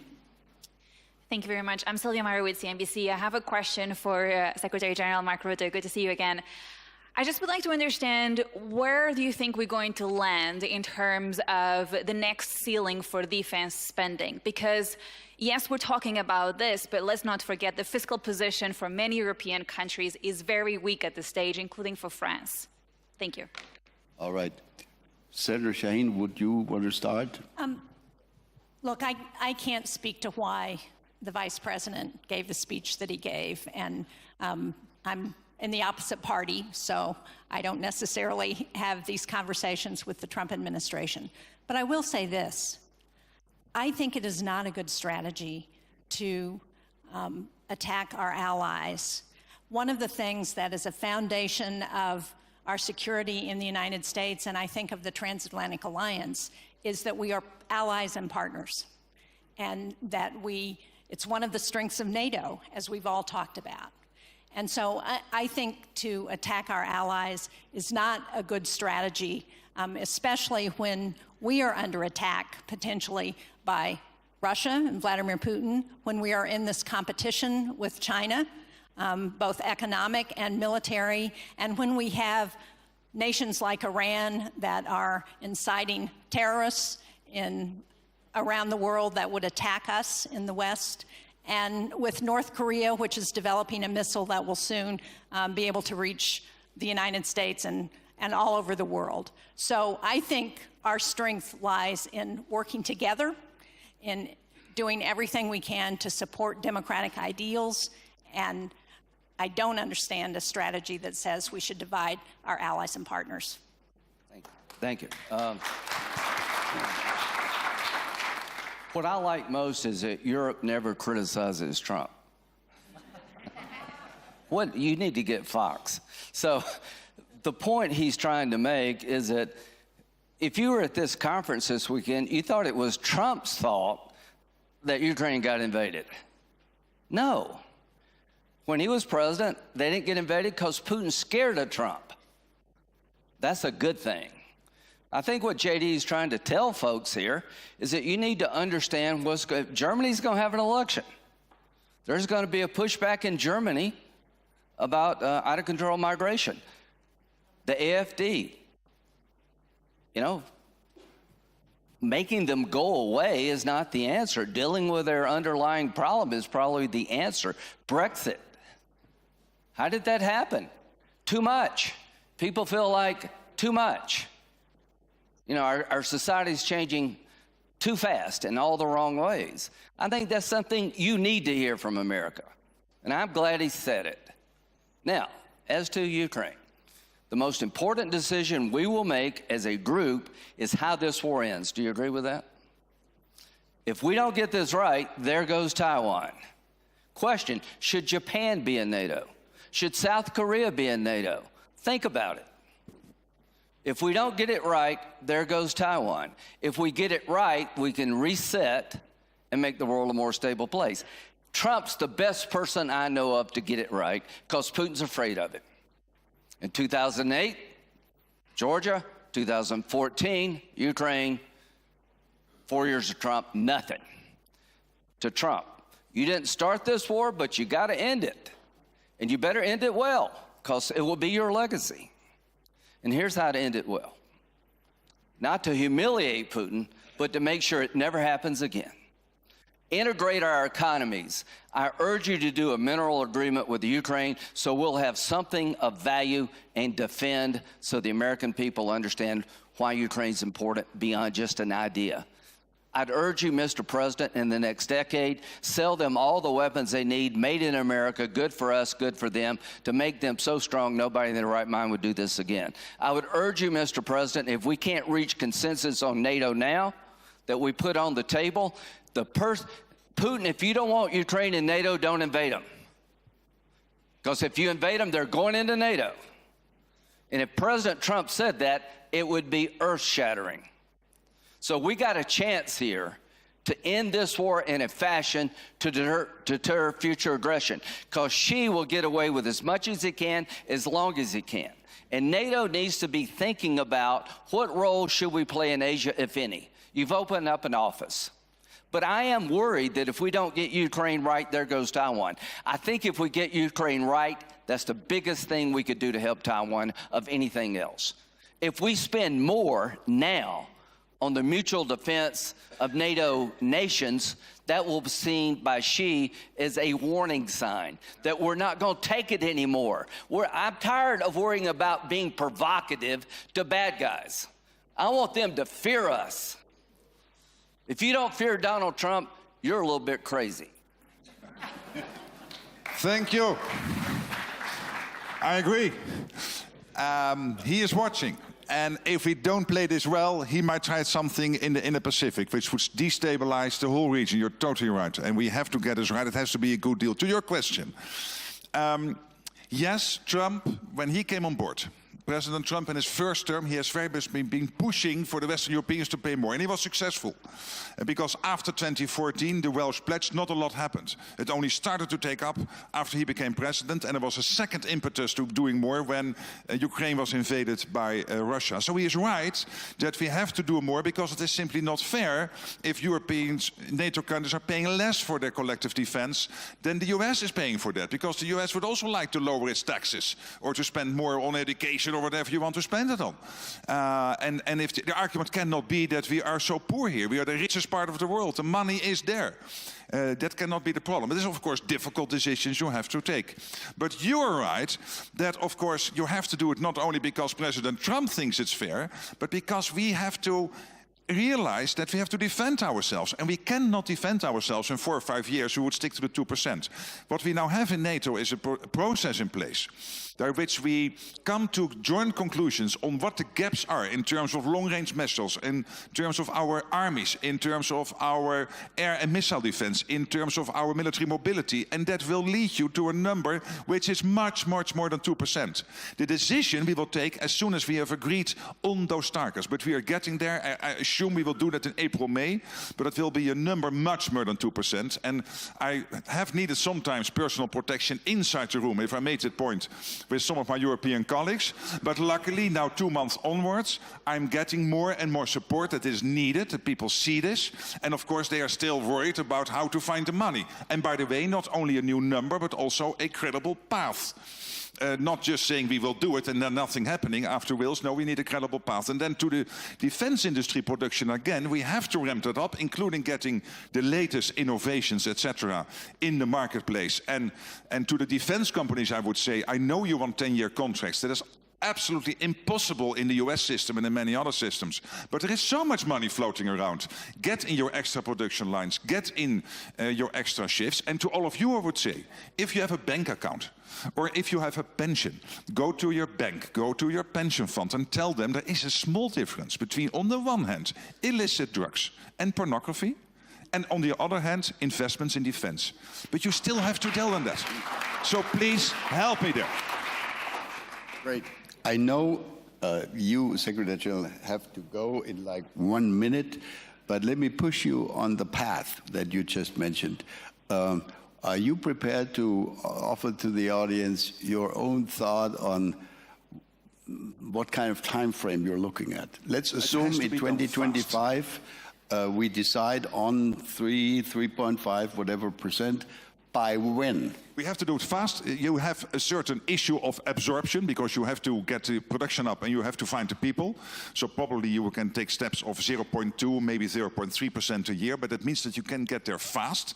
Thank you very much. I'm Sylvia Marowitz, CNBC. I have a question for Secretary General Mark Rutte. Good to see you again. I just would like to understand, where do you think we're going to land in terms of the next ceiling for defense spending? Because yes, we're talking about this, but let's not forget the fiscal position for many European countries is very weak at this stage, including for France. Thank you. All right. Senator Shaheen, would you want to start? Look, I can't speak to why the Vice President gave the speech that he gave, and I'm in the opposite party, so I don't necessarily have these conversations with the Trump administration. But I will say this. I think it is not a good strategy to attack our allies. One of the things that is a foundation of our security in the United States, and I think of the transatlantic alliance, is that we are allies and partners, and that it's one of the strengths of NATO, as we've all talked about. And so I think to attack our allies is not a good strategy, especially when we are under attack potentially by Russia and Vladimir Putin, when we are in this competition with China, both economic and military, and when we have nations like Iran that are inciting terrorists around the world that would attack us in the West, and with North Korea, which is developing a missile that will soon be able to reach the United States and all over the world. So I think our strength lies in working together, in doing everything we can to support democratic ideals, and I don't understand a strategy that says we should divide our allies and partners. Thank you. What I like most is that Europe never criticizes Trump. You need to get Fox. So the point he's trying to make is that if you were at this conference this weekend, you thought it was Trump's fault that Ukraine got invaded. No. When he was president, they didn't get invaded because Putin's scared of Trump. That's a good thing. I think what JD is trying to tell folks here is that you need to understand Germany's going to have an election. There's going to be a pushback in Germany about out-of-control migration. The AfD, you know, making them go away is not the answer. Dealing with their underlying problem is probably the answer. Brexit. How did that happen? Too much. People feel like too much. You know, our society's changing too fast in all the wrong ways. I think that's something you need to hear from America. And I'm glad he said it. Now, as to Ukraine, the most important decision we will make as a group is how this war ends. Do you agree with that? If we don't get this right, there goes Taiwan. Question, should Japan be in NATO? Should South Korea be in NATO? Think about it. If we don't get it right, there goes Taiwan. If we get it right, we can reset and make the world a more stable place. Trump's the best person I know of to get it right because Putin's afraid of it. In 2008, Georgia, 2014, Ukraine, 4 years of Trump, nothing to Trump. You didn't start this war, but you got to end it. And you better end it well because it will be your legacy. And here's how to end it well. Not to humiliate Putin, but to make sure it never happens again. Integrate our economies. I urge you to do a mineral agreement with the Ukraine so we'll have something of value and defend so the American people understand why Ukraine's important beyond just an idea. I'd urge you, Mr. President, in the next decade, sell them all the weapons they need, made in America, good for us, good for them, to make them so strong nobody in their right mind would do this again. I would urge you, Mr. President, if we can't reach consensus on NATO now, that we put on the table, Putin, if you don't want Ukraine in NATO, don't invade them. Because if you invade them, they're going into NATO. And if President Trump said that, it would be earth-shattering. So we got a chance here to end this war in a fashion to deter future aggression, because Xi will get away with as much as he can, as long as he can. And NATO needs to be thinking about what role should we play in Asia, if any. You've opened up an office. But I am worried that if we don't get Ukraine right, there goes Taiwan. I think if we get Ukraine right, that's the biggest thing we could do to help Taiwan of anything else. If we spend more now on the mutual defense of NATO nations, that will be seen by Xi as a warning sign that we're not going to take it anymore. I'm tired of worrying about being provocative to bad guys. I want them to fear us. If you don't fear Donald Trump, you're a little bit crazy. Thank you. I agree. He is watching. And if we don't play this well, he might try something in the Pacific, which would destabilize the whole region. You're totally right. And we have to get this right. It has to be a good deal. To your question, yes, Trump, when he came on board, President Trump in his first term, he has very much been pushing for the Western Europeans to pay more. And he was successful. Because after 2014, the Welsh pledge, not a lot happened. It only started to take up after he became president. And there was a second impetus to doing more when Ukraine was invaded by Russia. So he is right that we have to do more, because it is simply not fair if Europeans, NATO countries are paying less for their collective defense than the US is paying for that. Because the US would also like to lower its taxes or to spend more on education or whatever you want to spend it on. And if the argument cannot be that we are so poor here, we are the richest part of the world, the money is there. That cannot be the problem. It is, of course, difficult decisions you have to take. But you are right that, of course, you have to do it not only because President Trump thinks it's fair, but because we have to realize that we have to defend ourselves. And we cannot defend ourselves in 4 or 5 years. We would stick to the 2%. What we now have in NATO is a process in place by which we come to joint conclusions on what the gaps are in terms of long-range missiles, in terms of our armies, in terms of our air and missile defense, in terms of our military mobility, and that will lead you to a number which is much, much more than 2%. The decision we will take as soon as we have agreed on those targets, but we are getting there. I assume we will do that in April, May, but it will be a number much more than 2%, and I have needed sometimes personal protection inside the room, if I made that point, with some of my European colleagues. But luckily, now 2 months onwards, I'm getting more and more support that is needed, that people see this. And of course, they are still worried about how to find the money. And by the way, not only a new number, but also a credible path. Not just saying we will do it and then nothing happening after Wales. No, we need a credible path. And then to the defense industry production again, we have to ramp that up, including getting the latest innovations, etc., in the marketplace. And to the defense companies, I would say, I know you want 10-year contracts. That is absolutely impossible in the US system and in many other systems. But there is so much money floating around. Get in your extra production lines, get in your extra shifts. And to all of you, I would say, if you have a bank account, or if you have a pension, go to your bank, go to your pension fund and tell them there is a small difference between, on the one hand, illicit drugs and pornography, and on the other hand, investments in defense. But you still have to tell them that. So please help me there. Great. I know you, Secretary General, have to go in like 1 minute, but let me push you on the path that you just mentioned. Are you prepared to offer to the audience your own thought on what kind of time frame you're looking at? Let's assume in 2025 we decide on 3.5, whatever %. By when? We have to do it fast. You have a certain issue of absorption because you have to get the production up and you have to find the people. So probably you can take steps of 0.2, maybe 0.3% a year, but that means that you can get there fast.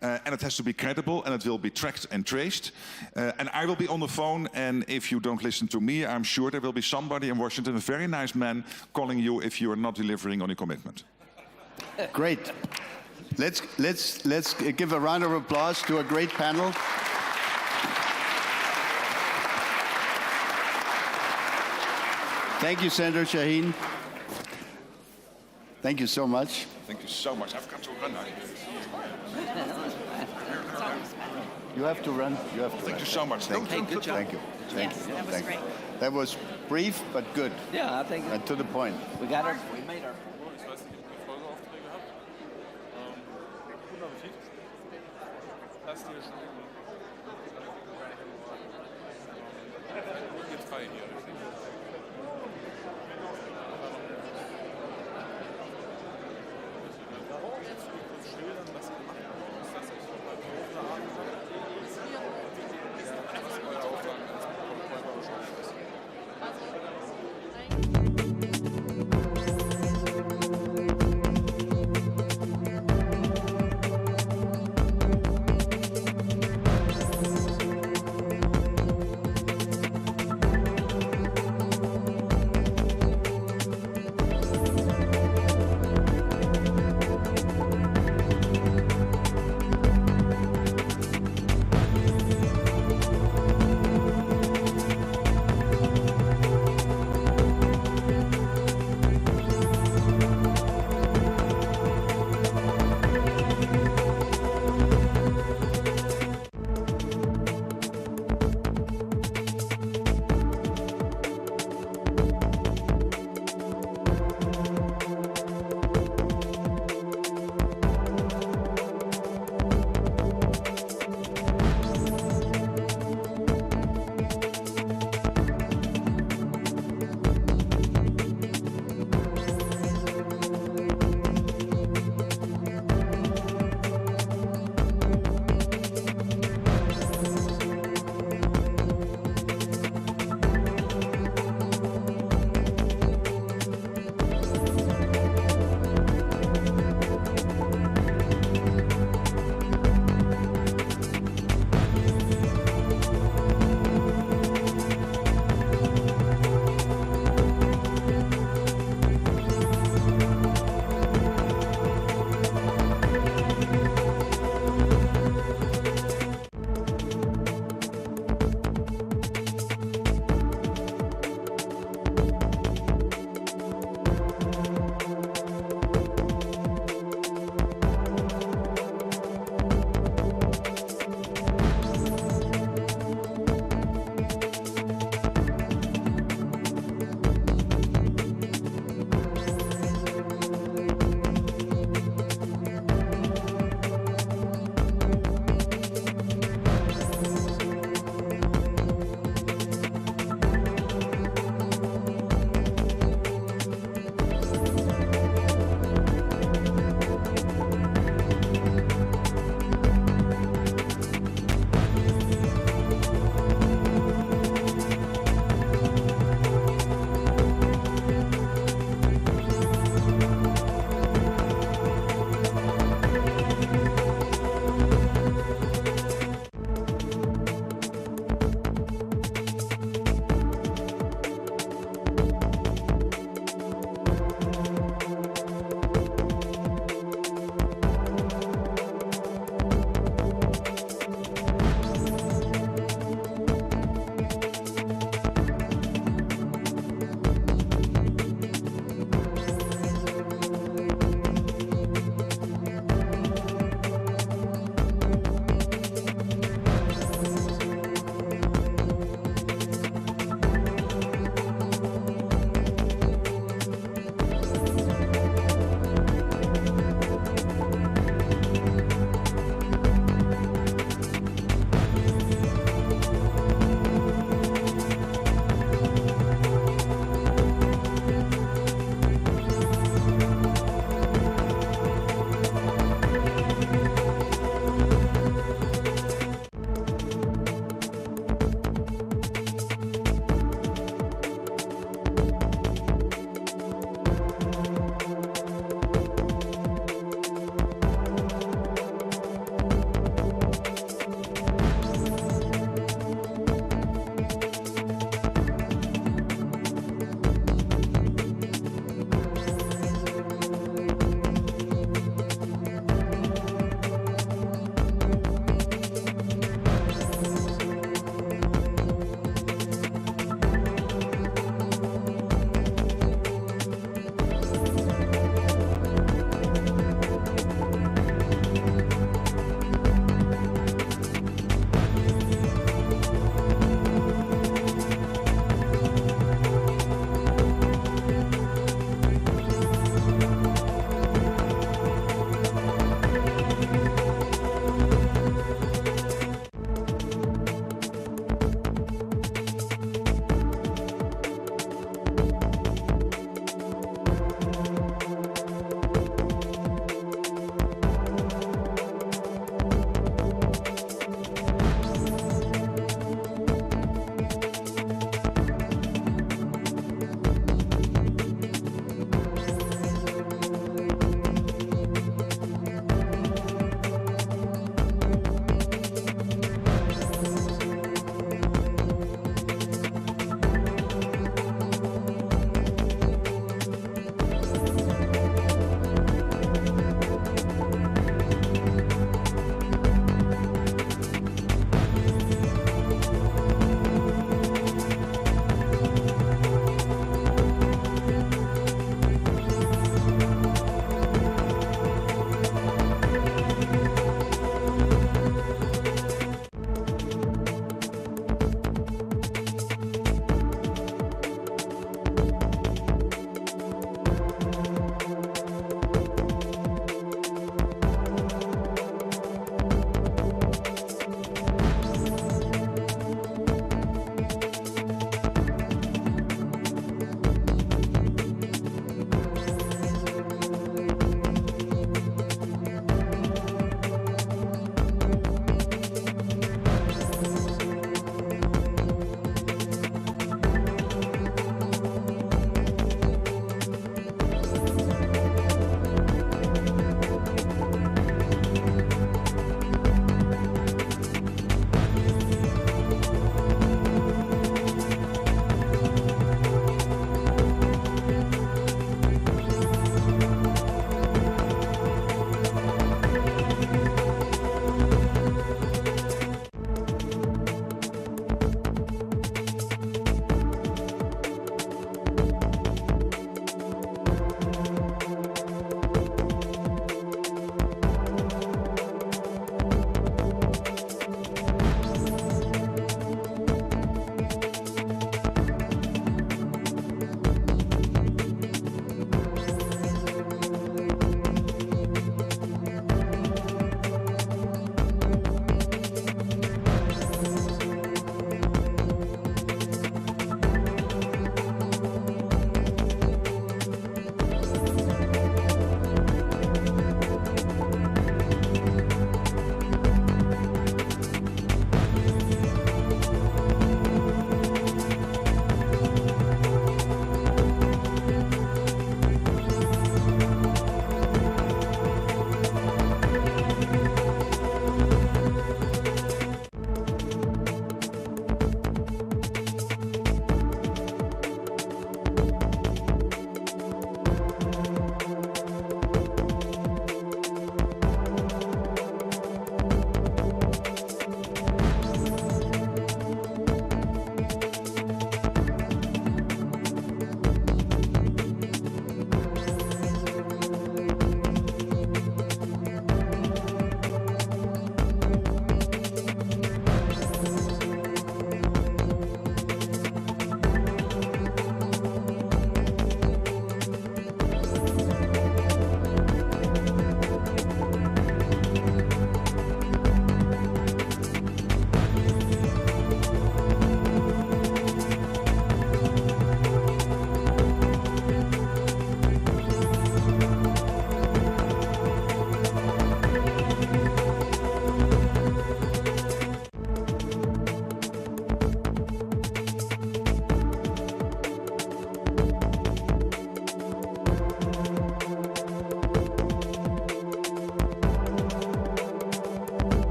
And it has to be credible and it will be tracked and traced. And I will be on the phone, and if you don't listen to me, I'm sure there will be somebody in Washington, a very nice man, calling you if you are not delivering on your commitment. Great. Let's give a round of applause to a great panel. Thank you, Senator Shaheen. Thank you so much. Thank you so much. I've got to run now. You have to run. You have to. Thank you so much. Thank you. Good job. Thank you. Yes, that was great. That was brief but good. Yeah, I think. And to the point. We made our.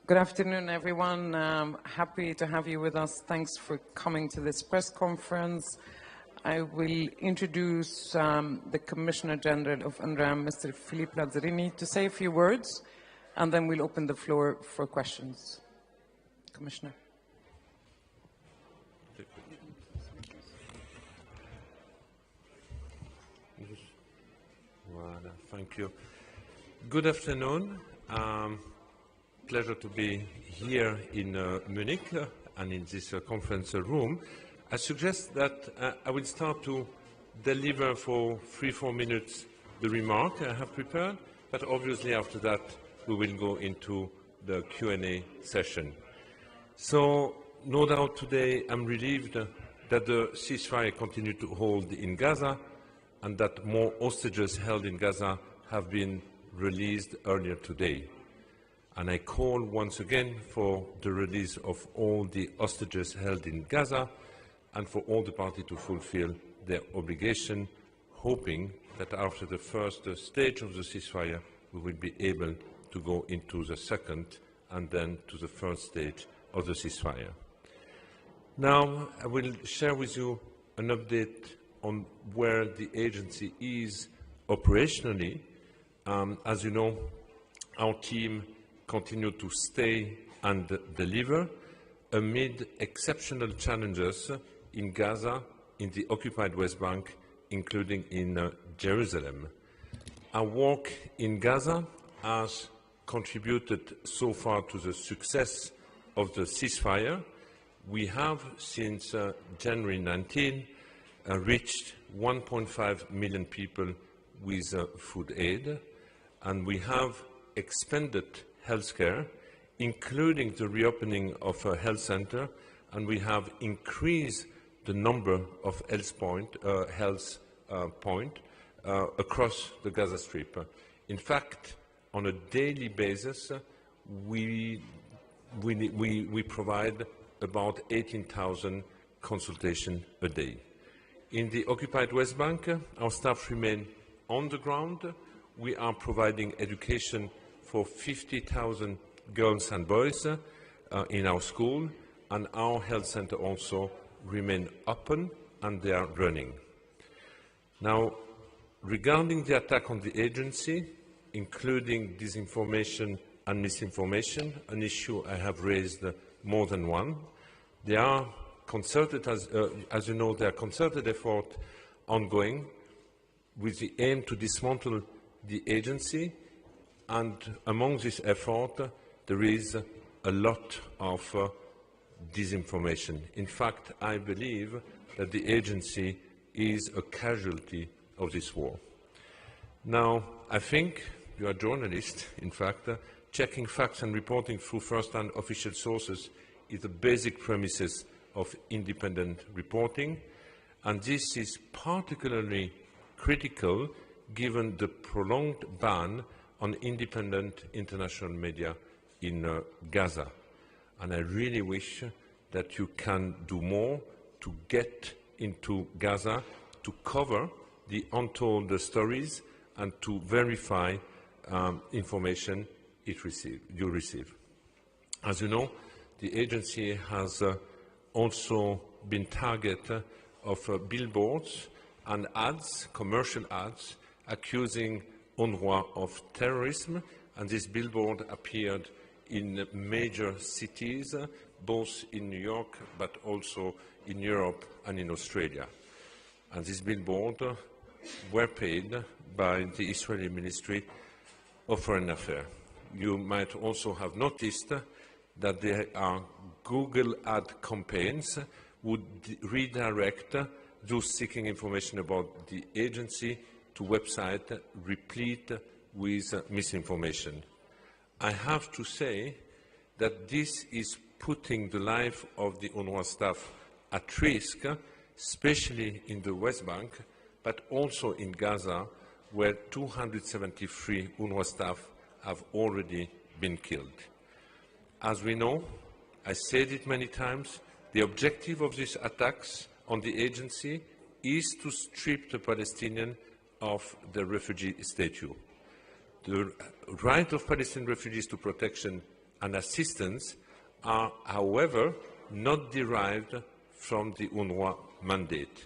Good afternoon, everyone. Happy to have you with us. Thanks for coming to this press conference. I will introduce the Commissioner General of UNRWA, Mr. Philippe Lazzarini, to say a few words, and then we'll open the floor for questions. Commissioner. Thank you. Good afternoon. Pleasure to be here in Munich and in this conference room. I suggest that I will start to deliver for 3-4 minutes the remark I have prepared, but obviously after that we will go into the Q&A session. So no doubt today I'm relieved that the ceasefire continued to hold in Gaza and that more hostages held in Gaza have been released earlier today. And I call once again for the release of all the hostages held in Gaza and for all the parties to fulfill their obligation, hoping that after the first stage of the ceasefire, we will be able to go into the second and then to the third stage of the ceasefire. Now, I will share with you an update on where the agency is operationally. As you know, our team continued to stay and deliver amid exceptional challenges in Gaza, in the occupied West Bank, including in Jerusalem. Our work in Gaza has contributed so far to the success of the ceasefire. We have, since January 19, reached 1.5 million people with food aid, and we have expanded healthcare, including the reopening of a health center, and we have increased the number of health points across the Gaza Strip. In fact, on a daily basis, we provide about 18,000 consultations a day. In the occupied West Bank, our staff remain on the ground. We are providing education for 50,000 girls and boys in our school, and our health center also remain open and they are running. Now, regarding the attack on the agency, including disinformation and misinformation, an issue I have raised more than one, there are concerted, as you know, there are concerted efforts ongoing with the aim to dismantle the agency, and among this effort there is a lot of disinformation. In fact, I believe that the agency is a casualty of this war. Now, I think you are journalists, in fact, checking facts and reporting through first-hand official sources is the basic premises of independent reporting, and this is particularly critical given the prolonged ban on independent international media in Gaza. And I really wish that you can do more to get into Gaza, to cover the untold stories and to verify information you receive. As you know, the agency has also been target of billboards and ads, commercial ads, accusing UNRWA of terrorism, and this billboard appeared in major cities, both in New York but also in Europe and in Australia. And these billboards were paid by the Israeli Ministry of Foreign Affairs. You might also have noticed that there are Google ad campaigns would redirect those seeking information about the agency to websites replete with misinformation. I have to say that this is putting the life of the UNRWA staff at risk, especially in the West Bank, but also in Gaza, where 273 UNRWA staff have already been killed. As we know, I said it many times, the objective of these attacks on the agency is to strip the Palestinians of the refugee status. The right of Palestinian refugees to protection and assistance are, however, not derived from the UNRWA mandate.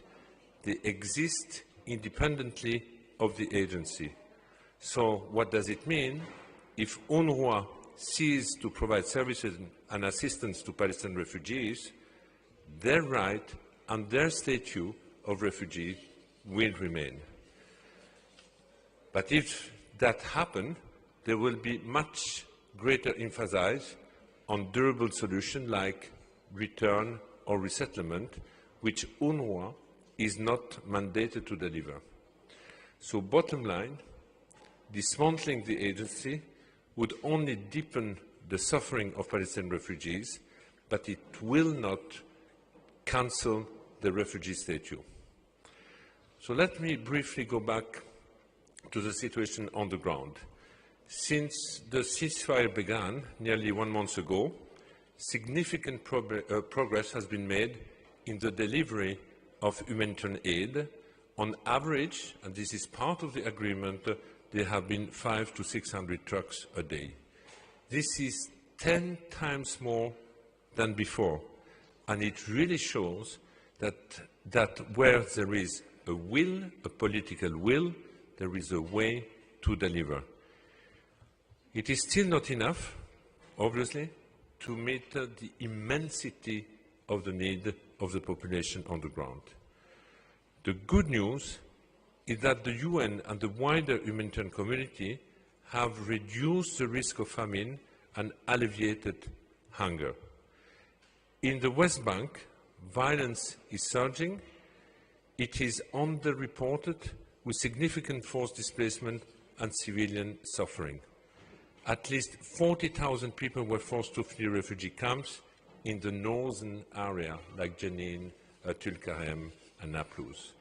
They exist independently of the agency. So what does it mean? If UNRWA ceases to provide services and assistance to Palestinian refugees, their right and their status of refugee will remain. But if that happens, there will be much greater emphasis on durable solutions like return or resettlement, which UNRWA is not mandated to deliver. So bottom line, dismantling the agency would only deepen the suffering of Palestinian refugees, but it will not cancel the refugee status. So let me briefly go back to the situation on the ground. Since the ceasefire began nearly 1 month ago, significant progress has been made in the delivery of humanitarian aid. On average, and this is part of the agreement, there have been 500 to 600 trucks a day. This is 10 times more than before, and it really shows that where there is a will, a political will, there is a way to deliver. It is still not enough, obviously, to meet the immensity of the need of the population on the ground. The good news is that the UN and the wider humanitarian community have reduced the risk of famine and alleviated hunger. In the West Bank, violence is surging. It is underreported, with significant forced displacement and civilian suffering. At least 40,000 people were forced to flee refugee camps in the northern area, like Jenin, Tulkarem, and Nablus.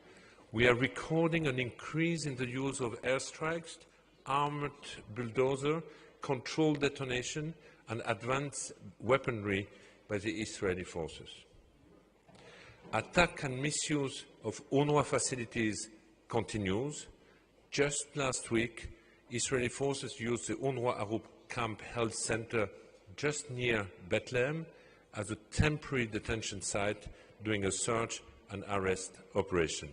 We are recording an increase in the use of airstrikes, armored bulldozer, controlled detonation, and advanced weaponry by the Israeli forces. Attack and misuse of UNRWA facilities continues. Just last week, Israeli forces used the UNRWA Arub Camp Health Center just near Bethlehem as a temporary detention site during a search and arrest operation.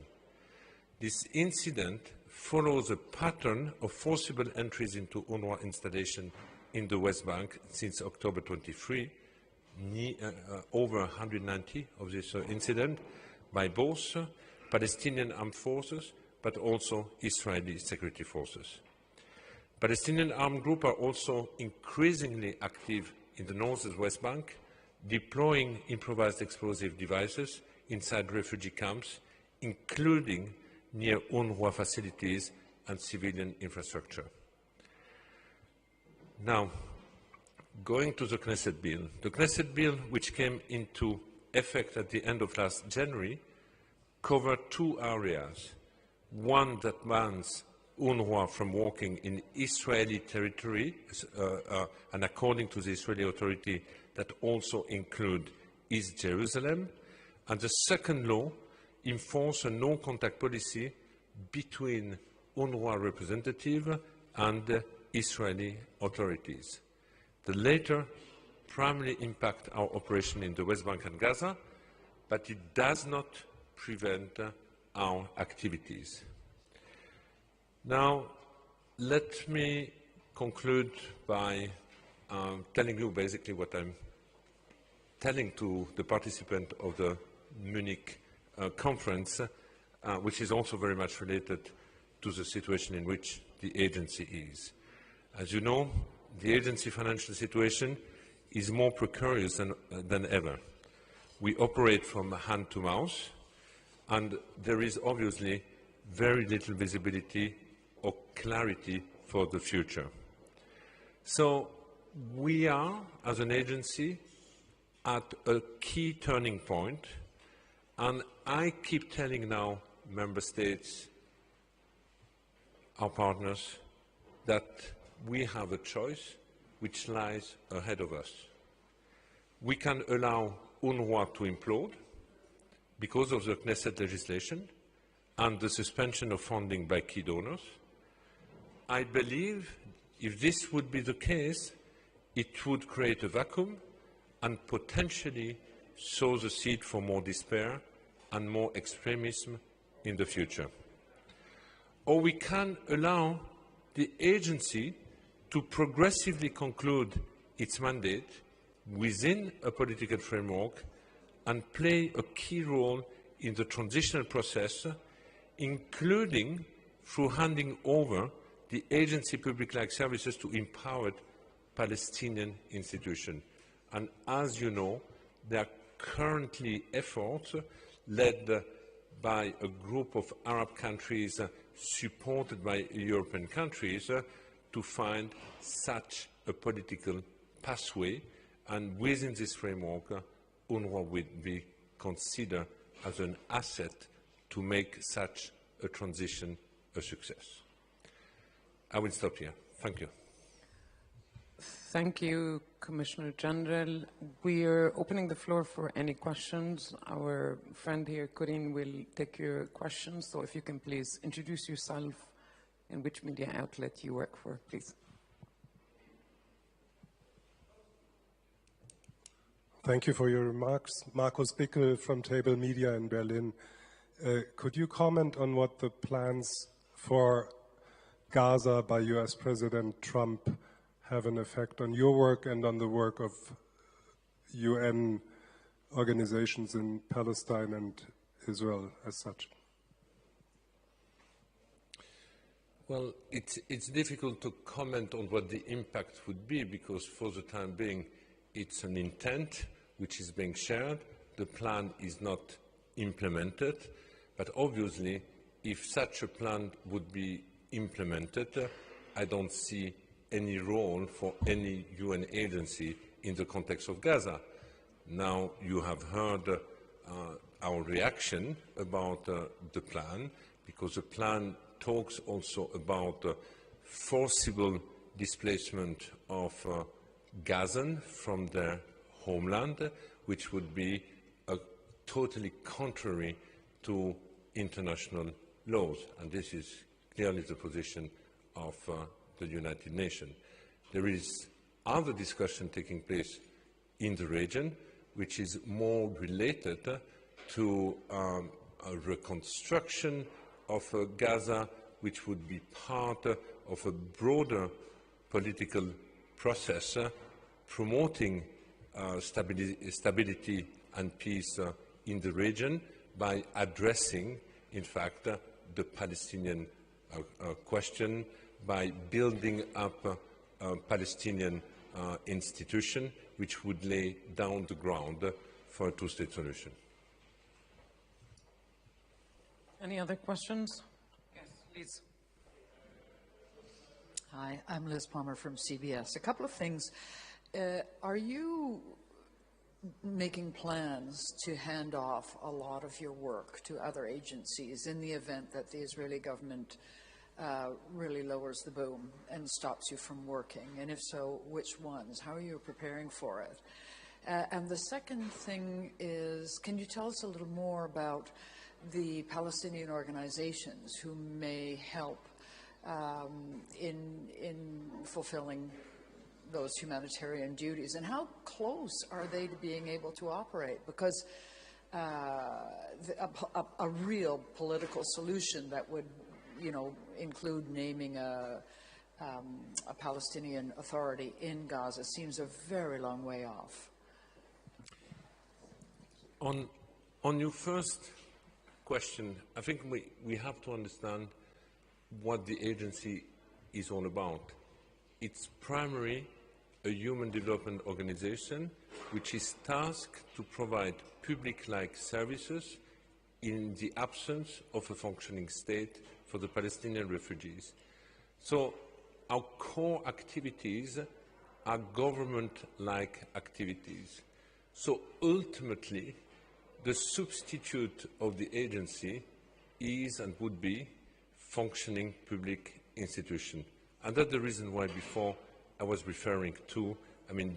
This incident follows a pattern of forcible entries into UNRWA installation in the West Bank since October 23, over 190 of this incident by both Palestinian armed forces but also Israeli security forces. Palestinian armed groups are also increasingly active in the North and West Bank, deploying improvised explosive devices inside refugee camps, including near UNRWA facilities and civilian infrastructure. Now, going to the Knesset bill. The Knesset bill, which came into effect at the end of last January, covered two areas. One that bans UNRWA from working in Israeli territory, and according to the Israeli authority, that also include East Jerusalem. And the second law enforces a no-contact policy between UNRWA representative and Israeli authorities. The latter primarily impact our operation in the West Bank and Gaza, but it does not prevent our activities. Now, let me conclude by telling you basically what I'm telling to the participant of the Munich conference, which is also very much related to the situation in which the agency is. As you know, the agency financial situation is more precarious than ever. We operate from hand to mouth, and there is obviously very little visibility or clarity for the future. So we are, as an agency, at a key turning point, and I keep telling now member states, our partners, that we have a choice which lies ahead of us. We can allow UNRWA to implode because of the Knesset legislation and the suspension of funding by key donors. I believe If this would be the case, it would create a vacuum and potentially sow the seed for more despair and more extremism in the future. Or we can allow the agency to progressively conclude its mandate within a political framework and play a key role in the transitional process, including through handing over the agency public-like services to empowered Palestinian institutions. And as you know, there are currently efforts led by a group of Arab countries supported by European countries to find such a political pathway, and within this framework, UNRWA will be considered as an asset to make such a transition a success. I will stop here. Thank you. Thank you, Commissioner General. We are opening the floor for any questions. Our friend here, Corinne, will take your questions. So if you can please introduce yourself and which media outlet you work for, please. Thank you for your remarks. Markus Bickel from Table Media in Berlin. Could you comment on what the plans for Gaza by US President Trump have an effect on your work and on the work of UN organizations in Palestine and Israel as such? Well, it's difficult to comment on what the impact would be, because for the time being it's an intent which is being shared. The plan is not implemented, but obviously if such a plan would be implemented, I don't see any role for any UN agency in the context of Gaza. Now you have heard our reaction about the plan, because the plan talks also about forcible displacement of Gazan from their homeland, which would be totally contrary to international laws, and this is clearly the position of the United Nations. There is other discussion taking place in the region, which is more related to a reconstruction of Gaza, which would be part of a broader political process promoting stability and peace in the region by addressing, in fact, the Palestinian question, by building up a Palestinian institution which would lay down the ground for a two-state solution. Any other questions? Yes, please. Hi, I'm Liz Palmer from CBS. A couple of things. Are you making plans to hand off a lot of your work to other agencies in the event that the Israeli government really lowers the boom and stops you from working? And if so, which ones? How are you preparing for it? And the second thing is, can you tell us a little more about the Palestinian organizations who may help in fulfilling those humanitarian duties, and how close are they to being able to operate? Because a real political solution that would, include naming a Palestinian Authority in Gaza seems a very long way off. On your first question, I think we have to understand what the agency is all about. It's primarily a human development organization which is tasked to provide public-like services in the absence of a functioning state for the Palestinian refugees. So our core activities are government-like activities. So ultimately, the substitute of the agency is and would be functioning public institution. And that's the reason why before I was referring to,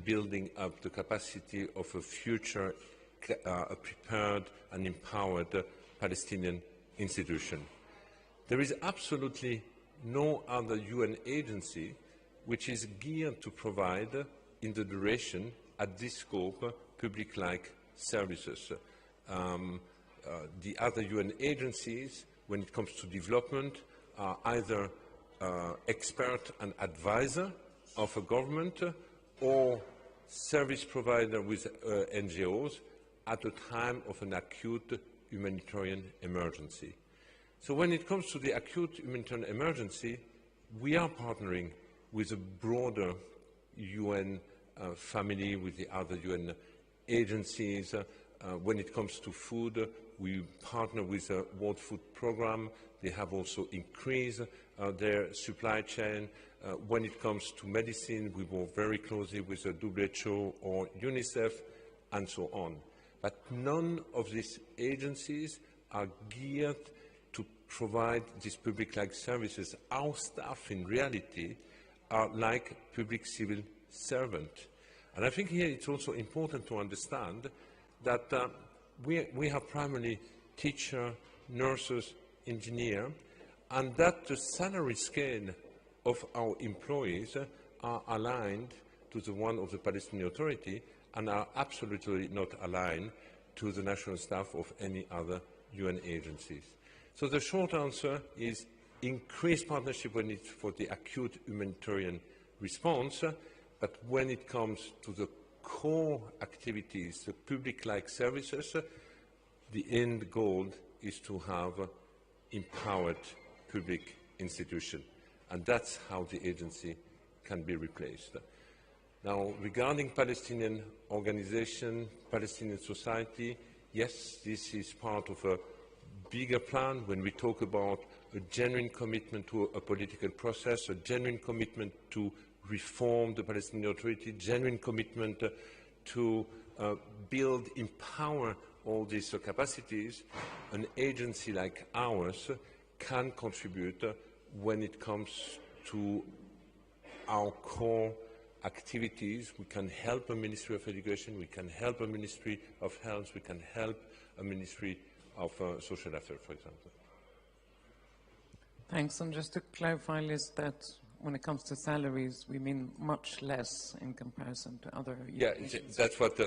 building up the capacity of a future prepared and empowered Palestinian institution. There is absolutely no other UN agency which is geared to provide, in the duration, at this scope, public-like services. The other UN agencies, when it comes to development, are either expert and advisor of a government or service provider with NGOs at a time of an acute humanitarian emergency. So when it comes to the acute humanitarian emergency, we are partnering with a broader UN family, with the other UN agencies. When it comes to food, we partner with the World Food Programme. They have also increased their supply chain. When it comes to medicine, we work very closely with the WHO or UNICEF, and so on. But none of these agencies are geared to provide these public-like services. Our staff, in reality, are like public civil servants. And I think here it's also important to understand that we have primarily teachers, nurses, engineers, and that the salary scale of our employees are aligned to the one of the Palestinian Authority and are absolutely not aligned to the national staff of any other UN agencies. So the short answer is increased partnership when it's for the acute humanitarian response, but when it comes to the core activities, the public-like services, the end goal is to have empowered public institutions. And that's how the agency can be replaced. Now, regarding Palestinian organization, Palestinian society, yes, this is part of a bigger plan when we talk about a genuine commitment to a political process, a genuine commitment to reform the Palestinian Authority, genuine commitment to build, empower all these capacities. An agency like ours can contribute when it comes to our core activities. We can help a Ministry of Education, we can help a Ministry of Health, we can help a Ministry of Social Affairs, for example. Thanks. And just to clarify, Liz, that when it comes to salaries, we mean much less in comparison to other agencies. That's what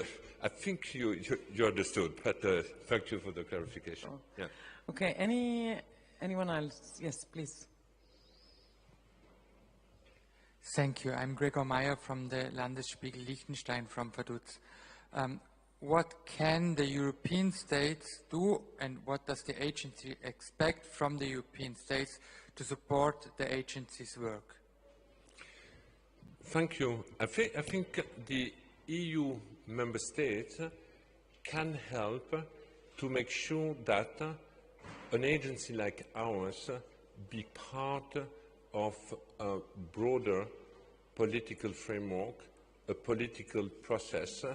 I think you understood, but thank you for the clarification. Sure. Yeah. Okay, anyone else? Yes, please. Thank you. I'm Gregor Meyer from the Landesspiegel Liechtenstein from Vaduz. What can the European states do, and what does the agency expect from the European states to support the agency's work? Thank you. I think the EU member states can help to make sure that an agency like ours be part of a broader political framework, a political process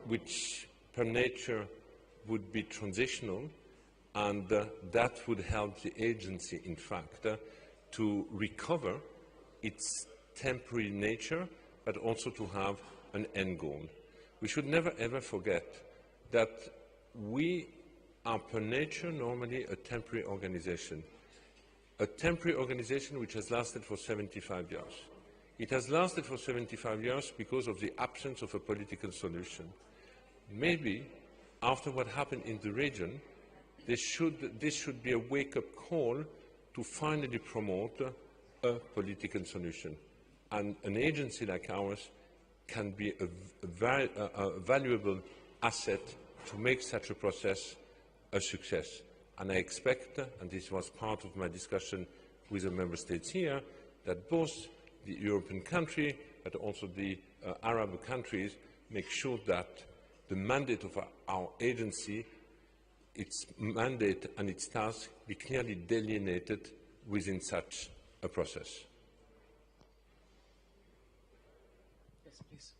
which per nature would be transitional, and that would help the agency, in fact, to recover its temporary nature, but also to have an end goal. We should never ever forget that we are per nature normally a temporary organization which has lasted for 75 years. It has lasted for 75 years because of the absence of a political solution. Maybe after what happened in the region, this should be a wake-up call to finally promote a political solution. And an agency like ours can be a valuable asset to make such a process a success. And I expect, and this was part of my discussion with the member states here, that both the European country but also the Arab countries make sure that the mandate of our agency, its mandate and its task be clearly delineated within such a process. Yes, please.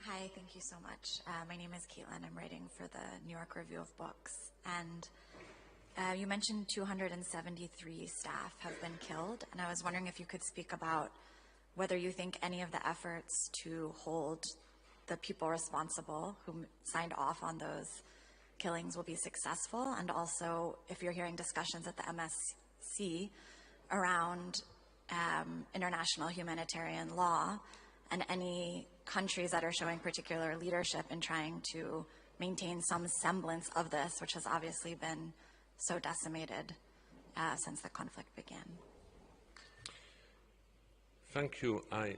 Hi, thank you so much. My name is Caitlin. I'm writing for the New York Review of Books. And you mentioned 273 staff have been killed. And I was wondering if you could speak about whether you think any of the efforts to hold the people responsible who signed off on those killings will be successful. And also if you're hearing discussions at the MSC around international humanitarian law and any countries that are showing particular leadership in trying to maintain some semblance of this, which has obviously been so decimated since the conflict began. Thank you. I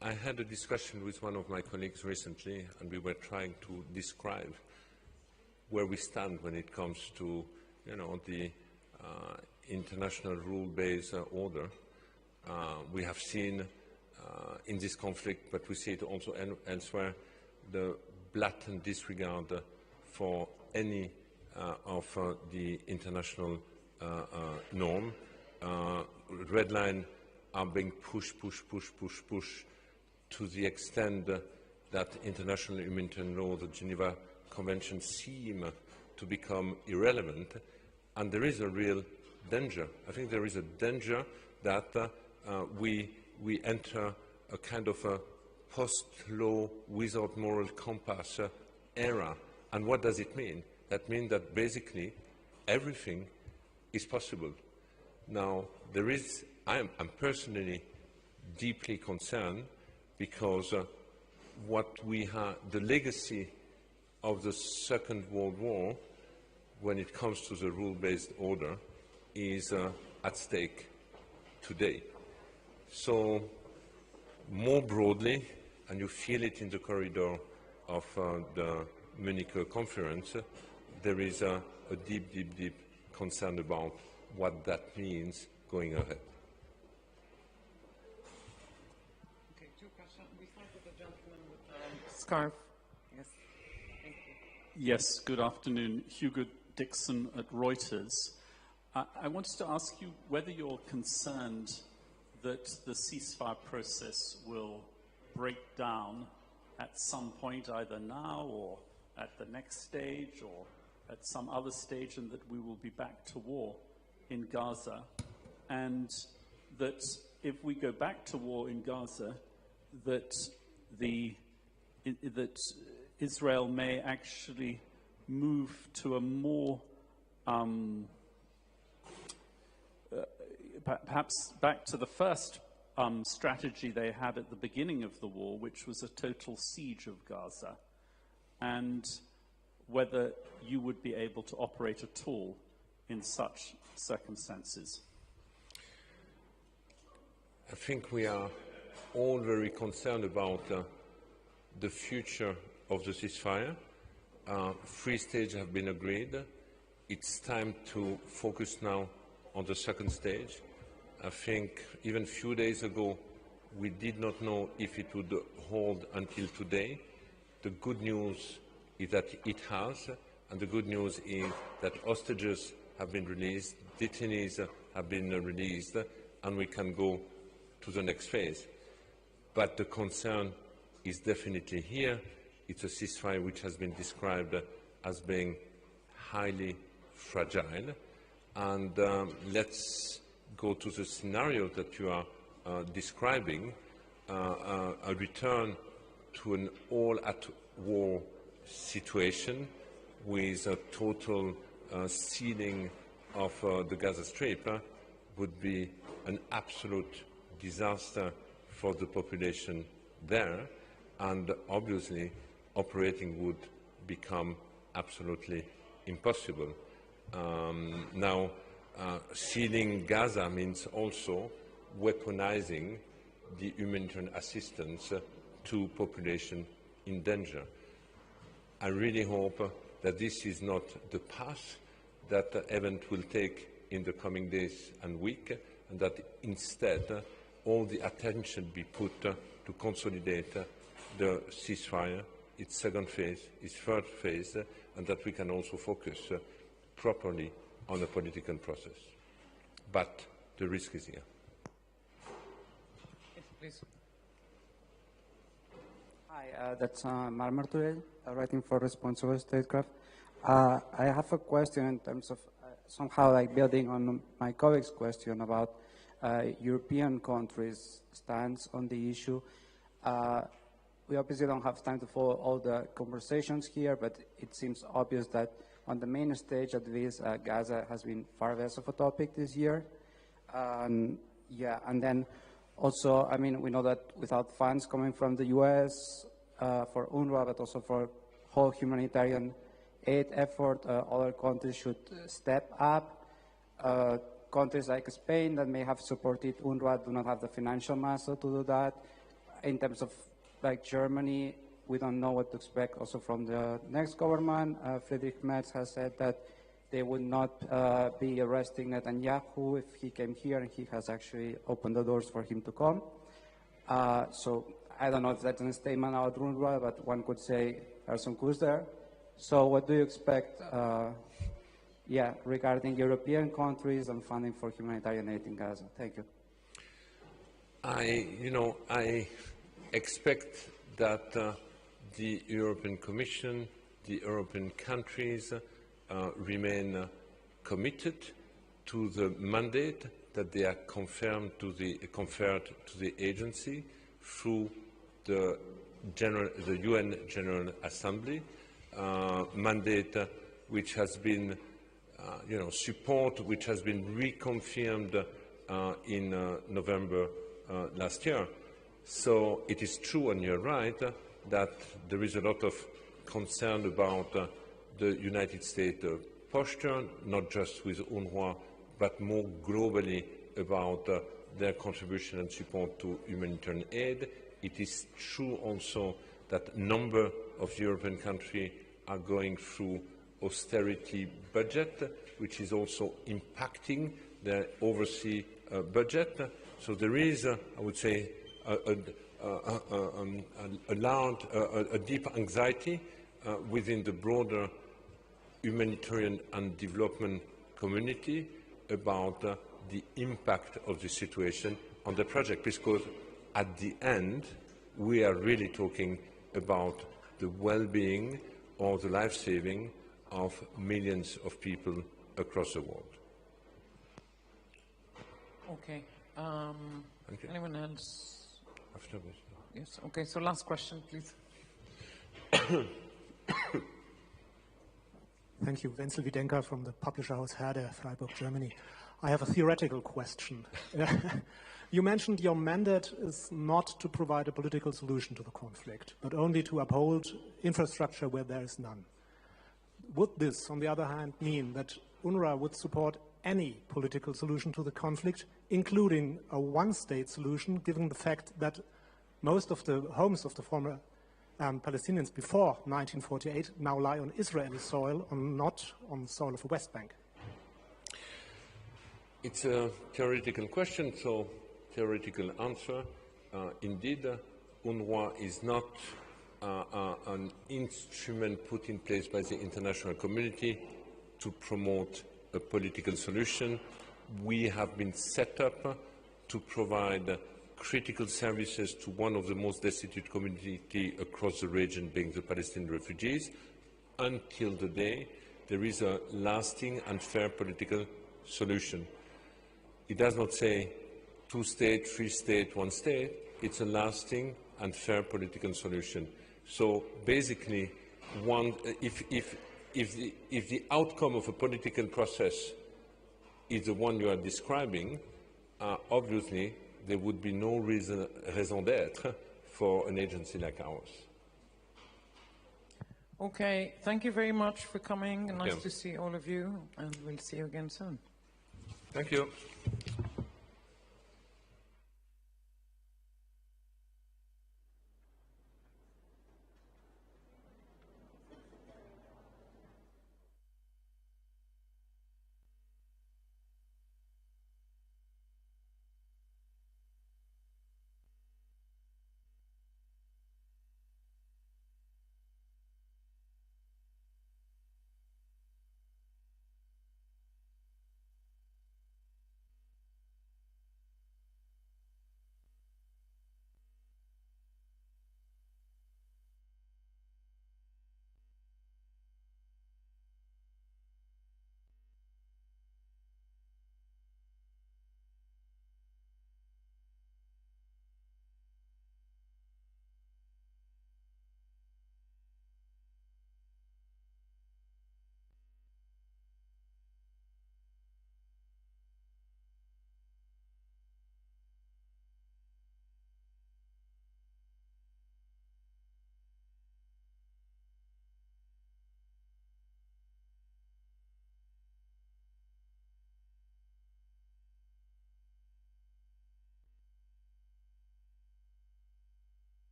had a discussion with one of my colleagues recently, and we were trying to describe where we stand when it comes to, the international rule-based order. We have seen in this conflict, but we see it also elsewhere, the blatant disregard for any of the international norm. Red line are being pushed to the extent that international humanitarian law, the Geneva Convention, seem to become irrelevant, and there is a real danger. I think there is a danger that we enter a kind of a post-law without moral compass era. And what does it mean? That means that basically everything is possible. Now, I'm personally deeply concerned because what we have, the legacy of the Second World War, when it comes to the rule-based order, is at stake today. So, more broadly, and you feel it in the corridor of the Munich Conference, there is a deep concern about what that means going ahead. Okay, 2 questions. We start with the gentleman with the scarf. Yes. Thank you. Yes, good afternoon. Hugo Dixon at Reuters. I wanted to ask you whether you're concerned that the ceasefire process will break down at some point, either now or at the next stage or at some other stage, and that we will be back to war in Gaza, and that if we go back to war in Gaza, that Israel may actually move to a more perhaps back to the first strategy they had at the beginning of the war, which was a total siege of Gaza, and whether you would be able to operate at all in such circumstances. I think we are all very concerned about the future of the ceasefire. 3 stages have been agreed. It's time to focus now on the second stage. I think even a few days ago we did not know if it would hold until today. The good news is that it has, and the good news is that hostages have been released, detainees have been released, and we can go to the next phase. But the concern is definitely here. It's a ceasefire which has been described as being highly fragile. And let's go to the scenario that you are describing, a return to an all-at-war situation with a total sealing of the Gaza Strip would be an absolute disaster for the population there, and obviously operating would become absolutely impossible. Now, sealing Gaza means also weaponizing the humanitarian assistance to population in danger. I really hope that this is not the path that the event will take in the coming days and weeks, and that instead all the attention be put to consolidate the ceasefire, its second phase, its third phase, and that we can also focus properly on the political process. But the risk is here. Yes, please. Hi, that's Marmar Turel, writing for Responsible Statecraft. I have a question in terms of somehow like building on my colleague's question about European countries' stance on the issue. We obviously don't have time to follow all the conversations here, but it seems obvious that on the main stage, at least, Gaza has been far less of a topic this year. Yeah, and then also, I mean, we know that without funds coming from the US for UNRWA, but also for whole humanitarian aid effort, other countries should step up. Countries like Spain that may have supported UNRWA do not have the financial muscle to do that. In terms of like Germany, we don't know what to expect also from the next government. Friedrich Merz has said that they would not be arresting Netanyahu if he came here, and he has actually opened the doors for him to come. So I don't know if that's a statement about UNRWA, but one could say there's some clues there. So what do you expect regarding European countries and funding for humanitarian aid in Gaza? Thank you. I expect that the European Commission, the European countries remain committed to the mandate that they are conferred to the agency through the UN General Assembly mandate, which has been support which has been reconfirmed in November last year. So it is true, and you're right, that there is a lot of concern about the United States posture, not just with UNRWA, but more globally about their contribution and support to humanitarian aid. It is true also that a number of European countries are going through austerity budget, which is also impacting their overseas budget. So there is, I would say, a deep anxiety within the broader humanitarian and development community about the impact of the situation on the project, because at the end we are really talking about the well-being or the life-saving of millions of people across the world. Okay. Anyone else? Yes. Okay. So last question, please. Thank you. Wenzel Wiedenker from the publisher house Herder, Freiburg, Germany. I have a theoretical question. You mentioned your mandate is not to provide a political solution to the conflict, but only to uphold infrastructure where there is none. Would this, on the other hand, mean that UNRWA would support any political solution to the conflict, including a one-state solution, given the fact that most of the homes of the former Palestinians before 1948 now lie on Israeli soil, not on the soil of the West Bank? It's a theoretical question, so theoretical answer. Indeed, UNRWA is not an instrument put in place by the international community to promote a political solution. We have been set up to provide critical services to one of the most destitute communities across the region, being the Palestinian refugees, until the day there is a lasting and fair political solution. It does not say two-state, three-state, one state. It's a lasting and fair political solution. So basically, if the outcome of a political process is the one you are describing, obviously there would be no raison d'être for an agency like ours. Okay, thank you very much for coming. Nice to see all of you, and we'll see you again soon. Thank you.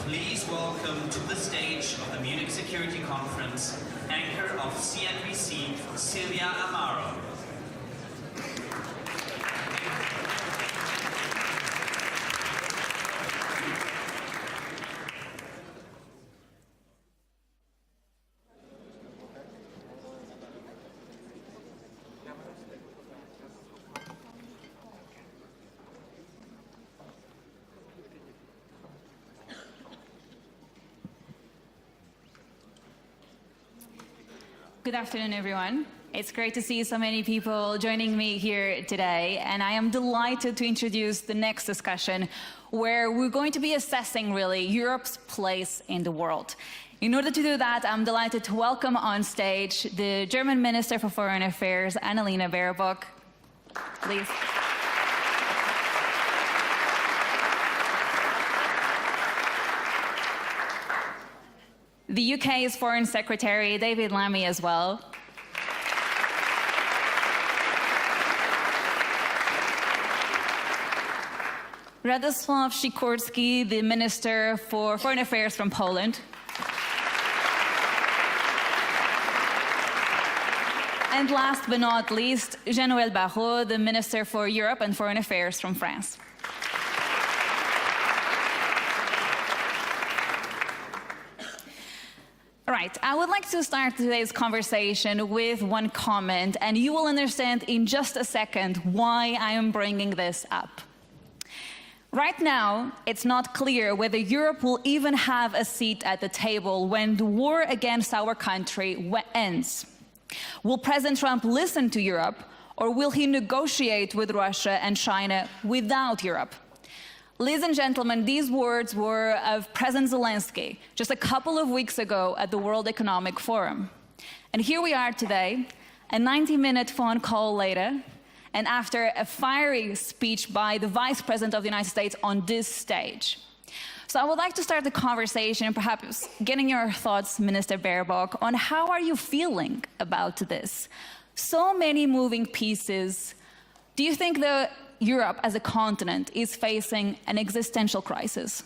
please welcome to the stage of the Munich Security Conference, anchor of CNBC, Silvia Amaro. Good afternoon, everyone. It's great to see so many people joining me here today, and I am delighted to introduce the next discussion where we're going to be assessing really Europe's place in the world. In order to do that, I'm delighted to welcome on stage the German Minister for Foreign Affairs, Annalena Baerbock. Please. The UK's Foreign Secretary, David Lammy, as well. Radoslav Sikorski, the Minister for Foreign Affairs from Poland. And last but not least, Jean-Noël Barrot, the Minister for Europe and Foreign Affairs from France. Right, I would like to start today's conversation with one comment, and you will understand in just a second why I am bringing this up. Right now, it's not clear whether Europe will even have a seat at the table when the war against our country ends. Will President Trump listen to Europe, or will he negotiate with Russia and China without Europe? Ladies and gentlemen, these words were of President Zelenskyy just a couple of weeks ago at the World Economic Forum. And here we are today, a 90-minute phone call later, and after a fiery speech by the Vice President of the United States on this stage. So I would like to start the conversation, perhaps getting your thoughts, Minister Baerbock, on how are you feeling about this? So many moving pieces. Do you think Europe as a continent is facing an existential crisis?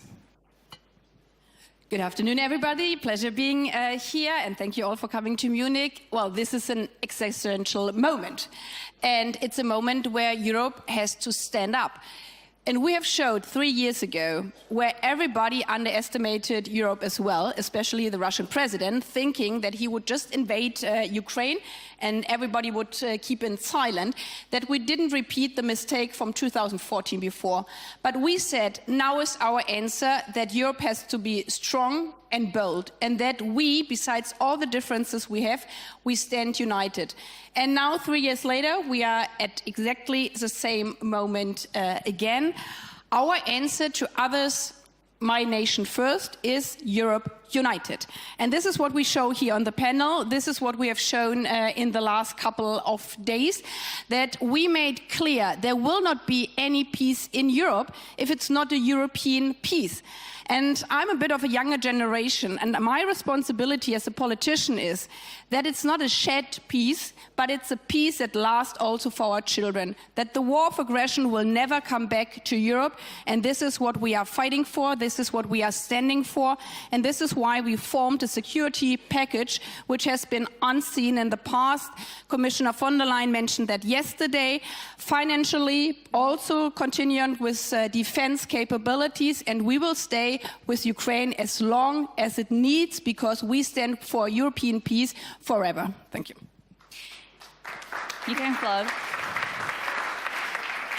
Good afternoon, everybody. Pleasure being here, and thank you all for coming to Munich. Well, this is an existential moment, and it's a moment where Europe has to stand up. And we have showed 3 years ago where everybody underestimated Europe as well, especially the Russian president, thinking that he would just invade Ukraine and everybody would keep it silent, that we didn't repeat the mistake from 2014 before. But we said, now is our answer, that Europe has to be strong and bold, and that we, besides all the differences we have, we stand united. And now, 3 years later, we are at exactly the same moment again. Our answer to others, my nation first, is Europe united. And this is what we show here on the panel. This is what we have shown in the last couple of days, that we made clear there will not be any peace in Europe if it's not a European peace. And I'm a bit of a younger generation, and my responsibility as a politician is that it's not a shared peace, but it's a peace that lasts also for our children, that the war of aggression will never come back to Europe, and this is what we are fighting for, this is what we are standing for, and this is why we formed a security package which has been unseen in the past. Commissioner von der Leyen mentioned that yesterday, financially also continuing with defense capabilities, and we will stay with Ukraine as long as it needs, because we stand for European peace forever. Thank you. You can applaud.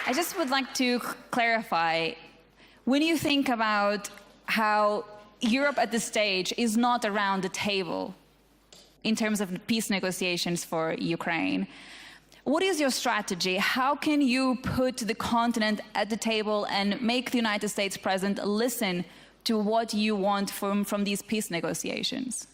I just would like to clarify, when you think about how Europe at this stage is not around the table in terms of peace negotiations for Ukraine, what is your strategy? How can you put the continent at the table and make the United States president listen to what you want from these peace negotiations?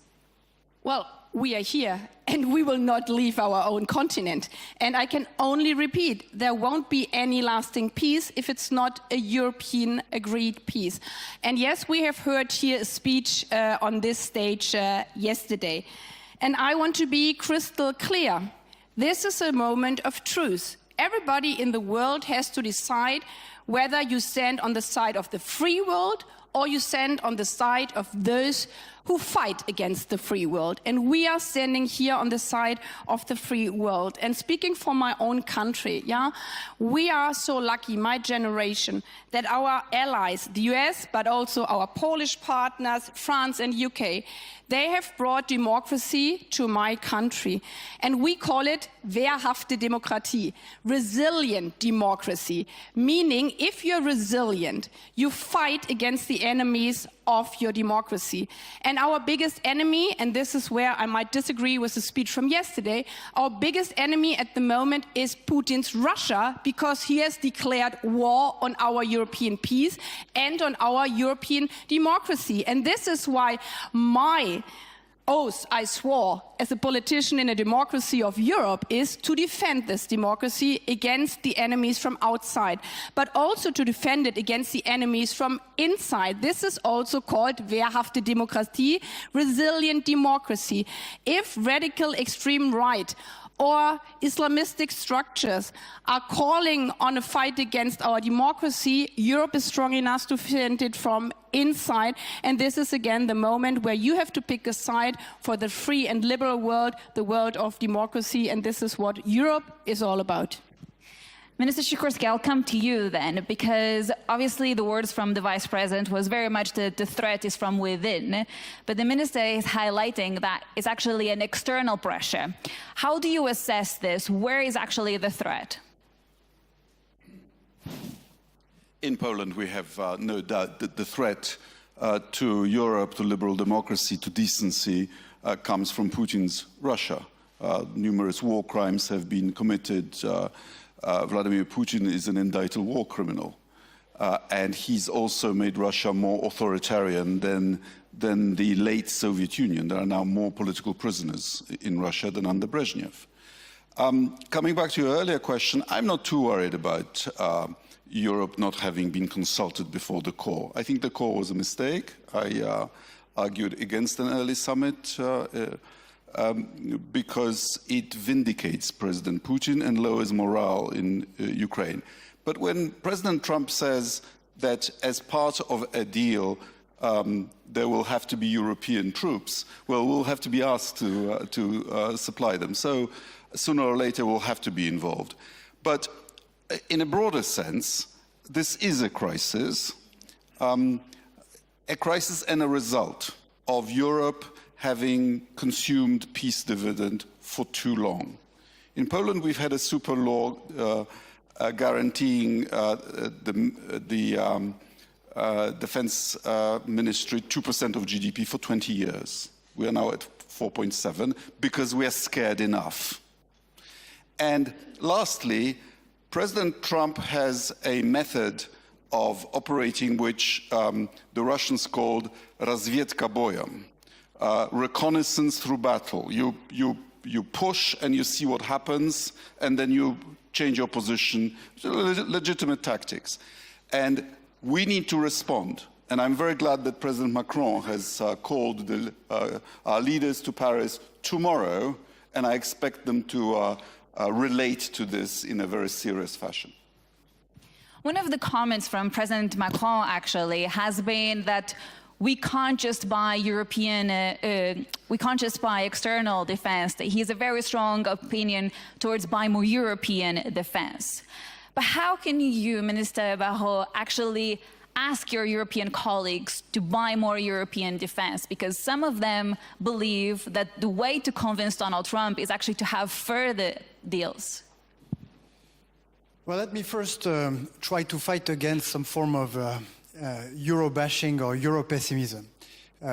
Well, we are here and we will not leave our own continent. And I can only repeat, there won't be any lasting peace if it's not a European agreed peace. And yes, we have heard here a speech on this stage yesterday. And I want to be crystal clear. This is a moment of truth. Everybody in the world has to decide whether you stand on the side of the free world or you stand on the side of those who fight against the free world. And we are standing here on the side of the free world. And speaking for my own country, yeah, we are so lucky, my generation, that our allies, the US, but also our Polish partners, France and UK, they have brought democracy to my country. And we call it wehrhafte Demokratie, resilient democracy, meaning if you're resilient, you fight against the enemies of your democracy. And our biggest enemy, and this is where I might disagree with the speech from yesterday, our biggest enemy at the moment is Putin's Russia, because he has declared war on our European peace and on our European democracy. And this is why my oath I swore as a politician in a democracy of Europe is to defend this democracy against the enemies from outside, but also to defend it against the enemies from inside. This is also called wehrhafte Demokratie, resilient democracy. If radical extreme right or Islamistic structures are calling on a fight against our democracy, Europe is strong enough to defend it from inside. And this is again the moment where you have to pick a side for the free and liberal world, the world of democracy. And this is what Europe is all about. Minister Sikorski, I'll come to you then, because obviously the words from the Vice President was very much the threat is from within, but the Minister is highlighting that it's actually an external pressure. How do you assess this? Where is actually the threat? In Poland, we have no doubt that the threat to Europe, to liberal democracy, to decency comes from Putin's Russia. Numerous war crimes have been committed. Vladimir Putin is an indicted war criminal, and he's also made Russia more authoritarian than the late Soviet Union. There are now more political prisoners in Russia than under Brezhnev. Coming back to your earlier question, I'm not too worried about Europe not having been consulted before the core. I think the core was a mistake. I argued against an early summit because it vindicates President Putin and lowers morale in Ukraine. But when President Trump says that as part of a deal, there will have to be European troops, well, we'll have to be asked to supply them. So sooner or later, we'll have to be involved. But in a broader sense, this is a crisis and a result of Europe having consumed peace dividend for too long. In Poland, we've had a super law guaranteeing the defense ministry 2% of GDP for 20 years. We are now at 4.7 because we are scared enough. And lastly, President Trump has a method of operating which the Russians called razviedka bojem. Reconnaissance through battle. You push and you see what happens, and then you change your position. Legitimate tactics. And we need to respond. And I'm very glad that President Macron has called our leaders to Paris tomorrow, and I expect them to relate to this in a very serious fashion. One of the comments from President Macron actually has been that we can't just buy we can't just buy external defense. He has a very strong opinion towards buying more European defense. But how can you, Minister Barrot, actually ask your European colleagues to buy more European defense? Because some of them believe that the way to convince Donald Trump is actually to have further deals. Well, let me first try to fight against some form of Euro-bashing or Euro-pessimism.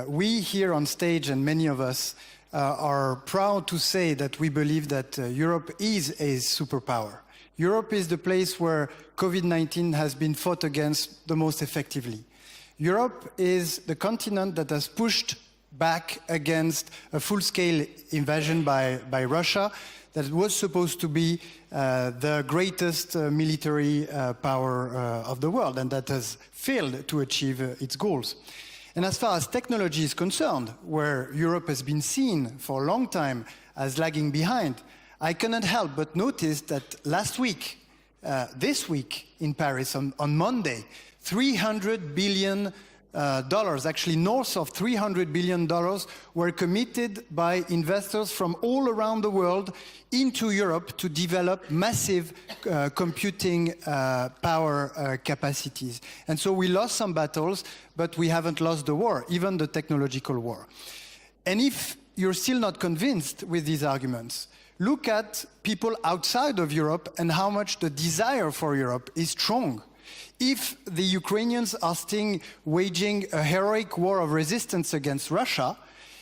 We here on stage, and many of us, are proud to say that we believe that Europe is a superpower. Europe is the place where COVID-19 has been fought against the most effectively. Europe is the continent that has pushed back against a full-scale invasion by Russia that was supposed to be the greatest military power of the world, and that has failed to achieve its goals. And as far as technology is concerned, where Europe has been seen for a long time as lagging behind, I cannot help but notice that last week, this week in Paris, on Monday, 300 billion actually north of $300 billion, were committed by investors from all around the world into Europe to develop massive computing power capacities. And so we lost some battles, but we haven't lost the war, even the technological war. And if you're still not convinced with these arguments, look at people outside of Europe and how much the desire for Europe is strong. If the Ukrainians are still waging a heroic war of resistance against Russia,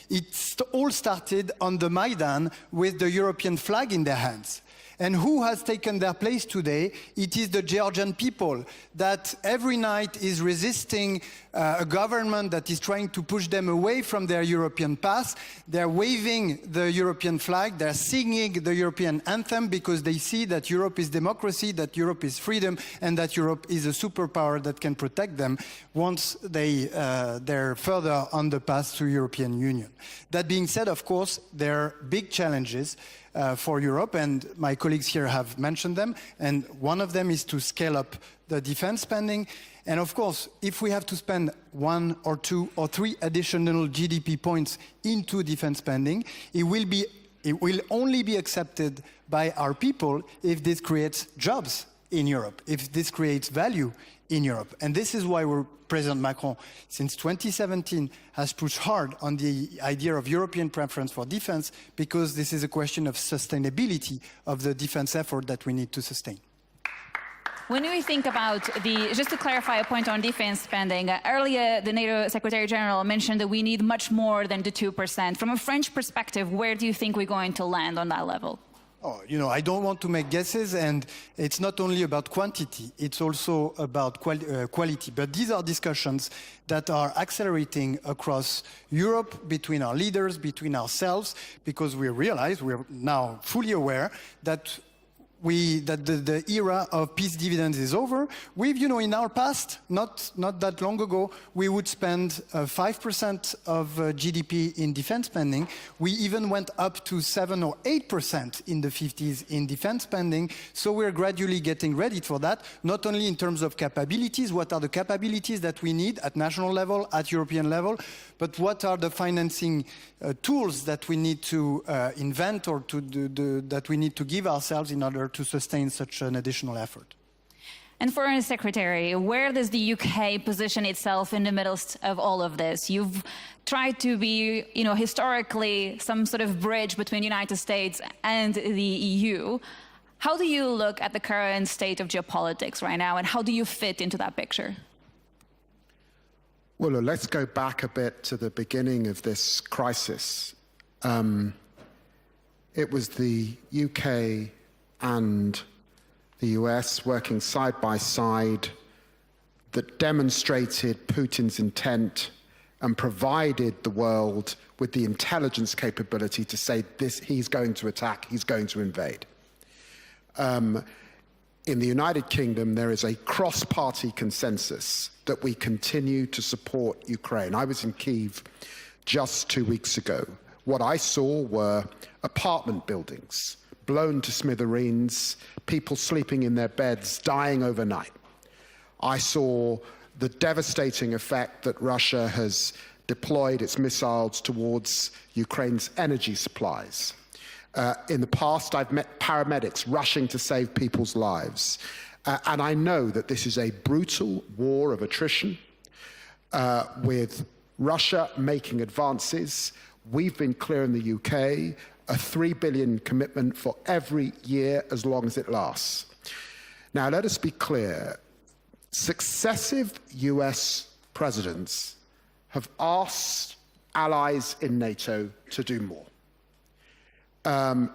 it all started on the Maidan with the European flag in their hands. And who has taken their place today? It is the Georgian people that every night is resisting a government that is trying to push them away from their European path. They're waving the European flag, they're singing the European anthem because they see that Europe is democracy, that Europe is freedom, and that Europe is a superpower that can protect them once they're further on the path to European Union. That being said, of course, there are big challenges for Europe, and my colleagues here have mentioned them, and one of them is to scale up the defense spending. And of course, if we have to spend 1 or 2 or 3 additional GDP points into defense spending, it will only be accepted by our people if this creates jobs in Europe, if this creates value in Europe. And this is why President Macron, since 2017, has pushed hard on the idea of European preference for defense, because this is a question of sustainability of the defense effort that we need to sustain. When we think about just to clarify a point on defense spending, earlier the NATO Secretary General mentioned that we need much more than the 2%. From a French perspective, where do you think we're going to land on that level? Oh, I don't want to make guesses, and it's not only about quantity, it's also about quality. But these are discussions that are accelerating across Europe, between our leaders, between ourselves, because we realize, we're now fully aware that the era of peace dividends is over. We've, in our past, not that long ago, we would spend 5% of GDP in defense spending. We even went up to 7 or 8% in the 50s in defense spending. So we're gradually getting ready for that, not only in terms of capabilities, what are the capabilities that we need at national level, at European level, but what are the financing tools that we need to invent or that we need to give ourselves in order to sustain such an additional effort. And Foreign Secretary, where does the UK position itself in the middle of all of this? You've tried to be, historically some sort of bridge between the United States and the EU. How do you look at the current state of geopolitics right now, and how do you fit into that picture? Well, let's go back a bit to the beginning of this crisis. It was the UK and the US working side by side that demonstrated Putin's intent and provided the world with the intelligence capability to say this, he's going to attack, he's going to invade. In the United Kingdom, there is a cross-party consensus that we continue to support Ukraine. I was in Kyiv just 2 weeks ago. What I saw were apartment buildings blown to smithereens, people sleeping in their beds, dying overnight. I saw the devastating effect that Russia has deployed its missiles towards Ukraine's energy supplies. In the past, I've met paramedics rushing to save people's lives. And I know that this is a brutal war of attrition with Russia making advances. We've been clear in the UK, a $3 billion commitment for every year as long as it lasts. Now, let us be clear. Successive US presidents have asked allies in NATO to do more.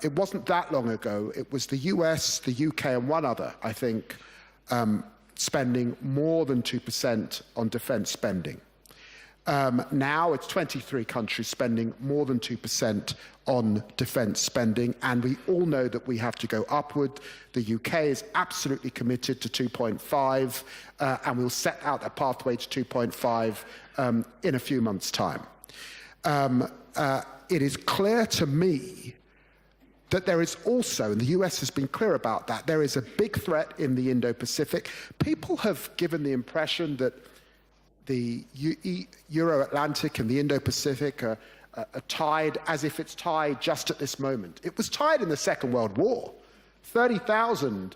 It wasn't that long ago. It was the US, the UK, and one other, I think, spending more than 2% on defense spending. Now it's 23 countries spending more than 2% on defense spending, and we all know that we have to go upward. The UK is absolutely committed to 2.5, and we'll set out a pathway to 2.5 in a few months' time. It is clear to me that there is also, and the US has been clear about that, there is a big threat in the Indo-Pacific. People have given the impression that the Euro-Atlantic and the Indo-Pacific are tied as if it's tied just at this moment. It was tied in the Second World War. 30,000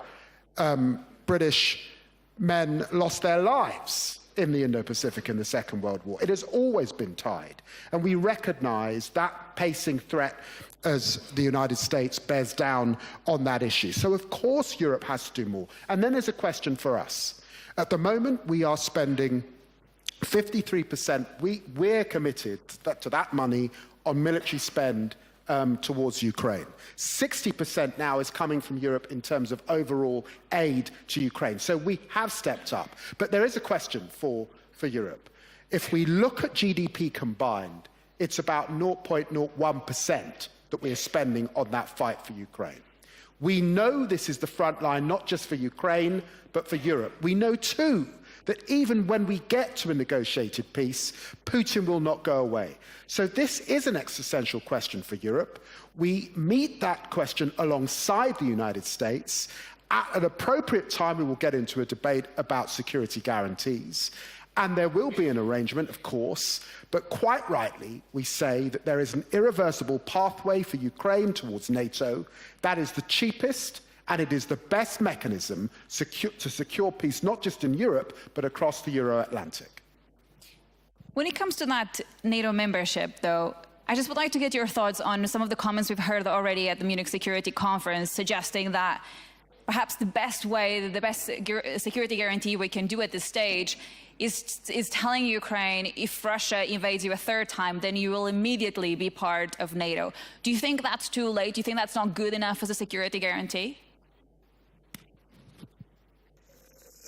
British men lost their lives in the Indo-Pacific in the Second World War. It has always been tied. And we recognize that pacing threat as the United States bears down on that issue. So of course Europe has to do more. And then there's a question for us. At the moment, we are spending 53%. We're committed to that money on military spend towards Ukraine. 60% now is coming from Europe in terms of overall aid to Ukraine. So we have stepped up. But there is a question for Europe. If we look at GDP combined, it's about 0.01% that we are spending on that fight for Ukraine. We know this is the front line, not just for Ukraine, but for Europe. We know too that even when we get to a negotiated peace, Putin will not go away. So this is an existential question for Europe. We meet that question alongside the United States. At an appropriate time, we will get into a debate about security guarantees. And there will be an arrangement, of course, but quite rightly, we say that there is an irreversible pathway for Ukraine towards NATO. That is the cheapest, and it is the best mechanism to secure peace, not just in Europe, but across the Euro-Atlantic. When it comes to that NATO membership, though, I just would like to get your thoughts on some of the comments we've heard already at the Munich Security Conference, suggesting that perhaps the best way, the best security guarantee we can do at this stage is telling Ukraine, if Russia invades you a third time, then you will immediately be part of NATO. Do you think that's too late? Do you think that's not good enough as a security guarantee?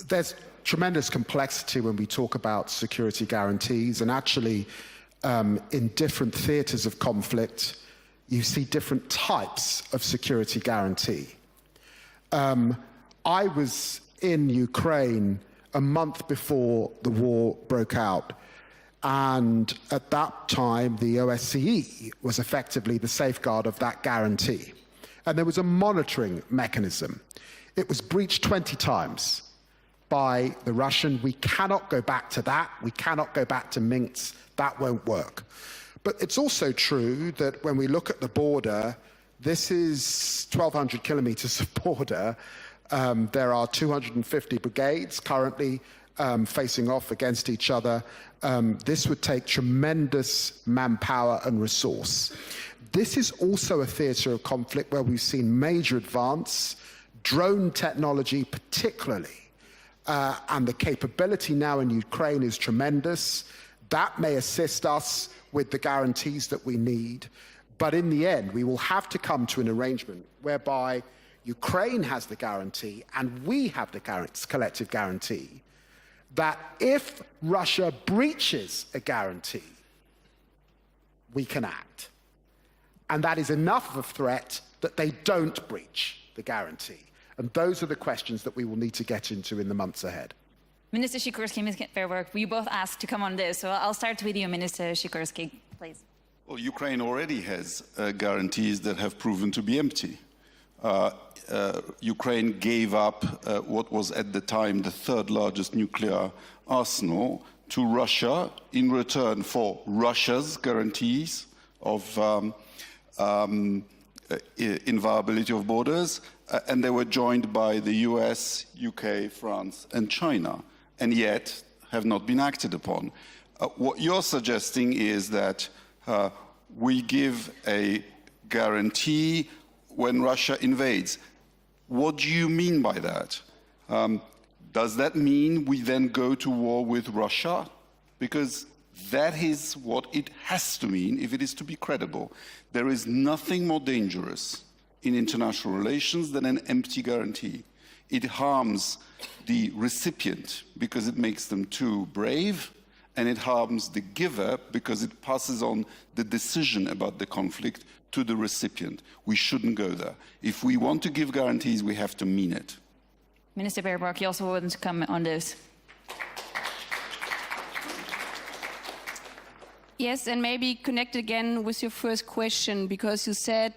There's tremendous complexity when we talk about security guarantees, and actually in different theaters of conflict, you see different types of security guarantee. I was in Ukraine a month before the war broke out, and at that time the OSCE was effectively the safeguard of that guarantee. And there was a monitoring mechanism. It was breached 20 times by the Russian. We cannot go back to that. We cannot go back to Minsk. That won't work. But it's also true that when we look at the border, this is 1,200 kilometers of border. There are 250 brigades currently facing off against each other. This would take tremendous manpower and resource. This is also a theater of conflict where we've seen major advance, drone technology particularly, and the capability now in Ukraine is tremendous. That may assist us with the guarantees that we need. But in the end, we will have to come to an arrangement whereby Ukraine has the guarantee and we have the collective guarantee that if Russia breaches a guarantee, we can act. And that is enough of a threat that they don't breach the guarantee. And those are the questions that we will need to get into in the months ahead. Minister Sikorski, Ms. Fairwork, we both asked to come on this, so I'll start with you, Minister Sikorski, please. Well, Ukraine already has guarantees that have proven to be empty. Ukraine gave up what was at the time the third largest nuclear arsenal to Russia in return for Russia's guarantees of inviolability of borders, and they were joined by the US, UK, France, and China, and yet have not been acted upon. What you're suggesting is that we give a guarantee when Russia invades. What do you mean by that? Does that mean we then go to war with Russia? Because that is what it has to mean if it is to be credible. There is nothing more dangerous in international relations than an empty guarantee. It harms the recipient because it makes them too brave, and it harms the giver because it passes on the decision about the conflict to the recipient. We shouldn't go there. If we want to give guarantees, we have to mean it. Minister Baerbock, you also want to comment on this. Yes, and maybe connect again with your first question, because you said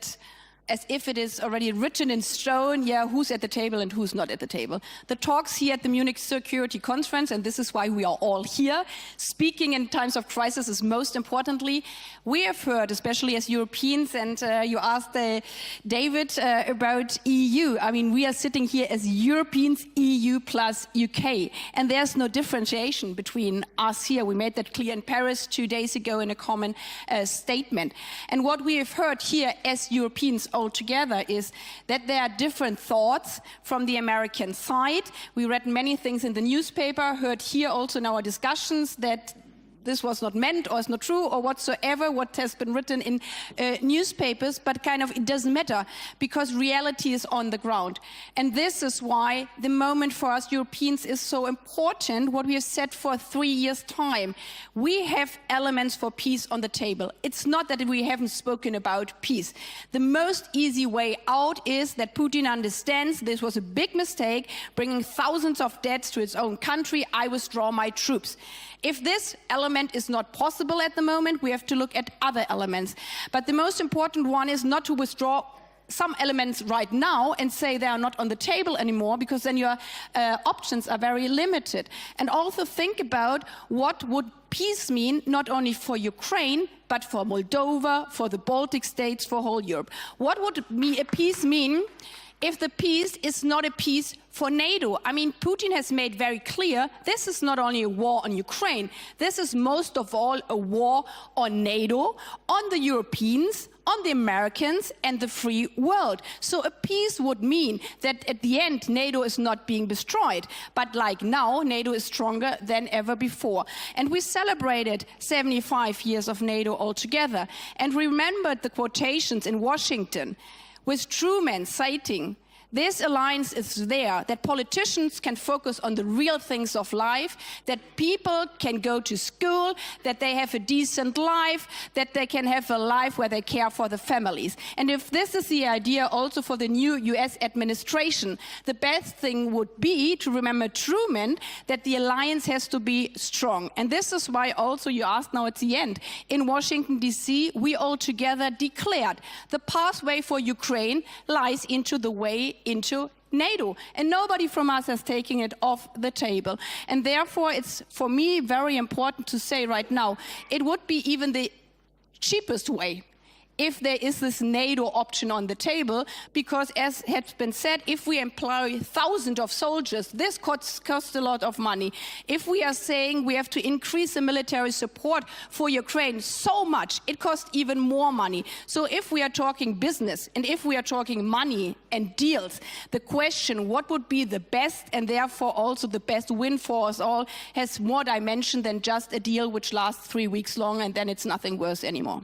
as if it is already written in stone, yeah, who's at the table and who's not at the table. The talks here at the Munich Security Conference, and this is why we are all here, speaking in times of crisis is most importantly, we have heard, especially as Europeans, and you asked David about EU. I mean, we are sitting here as Europeans, EU plus UK, and there's no differentiation between us here. We made that clear in Paris 2 days ago in a common statement. And what we have heard here as Europeans altogether is that there are different thoughts from the American side. We read many things in the newspaper, heard here also in our discussions that this was not meant or is not true or whatsoever what has been written in newspapers, but kind of it doesn't matter because reality is on the ground. And this is why the moment for us Europeans is so important, what we have said for 3 years' time. We have elements for peace on the table. It's not that we haven't spoken about peace. The most easy way out is that Putin understands this was a big mistake, bringing thousands of deaths to its own country. I withdraw my troops. If this element is not possible at the moment, we have to look at other elements. But the most important one is not to withdraw some elements right now and say they are not on the table anymore, because then your options are very limited. And also think about what would peace mean, not only for Ukraine, but for Moldova, for the Baltic states, for whole Europe. What would a peace mean if the peace is not a peace for NATO? I mean, Putin has made very clear this is not only a war on Ukraine, this is most of all a war on NATO, on the Europeans, on the Americans and the free world. So a peace would mean that at the end NATO is not being destroyed, but like now NATO is stronger than ever before. And we celebrated 75 years of NATO altogether and remembered the quotations in Washington with Truman citing, this alliance is there, that politicians can focus on the real things of life, that people can go to school, that they have a decent life, that they can have a life where they care for the families. And if this is the idea also for the new US administration, the best thing would be to remember Truman, that the alliance has to be strong. And this is why also you asked now at the end, in Washington, D.C., we all together declared the pathway for Ukraine lies into the way into NATO, and nobody from us has taken it off the table. And therefore it's for me very important to say right now, it would be even the cheapest way if there is this NATO option on the table, because as has been said, if we employ thousands of soldiers, this costs a lot of money. If we are saying we have to increase the military support for Ukraine so much, it costs even more money. So if we are talking business and if we are talking money and deals, the question what would be the best and therefore also the best win for us all has more dimension than just a deal which lasts 3 weeks long and then it's nothing worse anymore.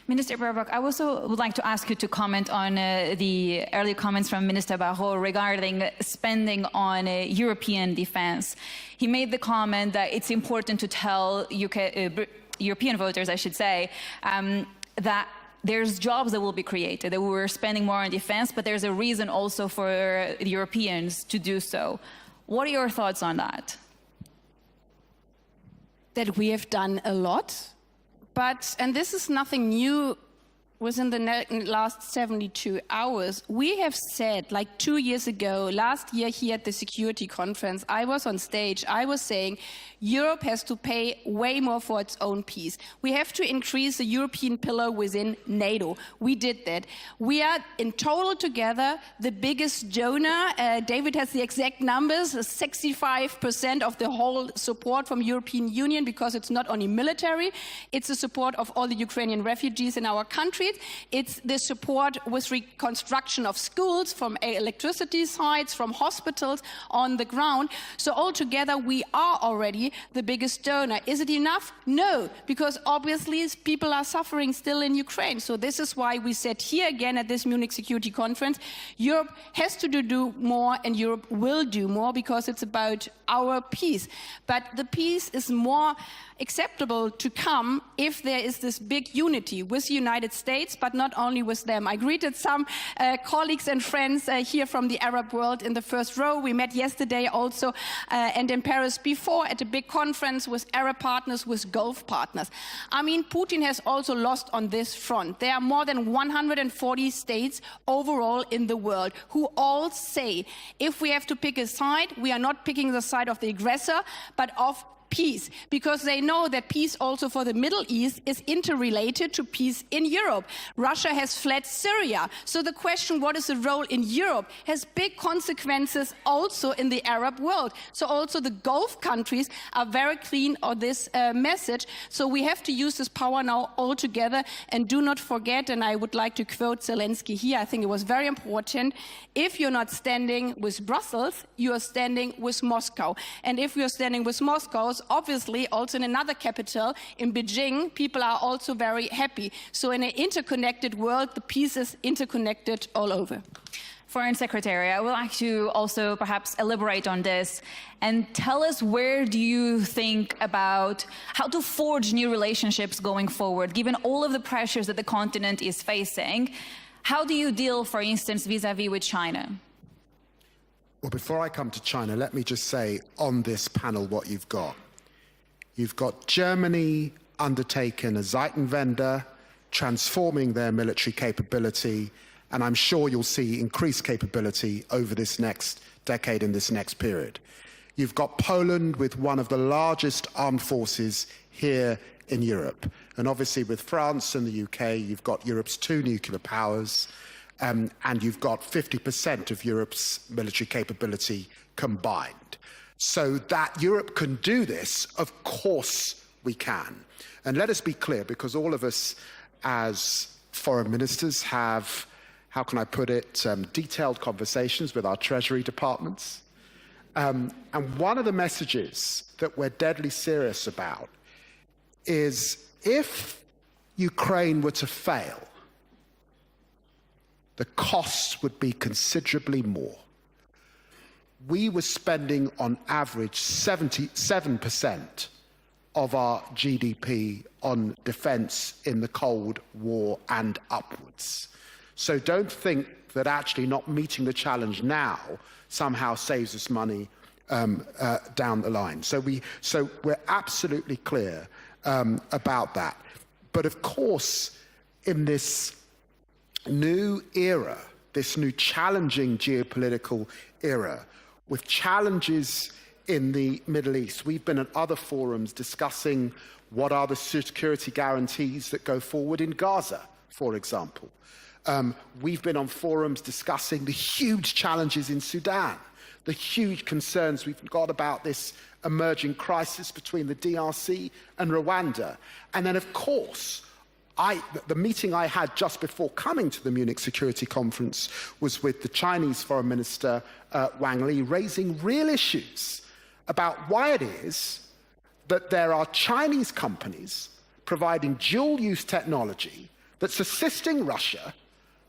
Minister Baerbock, I also would like to ask you to comment on the earlier comments from Minister Barrot regarding spending on European defense. He made the comment that it's important to tell European voters, I should say, that there's jobs that will be created, that we're spending more on defense, but there's a reason also for the Europeans to do so. What are your thoughts on that? That we have done a lot. But, and this is nothing new within the last 72 hours, we have said, like 2 years ago, last year here at the Security Conference, I was on stage, I was saying Europe has to pay way more for its own peace. We have to increase the European pillar within NATO. We did that. We are in total together the biggest donor. David has the exact numbers, 65% of the whole support from European Union, because it's not only military, it's the support of all the Ukrainian refugees in our country. It's the support with reconstruction of schools, from electricity sites, from hospitals on the ground. So altogether, we are already the biggest donor. Is it enough? No, because obviously people are suffering still in Ukraine. So this is why we said here again at this Munich Security Conference, Europe has to do more and Europe will do more, because it's about our peace. But the peace is more acceptable to come if there is this big unity with the United States, but not only with them. I greeted some colleagues and friends here from the Arab world in the first row. We met yesterday also and in Paris before at a big conference with Arab partners, with Gulf partners. I mean, Putin has also lost on this front. There are more than 140 states overall in the world who all say, if we have to pick a side, we are not picking the side of the aggressor, but of peace, because they know that peace also for the Middle East is interrelated to peace in Europe. Russia has fled Syria. So the question, what is the role in Europe, has big consequences also in the Arab world. So also the Gulf countries are very keen on this message. So we have to use this power now all together, and do not forget, and I would like to quote Zelenskyy here, I think it was very important, if you're not standing with Brussels, you are standing with Moscow. And if you're standing with Moscow, obviously also in another capital, in Beijing, people are also very happy. So in an interconnected world, the peace is interconnected all over. Foreign Secretary, I would like to also perhaps elaborate on this and tell us, where do you think about how to forge new relationships going forward, given all of the pressures that the continent is facing? How do you deal, for instance, vis-à-vis with China? Well, before I come to China, let me just say on this panel what you've got. You've got Germany undertaking a Zeitenwende, transforming their military capability, and I'm sure you'll see increased capability over this next decade and this next period. You've got Poland with one of the largest armed forces here in Europe. And obviously with France and the UK, you've got Europe's 2 nuclear powers, and you've got 50% of Europe's military capability combined. So that Europe can do this, of course we can. And let us be clear, because all of us as foreign ministers have, how can I put it, detailed conversations with our treasury departments. And one of the messages that we're deadly serious about is, if Ukraine were to fail, the costs would be considerably more. We were spending on average 77% of our GDP on defense in the Cold War and upwards. So don't think that actually not meeting the challenge now somehow saves us money down the line. So we're absolutely clear about that. But of course, in this new era, this new challenging geopolitical era, with challenges in the Middle East, we've been at other forums discussing what are the security guarantees that go forward in Gaza, for example. We've been on forums discussing the huge challenges in Sudan, the huge concerns we've got about this emerging crisis between the DRC and Rwanda. And then, of course, the meeting I had just before coming to the Munich Security Conference was with the Chinese Foreign Minister Wang Li, raising real issues about why it is that there are Chinese companies providing dual-use technology that's assisting Russia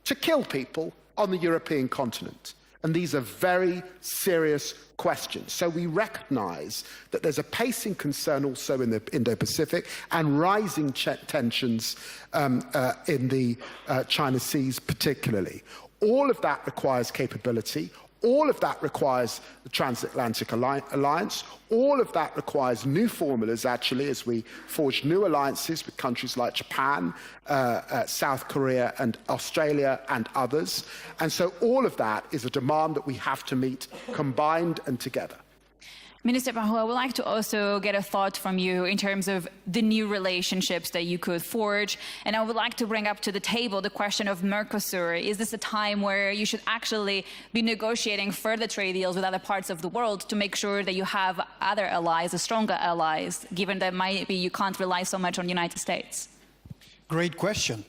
to kill people on the European continent. And these are very serious questions. So we recognize that there's a pacing concern also in the Indo-Pacific and rising tensions in the China Seas particularly. All of that requires capability. All of that requires the transatlantic alliance. All of that requires new formulas, actually, as we forge new alliances with countries like Japan, South Korea, and Australia, and others. And so all of that is a demand that we have to meet combined and together. Minister Bahu, I would like to also get a thought from you in terms of the new relationships that you could forge. And I would like to bring up to the table the question of Mercosur. Is this a time where you should actually be negotiating further trade deals with other parts of the world to make sure that you have other allies, stronger allies, given that maybe you can't rely so much on the United States? Great question.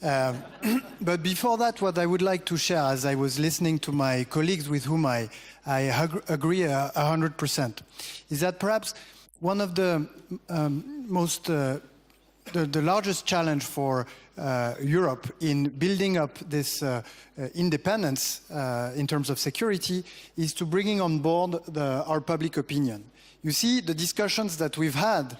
But before that, what I would like to share, as I was listening to my colleagues with whom I agree 100%, is that perhaps one of the the largest challenge for Europe in building up this independence in terms of security is to bringing on board our public opinion. You see, the discussions that we've had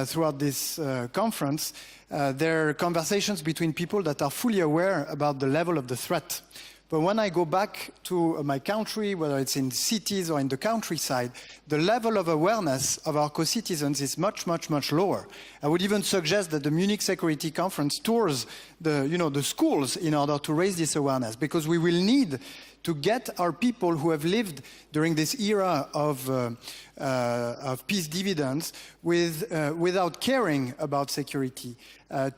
throughout this conference, they're conversations between people that are fully aware about the level of the threat. But when I go back to my country, whether it's in cities or in the countryside, the level of awareness of our co-citizens is much, much, much lower. I would even suggest that the Munich Security Conference tours the schools in order to raise this awareness, because we will need to get our people who have lived during this era of peace dividends without caring about security,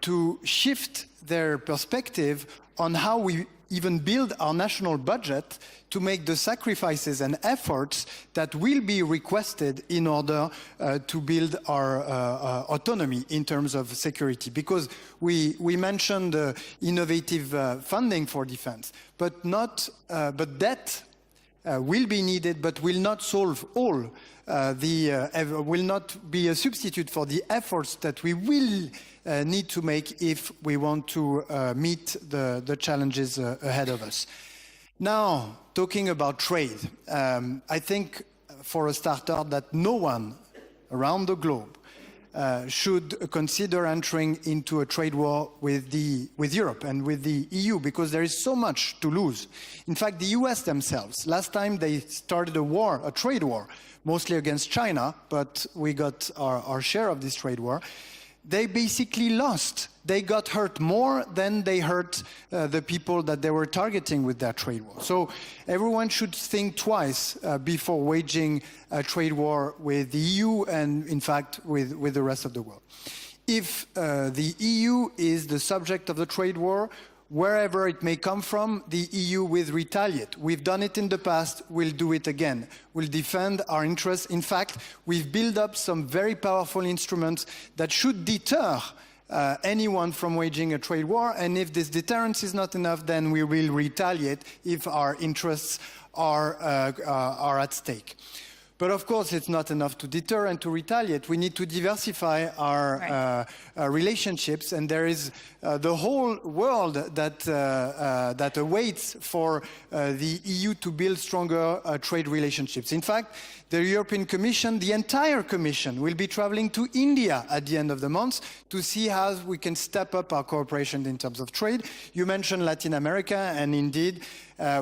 to shift their perspective on how we even build our national budget to make the sacrifices and efforts that will be requested in order to build our autonomy in terms of security. Because we mentioned innovative funding for defense, but debt will be needed, but will not solve all will not be a substitute for the efforts that we will need to make if we want to meet the challenges ahead of us. Now, talking about trade, I think for a starter that no one around the globe should consider entering into a trade war with Europe and with the EU, because there is so much to lose. In fact, the US themselves, last time they started a trade war, mostly against China, but we got our share of this trade war, they basically lost. They got hurt more than they hurt the people that they were targeting with that trade war. So everyone should think twice before waging a trade war with the EU and, in fact, with the rest of the world. If the EU is the subject of the trade war, wherever it may come from, the EU will retaliate. We've done it in the past, we'll do it again. We'll defend our interests. In fact, we've built up some very powerful instruments that should deter anyone from waging a trade war, and if this deterrence is not enough, then we will retaliate if our interests are at stake. But of course, it's not enough to deter and to retaliate. We need to diversify our relationships, and there is the whole world that awaits for the EU to build stronger trade relationships. In fact, the European Commission, the entire Commission, will be traveling to India at the end of the month to see how we can step up our cooperation in terms of trade. You mentioned Latin America, and indeed,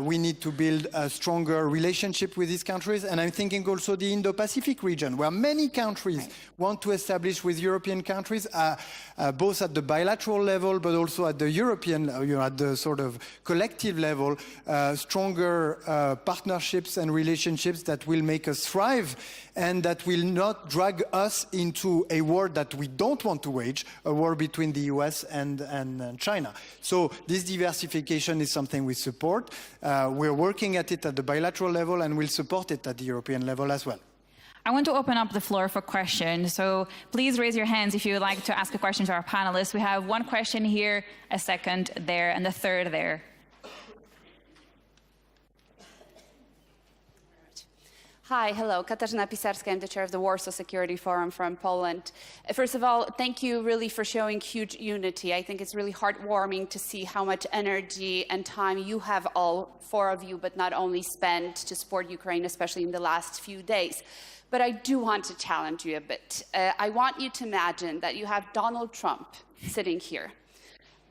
we need to build a stronger relationship with these countries. And I'm thinking also the Indo-Pacific region, where many countries want to establish with European countries, both at the bilateral level, but also at the European, at the sort of collective level, stronger partnerships and relationships that will make us thrive and that will not drag us into a war that we don't want to wage, a war between the US and China. So this diversification is something we support. We're working at it at the bilateral level, and we'll support it at the European level as well. I want to open up the floor for questions. So please raise your hands if you would like to ask a question to our panelists. We have one question here, a second there, and the third there. Hi, hello. Katarzyna Pisarska. I'm the chair of the Warsaw Security Forum from Poland. First of all, thank you really for showing huge unity. I think it's really heartwarming to see how much energy and time you have, all four of you, but not only spent to support Ukraine, especially in the last few days. But I do want to challenge you a bit. I want you to imagine that you have Donald Trump sitting here.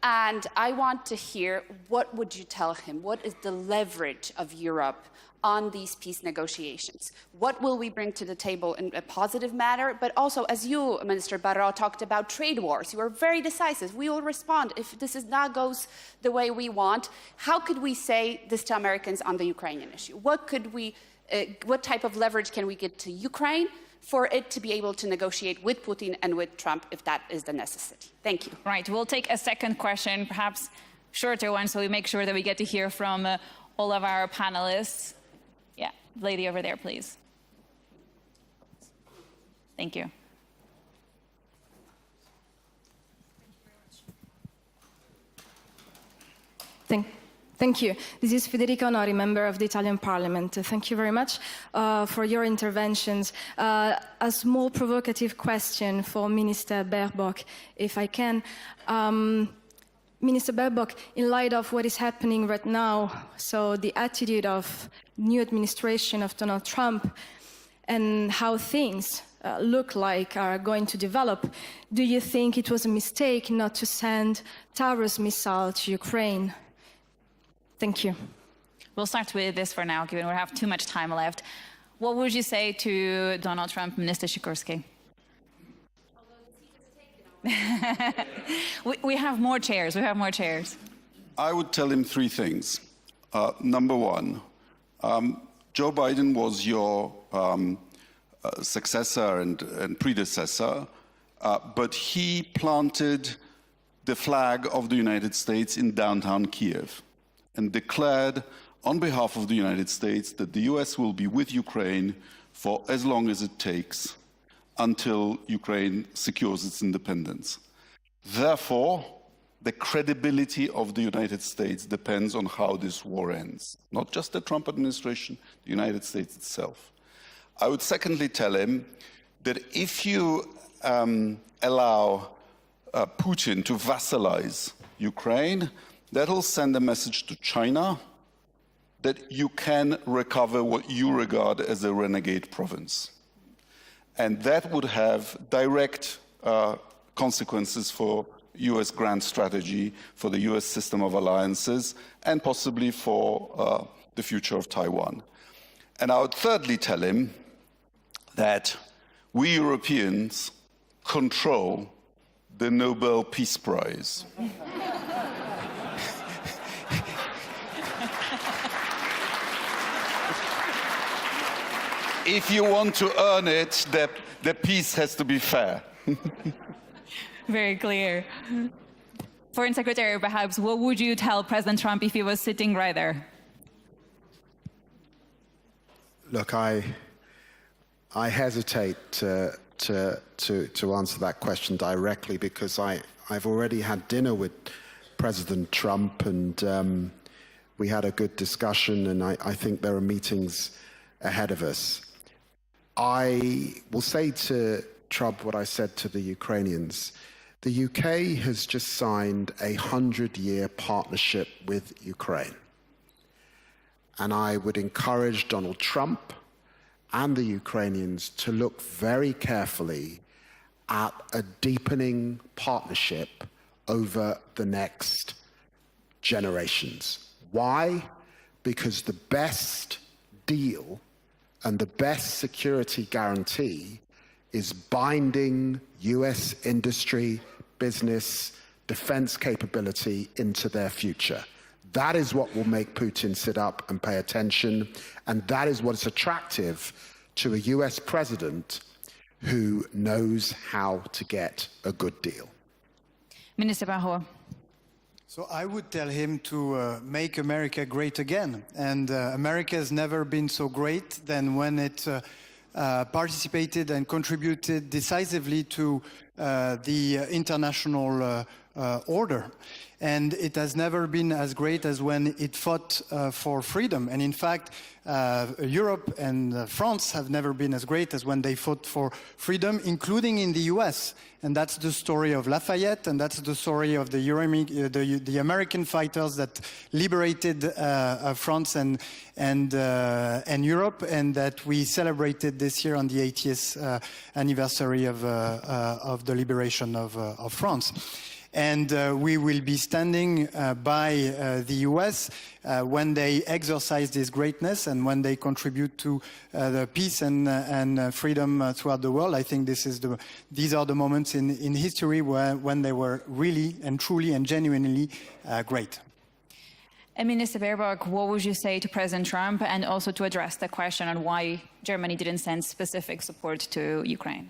And I want to hear, what would you tell him? What is the leverage of Europe on these peace negotiations? What will we bring to the table in a positive manner? But also, as you, Minister Barrot, talked about trade wars, you were very decisive. We will respond if this is not goes the way we want. How could we say this to Americans on the Ukrainian issue? What type of leverage can we get to Ukraine for it to be able to negotiate with Putin and with Trump if that is the necessity? Thank you. Right, we'll take a second question, perhaps shorter one, so we make sure that we get to hear from all of our panelists. Yeah, lady over there, please. Thank you. Thank you. This is Federica Onori, member of the Italian Parliament. Thank you very much for your interventions. A small provocative question for Minister Baerbock, if I can. Minister Baerbock, in light of what is happening right now, so the attitude of new administration of Donald Trump, and how things look like are going to develop, do you think it was a mistake not to send Taurus missile to Ukraine? Thank you. We'll start with this for now, given we have too much time left. What would you say to Donald Trump, Minister Sikorsky? We have more chairs. We have more chairs. I would tell him three things. Number one, Joe Biden was your successor and predecessor, but he planted the flag of the United States in downtown Kiev and declared on behalf of the United States that the US will be with Ukraine for as long as it takes until Ukraine secures its independence. Therefore, the credibility of the United States depends on how this war ends. Not just the Trump administration, the United States itself. I would secondly tell him that if you allow Putin to vassalize Ukraine, that'll send a message to China that you can recover what you regard as a renegade province. And that would have direct consequences for US grand strategy, for the US system of alliances, and possibly for the future of Taiwan. And I would thirdly tell him that we Europeans control the Nobel Peace Prize. If you want to earn it, the peace has to be fair. Very clear. Foreign Secretary, perhaps, what would you tell President Trump if he was sitting right there? Look, I hesitate to answer that question directly because I've already had dinner with President Trump and we had a good discussion, and I think there are meetings ahead of us. I will say to Trump what I said to the Ukrainians. The UK has just signed a 100-year partnership with Ukraine. And I would encourage Donald Trump and the Ukrainians to look very carefully at a deepening partnership over the next generations. Why? Because the best deal and the best security guarantee is binding US industry, business, defense capability into their future. That is what will make Putin sit up and pay attention, and that is what is attractive to a US president who knows how to get a good deal. Minister Barrot. So I would tell him to make America great again. And America has never been so great than when it participated and contributed decisively to the international order. And it has never been as great as when it fought for freedom. And in fact, Europe and France have never been as great as when they fought for freedom, including in the US. And that's the story of Lafayette, and that's the story of the American fighters that liberated France and Europe, and that we celebrated this year on the 80th anniversary of the liberation of France. And we will be standing by the US when they exercise this greatness and when they contribute to the peace and freedom throughout the world. I think these are the moments in history when they were really and truly and genuinely great. And Minister Baerbock, what would you say to President Trump, and also to address the question on why Germany didn't send specific support to Ukraine?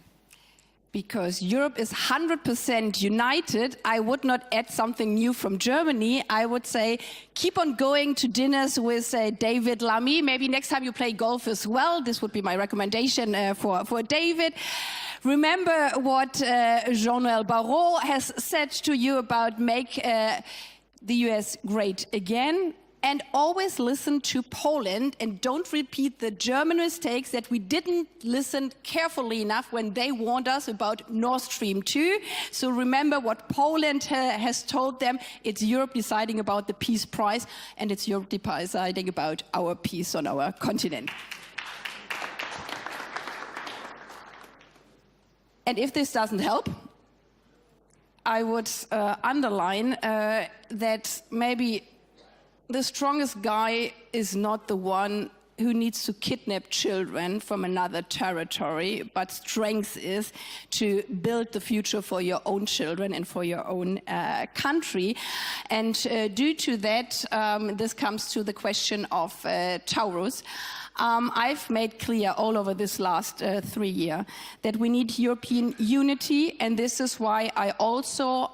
Because Europe is 100% united, I would not add something new from Germany. I would say keep on going to dinners with David Lammy. Maybe next time you play golf as well. This would be my recommendation for David. Remember what Jean-Noël Barrot has said to you about make the US great again. And always listen to Poland and don't repeat the German mistakes that we didn't listen carefully enough when they warned us about Nord Stream 2. So remember what Poland has told them. It's Europe deciding about the peace prize, and it's Europe deciding about our peace on our continent. And if this doesn't help, I would underline that maybe the strongest guy is not the one who needs to kidnap children from another territory, but strength is to build the future for your own children and for your own country. And due to that, this comes to the question of Taurus. I've made clear all over this last 3 years that we need European unity, and this is why I also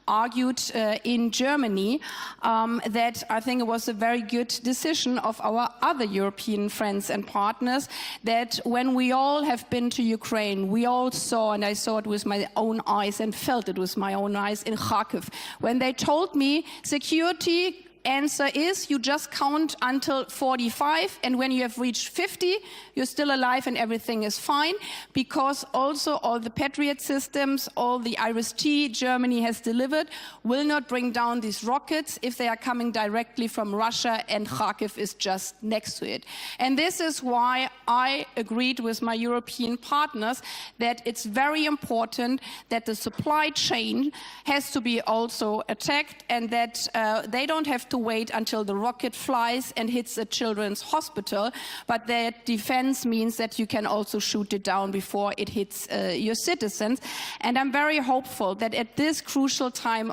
argued in Germany that I think it was a very good decision of our other European friends and partners that when we all have been to Ukraine, we all saw, and I saw it with my own eyes and felt it with my own eyes in Kharkiv, when they told me security answer is you just count until 45, and when you have reached 50, you're still alive and everything is fine, because also all the Patriot systems, all the IRIS-T Germany has delivered will not bring down these rockets if they are coming directly from Russia, and Kharkiv is just next to it. And this is why I agreed with my European partners that it's very important that the supply chain has to be also attacked, and that they don't have to wait until the rocket flies and hits a children's hospital, but that defense means that you can also shoot it down before it hits your citizens. And I'm very hopeful that at this crucial time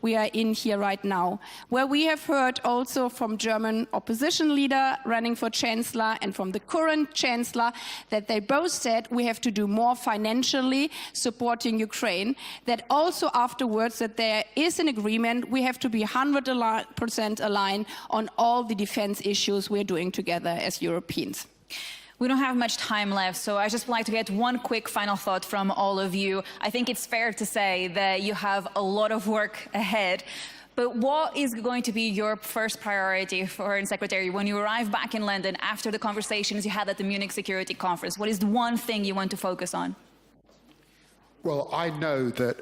we are in here right now, where we have heard also from German opposition leader running for Chancellor and from the current Chancellor that they both said we have to do more financially supporting Ukraine, that also afterwards that there is an agreement we have to be 100% aligned on all the defense issues we're doing together as Europeans. We don't have much time left, so I just like to get one quick final thought from all of you. I think it's fair to say that you have a lot of work ahead. But what is going to be your first priority, Foreign Secretary, when you arrive back in London after the conversations you had at the Munich Security Conference? What is the one thing you want to focus on? Well, I know that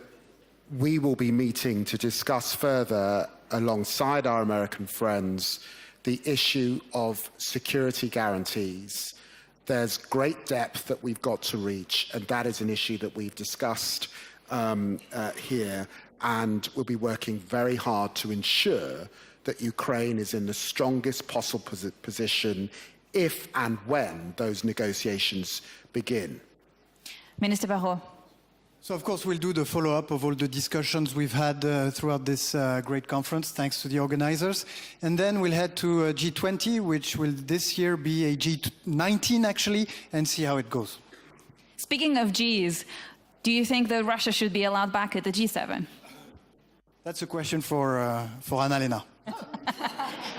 we will be meeting to discuss further, alongside our American friends, the issue of security guarantees. There's great depth that we've got to reach, and that is an issue that we've discussed here, and we'll be working very hard to ensure that Ukraine is in the strongest possible position if and when those negotiations begin. Minister Barrot. So, of course, we'll do the follow-up of all the discussions we've had throughout this great conference, thanks to the organizers. And then we'll head to G20, which will this year be a G19, actually, and see how it goes. Speaking of Gs, do you think that Russia should be allowed back at the G7? That's a question for Annalena.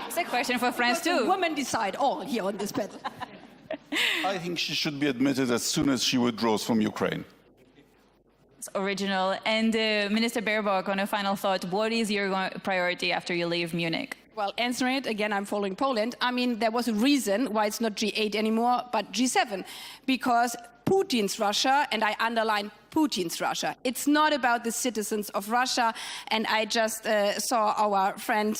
It's a question for France, too. Women decide all here on this panel. I think she should be admitted as soon as she withdraws from Ukraine. Original. And Minister Baerbock, on a final thought, what is your priority after you leave Munich? Well, answering it, again, I'm following Poland. I mean, there was a reason why it's not G8 anymore, but G7, because Putin's Russia, and I underline Putin's Russia. It's not about the citizens of Russia, and I just saw our friend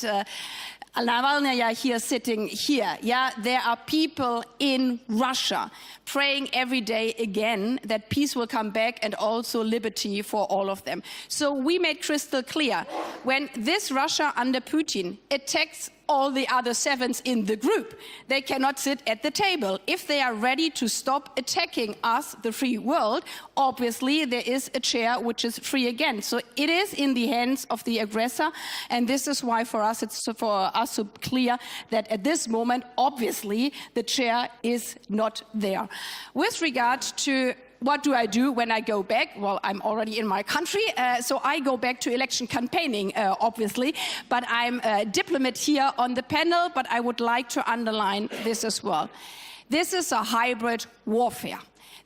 Navalny here sitting here. Yeah, there are people in Russia praying every day again that peace will come back and also liberty for all of them. So we made crystal clear, when this Russia under Putin attacks all the other sevens in the group, they cannot sit at the table. If they are ready to stop attacking us, the free world, obviously there is a chair which is free again. So it is in the hands of the aggressor, and this is why for us it's so clear that at this moment, obviously, the chair is not there. With regard to what do I do when I go back? Well, I'm already in my country, so I go back to election campaigning, obviously. But I'm a diplomat here on the panel, but I would like to underline this as well. This is a hybrid warfare.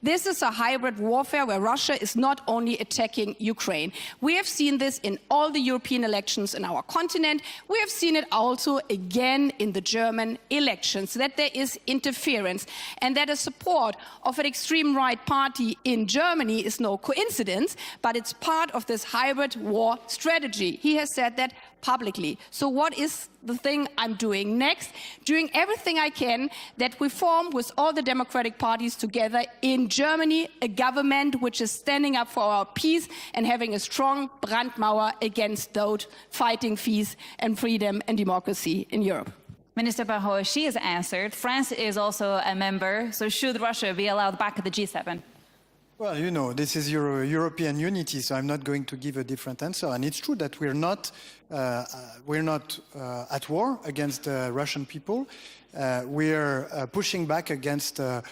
This is a hybrid warfare where Russia is not only attacking Ukraine. We have seen this in all the European elections in our continent. We have seen it also again in the German elections, that there is interference, and that the support of an extreme right party in Germany is no coincidence, but it's part of this hybrid war strategy. He has said that publicly. So what is the thing I'm doing next? Doing everything I can that we form with all the democratic parties together in Germany a government which is standing up for our peace and having a strong Brandmauer against those fighting peace and freedom and democracy in Europe. Minister Barrot, she has answered. France is also a member, so should Russia be allowed back at the G7? Well, you know, this is European unity, so I'm not going to give a different answer. And it's true that we're not at war against the Russian people. We're pushing back against a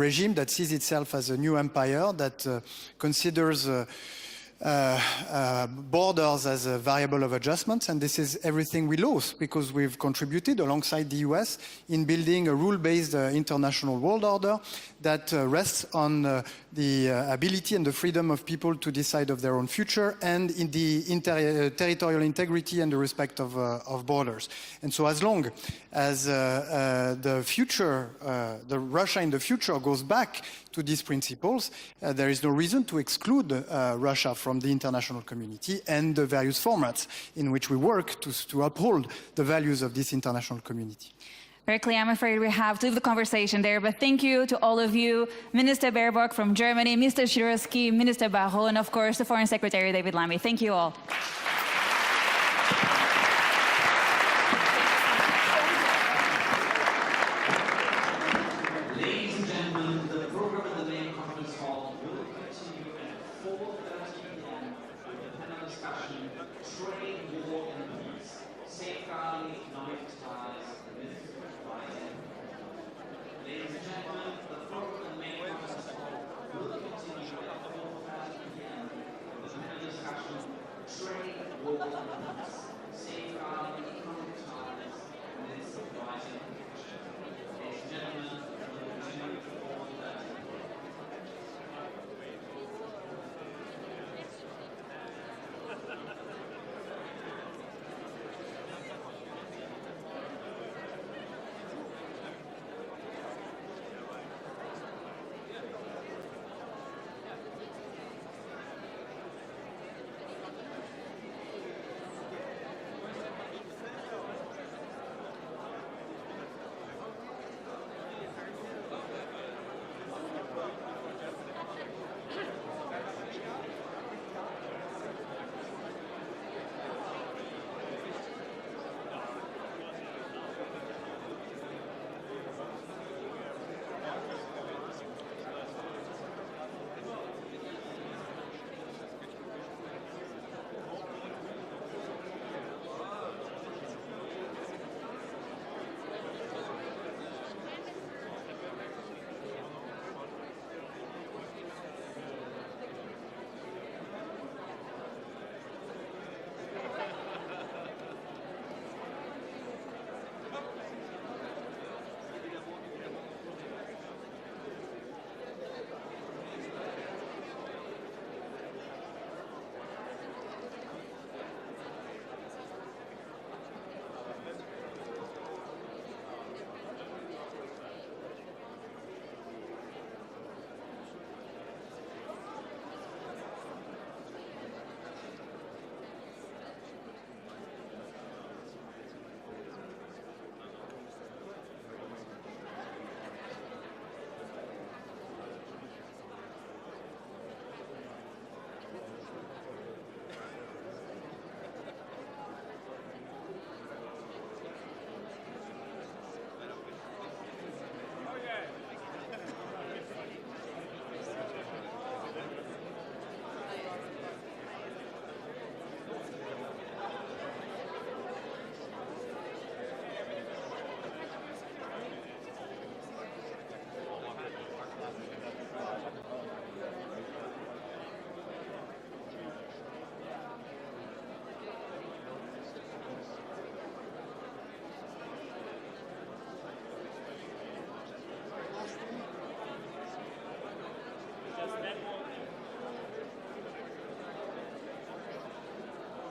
regime that sees itself as a new empire, that considers borders as a variable of adjustments, and this is everything we lose because we've contributed alongside the US in building a rule-based international world order that rests on the ability and the freedom of people to decide of their own future and in the territorial integrity and the respect of borders. And so as long as the Russia in the future goes back to these principles, there is no reason to exclude Russia from the international community and the various formats in which we work to uphold the values of this international community. Very clear. I'm afraid we have to leave the conversation there, but thank you to all of you, Minister Baerbock from Germany, Mr. Shiroski, Minister Barrot, and of course the Foreign Secretary, David Lammy. Thank you all. Ladies and gentlemen, the program in the main conference hall will continue at 4:30 p.m. with a panel discussion, Trade, War and Peace, Safeguarding Economic Ties, the Myth of Rising. Ladies and gentlemen, the program in the main conference hall will continue at 4:30 p.m. with a panel discussion, Trade, War and Peace.